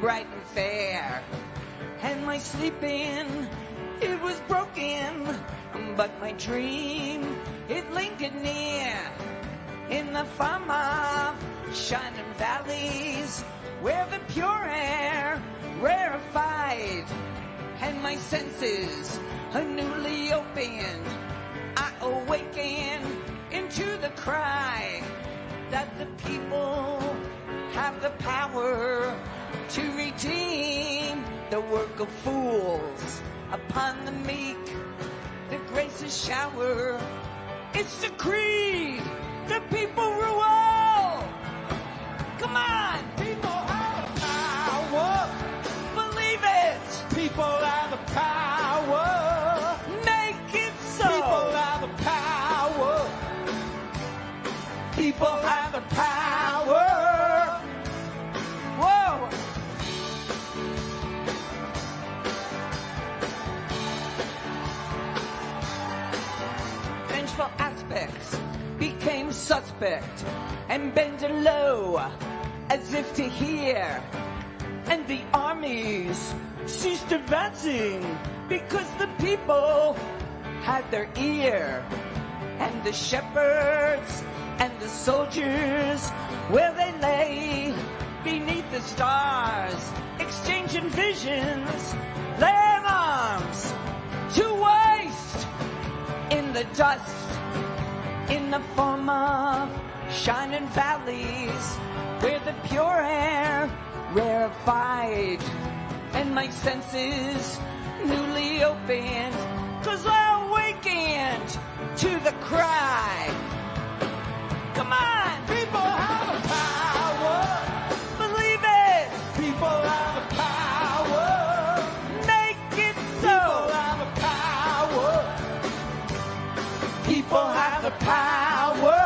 bright and fair, and my sleeping, it was broken, but my dream, it lingered near, in the farm of shining valleys, where the pure air rarefied, and my senses are newly opened. I awaken into the cry that the people have the power to redeem the work of fools. Upon the meek, the graces shower. It's decreed the people rule. Come on, people have the power. Believe it. People have the power. Make it so. People have the power. People have the power. Whoa. Vengeful aspects became suspect and bended low as if to hear. And the armies ceased advancing because the people had their ear. And the shepherds and the soldiers, where they lay beneath the stars, exchanging visions, laying arms to waste in the dust, in the form of shining valleys, where the pure air rarefied, and my senses newly opened, 'cause I awakened to the cry. Come on! People have the power. Believe it! People have the power. Make it so! People have the power. People have the power!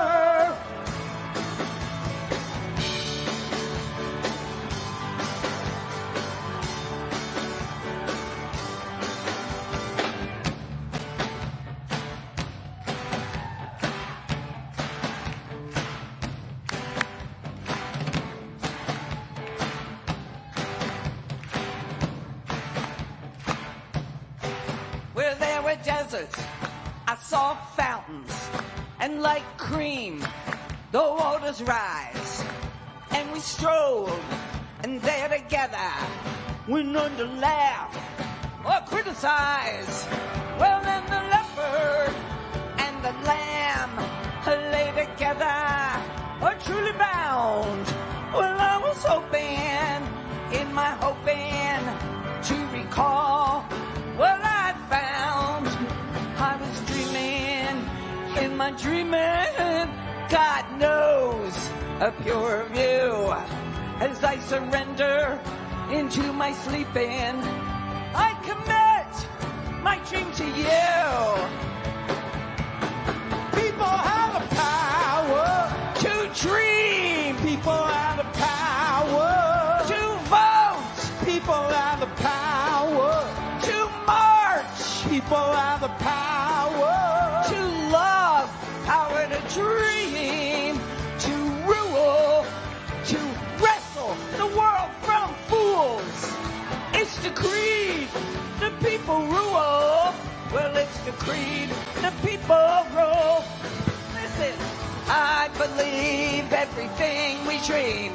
Where there were deserts, I saw fountains, and like cream, the waters rise. And we strolled, and there together, we none to laugh or criticize. Well, then the leopard and the lamb lay together, are truly bound. Well, I was hoping, in my hoping, to recall what I found. I was dreaming, in my dreaming, God knows, a pure view. As I surrender into my sleeping, I commit my dream to you. People have the power to dream. People have the power to vote. People have the power to march. People have the power to love. Power to dream. To rule. To wrestle the world from fools. It's decreed the people rule. Well, it's decreed the people rule. Listen, I believe everything we dream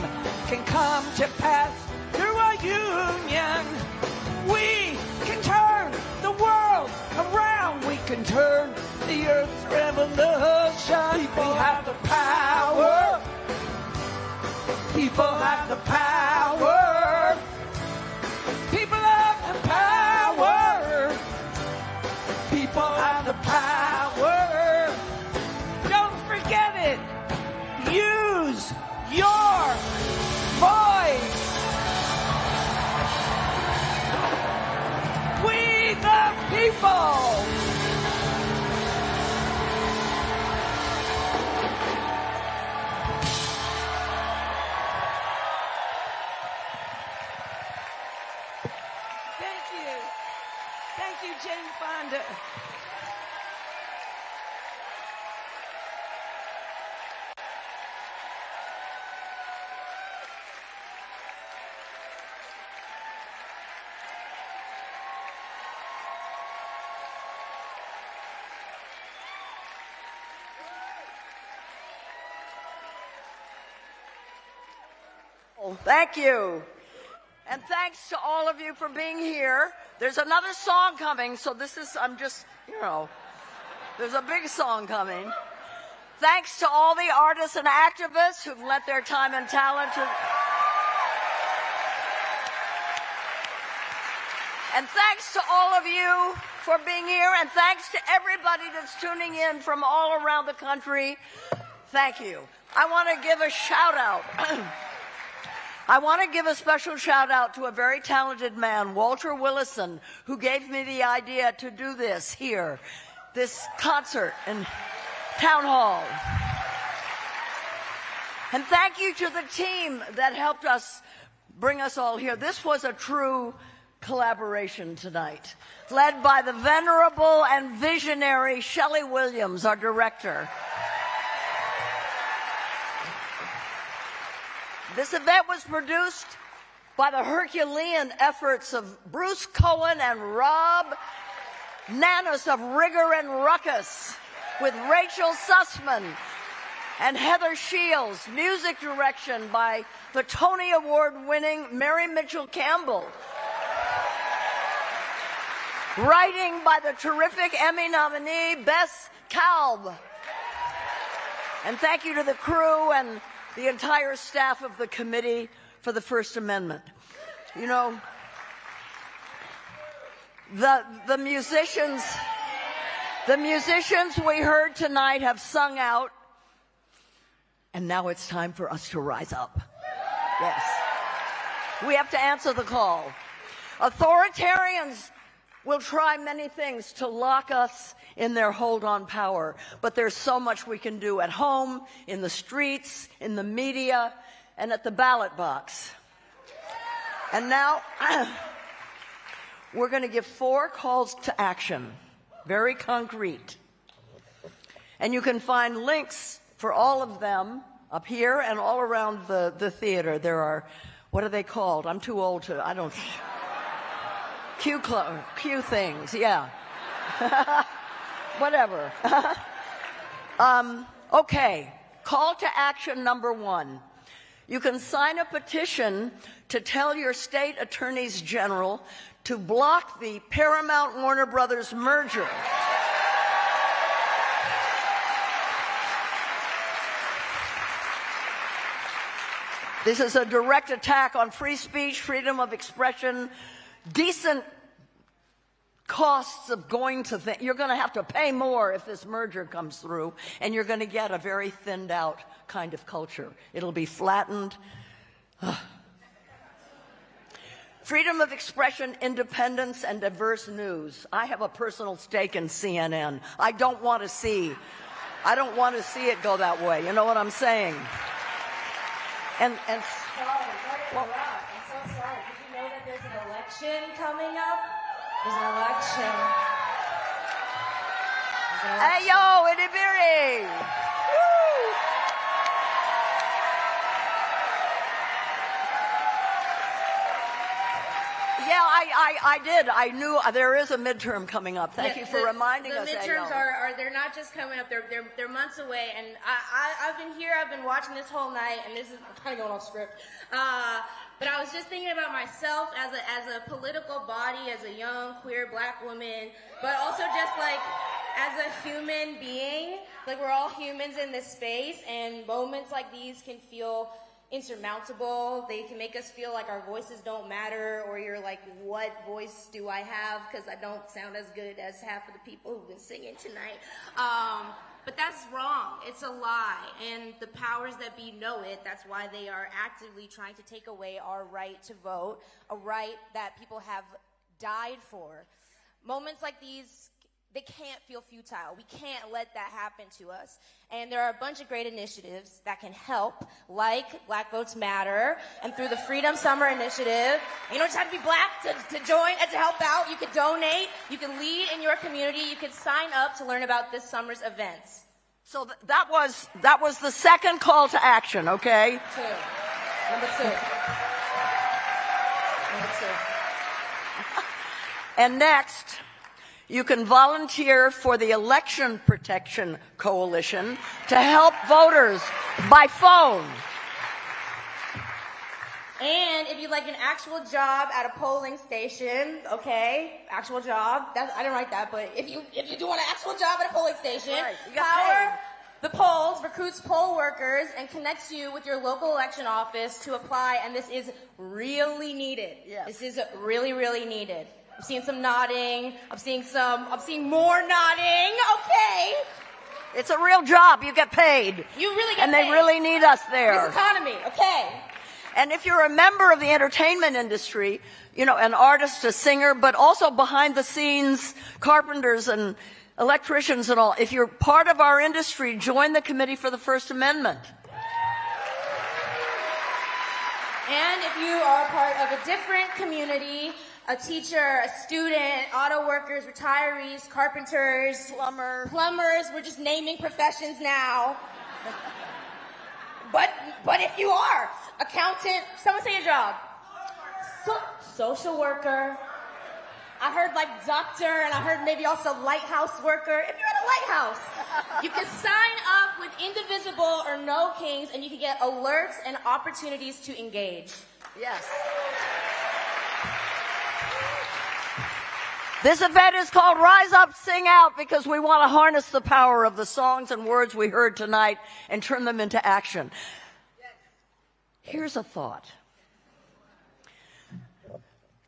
can come to pass through our union. We can turn the world around. We can turn the earth's revolution. People have the power. People have the power. People have the power. People have the power. Don't forget it. Use your voice. We the people. Thank you. Thank you, Jane Fonda. Thank you. And thanks to all of you for being here. There's another song coming, so I'm just, there's a big song coming. Thanks to all the artists and activists who've lent their time and talent to... And thanks to all of you for being here, and thanks to everybody that's tuning in from all around the country. Thank you. I want to give a shout out. I want to give a special shout out to a very talented man, Walter Willison, who gave me the idea to do this here, this concert in Town Hall. And thank you to the team that helped us bring us all here. This was a true collaboration tonight, led by the venerable and visionary Shelley Williams, our director. This event was produced by the Herculean efforts of Bruce Cohen and Rob Nanas of Rigor and Ruckus, with Rachel Sussman and Heather Shields. Music direction by the Tony Award-winning Mary Mitchell Campbell. Writing by the terrific Emmy nominee Bess Kalb. And thank you to the crew and the entire staff of the Committee for the First Amendment. You know, the musicians we heard tonight have sung out, and now it's time for us to rise up. Yes. We have to answer the call. Authoritarians will try many things to lock us in their hold on power, but there's so much we can do at home, in the streets, in the media, and at the ballot box. And now, we're going to give 4 calls to action, very concrete. And you can find links for all of them up here and all around the theater. There are, what are they called? I'm too old to, I don't... Q things, yeah. Whatever. Okay, call to action number 1. You can sign a petition to tell your state attorneys general to block the Paramount Warner Brothers merger. This is a direct attack on free speech, freedom of expression, decent costs of going to things. You're going to have to pay more if this merger comes through, and you're going to get a very thinned out kind of culture. It'll be flattened. Freedom of expression, independence, and diverse news. I have a personal stake in CNN. I don't want to see it go that way. You know what I'm saying? And sorry, I'm so sorry. Did you know that there's an election coming up? There's an election. Hey, yo, itty bitty. Woo! Yeah, I did. I knew there is a midterm coming up. Thank you for reminding us. The midterms they're not just coming up. They're months away. And I've been here. I've been watching this whole night. And this is kind of going off script. But I was just thinking about myself as a political body, as a young queer black woman, but also just like as a human being. Like, we're all humans in this space, and moments like these can feel insurmountable. They can make us feel like our voices don't matter, or you're like, what voice do I have? Because I don't sound as good as half of the people who've been singing tonight. But that's wrong. It's a lie. And the powers that be know it. That's why they are actively trying to take away our right to vote, a right that people have died for. Moments like these, they can't feel futile. We can't let that happen to us. And there are a bunch of great initiatives that can help, like Black Votes Matter, and through the Freedom Summer Initiative. You don't just have to be black to join and to help out. You can donate. You can lead in your community. You can sign up to learn about this summer's events. So that was the second call to action, okay? Number two. And next, you can volunteer for the Election Protection Coalition to help voters by phone. And if you'd like an actual job at a polling station, okay, actual job. I didn't write that, but if you do want an actual job at a polling station, Right, you got Power paid. the Polls recruits poll workers and connects you with your local election office to apply, and this is really needed. Yes. This is really, really needed. I'm seeing some nodding. I'm seeing more nodding. Okay. It's a real job. You get paid. You really get and paid. And they really need us there. This economy, okay. And if you're a member of the entertainment industry, you know, an artist, a singer, but also behind the scenes, carpenters and electricians and all, if you're part of our industry, join the Committee for the First Amendment. And if you are a part of a different community, a teacher, a student, auto workers, retirees, carpenters, plumbers, we're just naming professions now. But if you are, accountant, someone say a job. Social worker. I heard like doctor, and I heard maybe also lighthouse worker. If you're at a lighthouse, you can sign up with Indivisible or No Kings, and you can get alerts and opportunities to engage. Yes. This event is called Rise Up, Sing Out, because we want to harness the power of the songs and words we heard tonight and turn them into action. Here's a thought.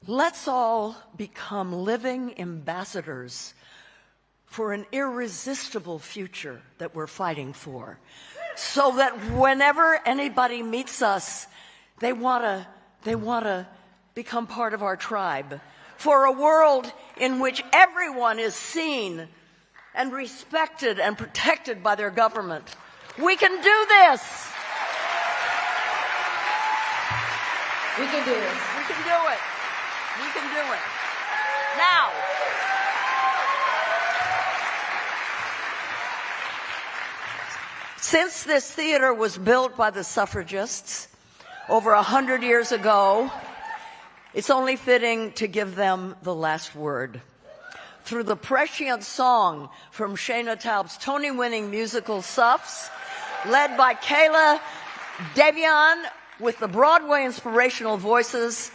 Let's all become living ambassadors for an irresistible future that we're fighting for, so that whenever anybody meets us, they want to become part of our tribe. For a world in which everyone is seen and respected and protected by their government. We can do this. We can do this. We can do it. We can do it. Now, since this theater was built by the suffragists over 100 years ago, it's only fitting to give them the last word. Through the prescient song from Shana Taub's Tony-winning musical Suffs, led by Kayla Davion with the Broadway inspirational voices,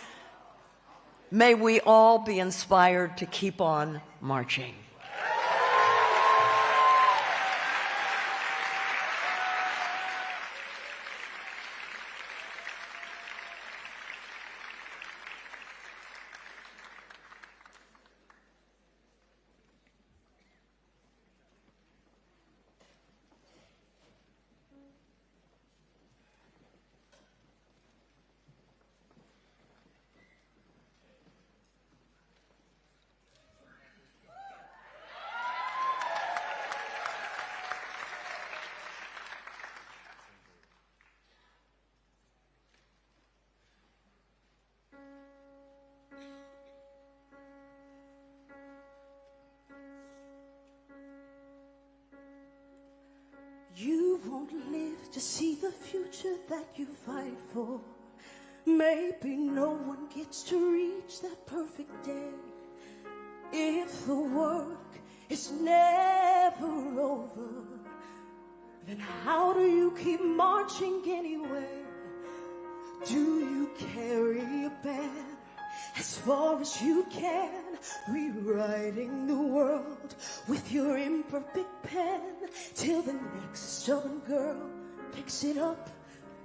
may we all be inspired to keep on marching. You won't live to see the future that you fight for. Maybe no one gets to reach that perfect day. If the work is never over, then how do you keep marching anyway? Do you carry a banner as far as you can, rewriting the world with your imperfect pen, till the next stubborn girl picks it up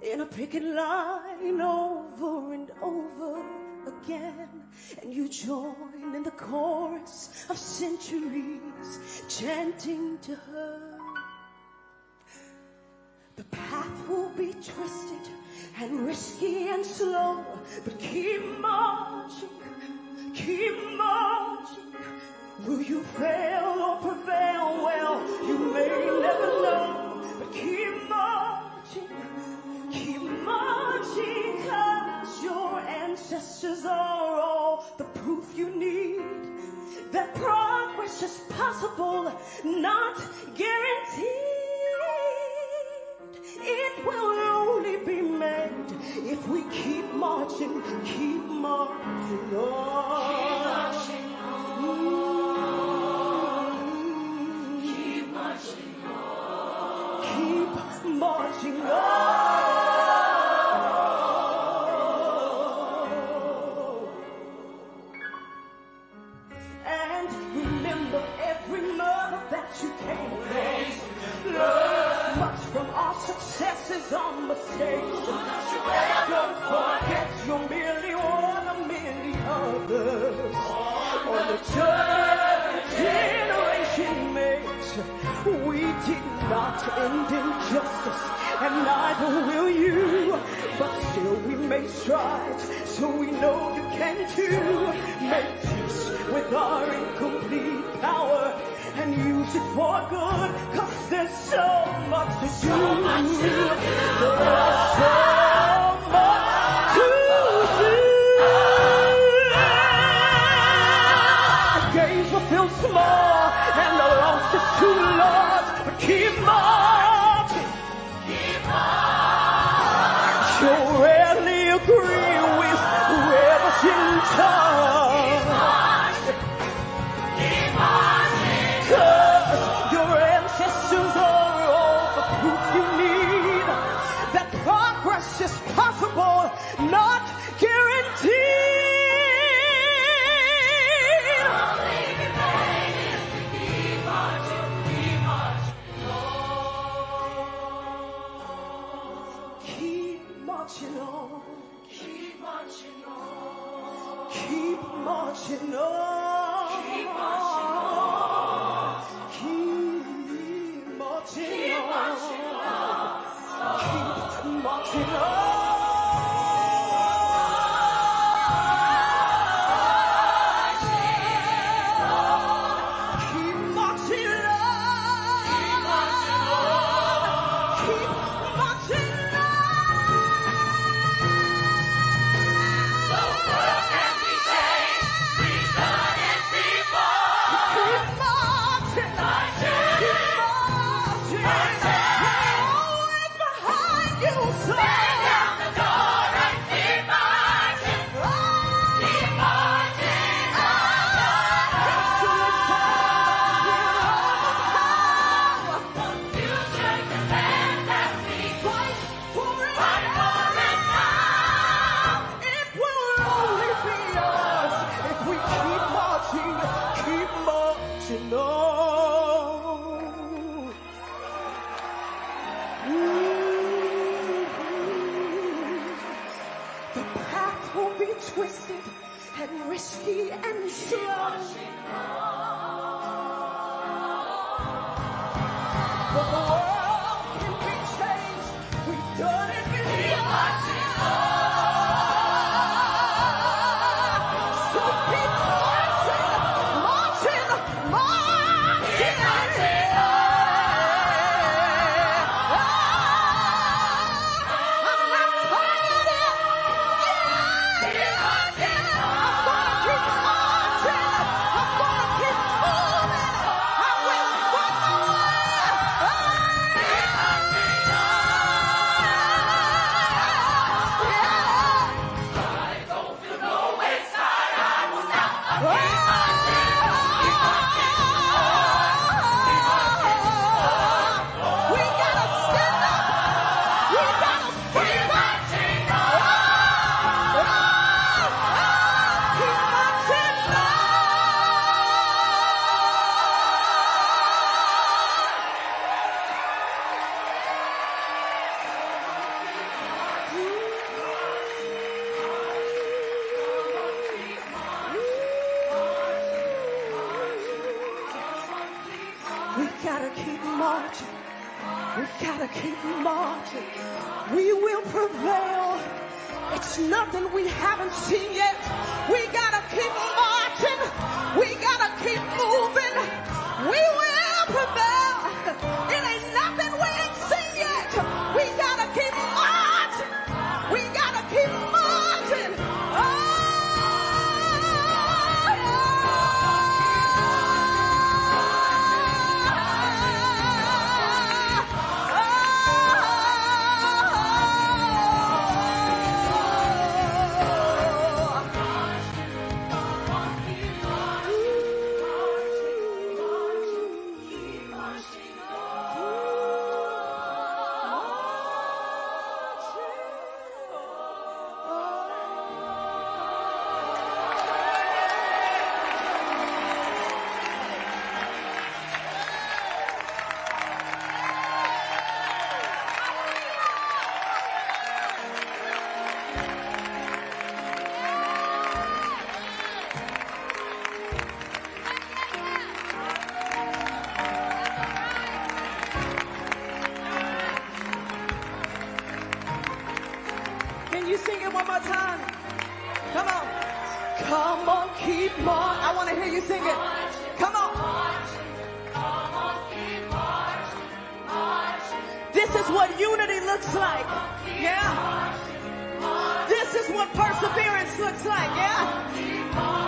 in a picket line over and over again, and you join in the chorus of centuries chanting to her. The path will be twisted and risky and slow, but keep marching, keep marching. Will you fail or prevail? Well, you may never know, but keep marching, 'cause your ancestors are all the proof you need that progress is possible, not guaranteed. It will only be made if we keep marching, keep marching on. Keep marching on. Keep marching on. you came from. Learn much from our successes and mistakes. Don't forget you're merely one of many others on the journey generation makes. We did not end in justice, and neither will you. But still we make strides, so we know you can too. Make peace with our incomplete power and use it for good, 'cause there's so much to do. There's so much to do. The gains will feel small and the loss is too large, but keep marching. Keep marching. You'll rarely agree with whoever's in charge. Keep marching. Keep marching. 'Cause your ancestors are all the proof you need that progress is possible, not guaranteed. Keep marching on. Keep marching on. Keep marching on. Keep marching on. Keep marching on. Keep marching on. Keep marching on. Keep marching on. Twisted and risky and slow, but the world can be changed. We've done it before. So keep marching, marching, marching. I'm not tired yet. gotta keep marching. We gotta keep marching. We will prevail. It's nothing we haven't seen yet. We gotta keep marching. We gotta keep moving. We will prevail. It ain't nothing we ain't seen yet. We gotta keep marching. We gotta keep marching. on, keep marching. I want to hear you sing it. Come on. This is what unity looks like. Yeah. This is what perseverance looks like. Yeah.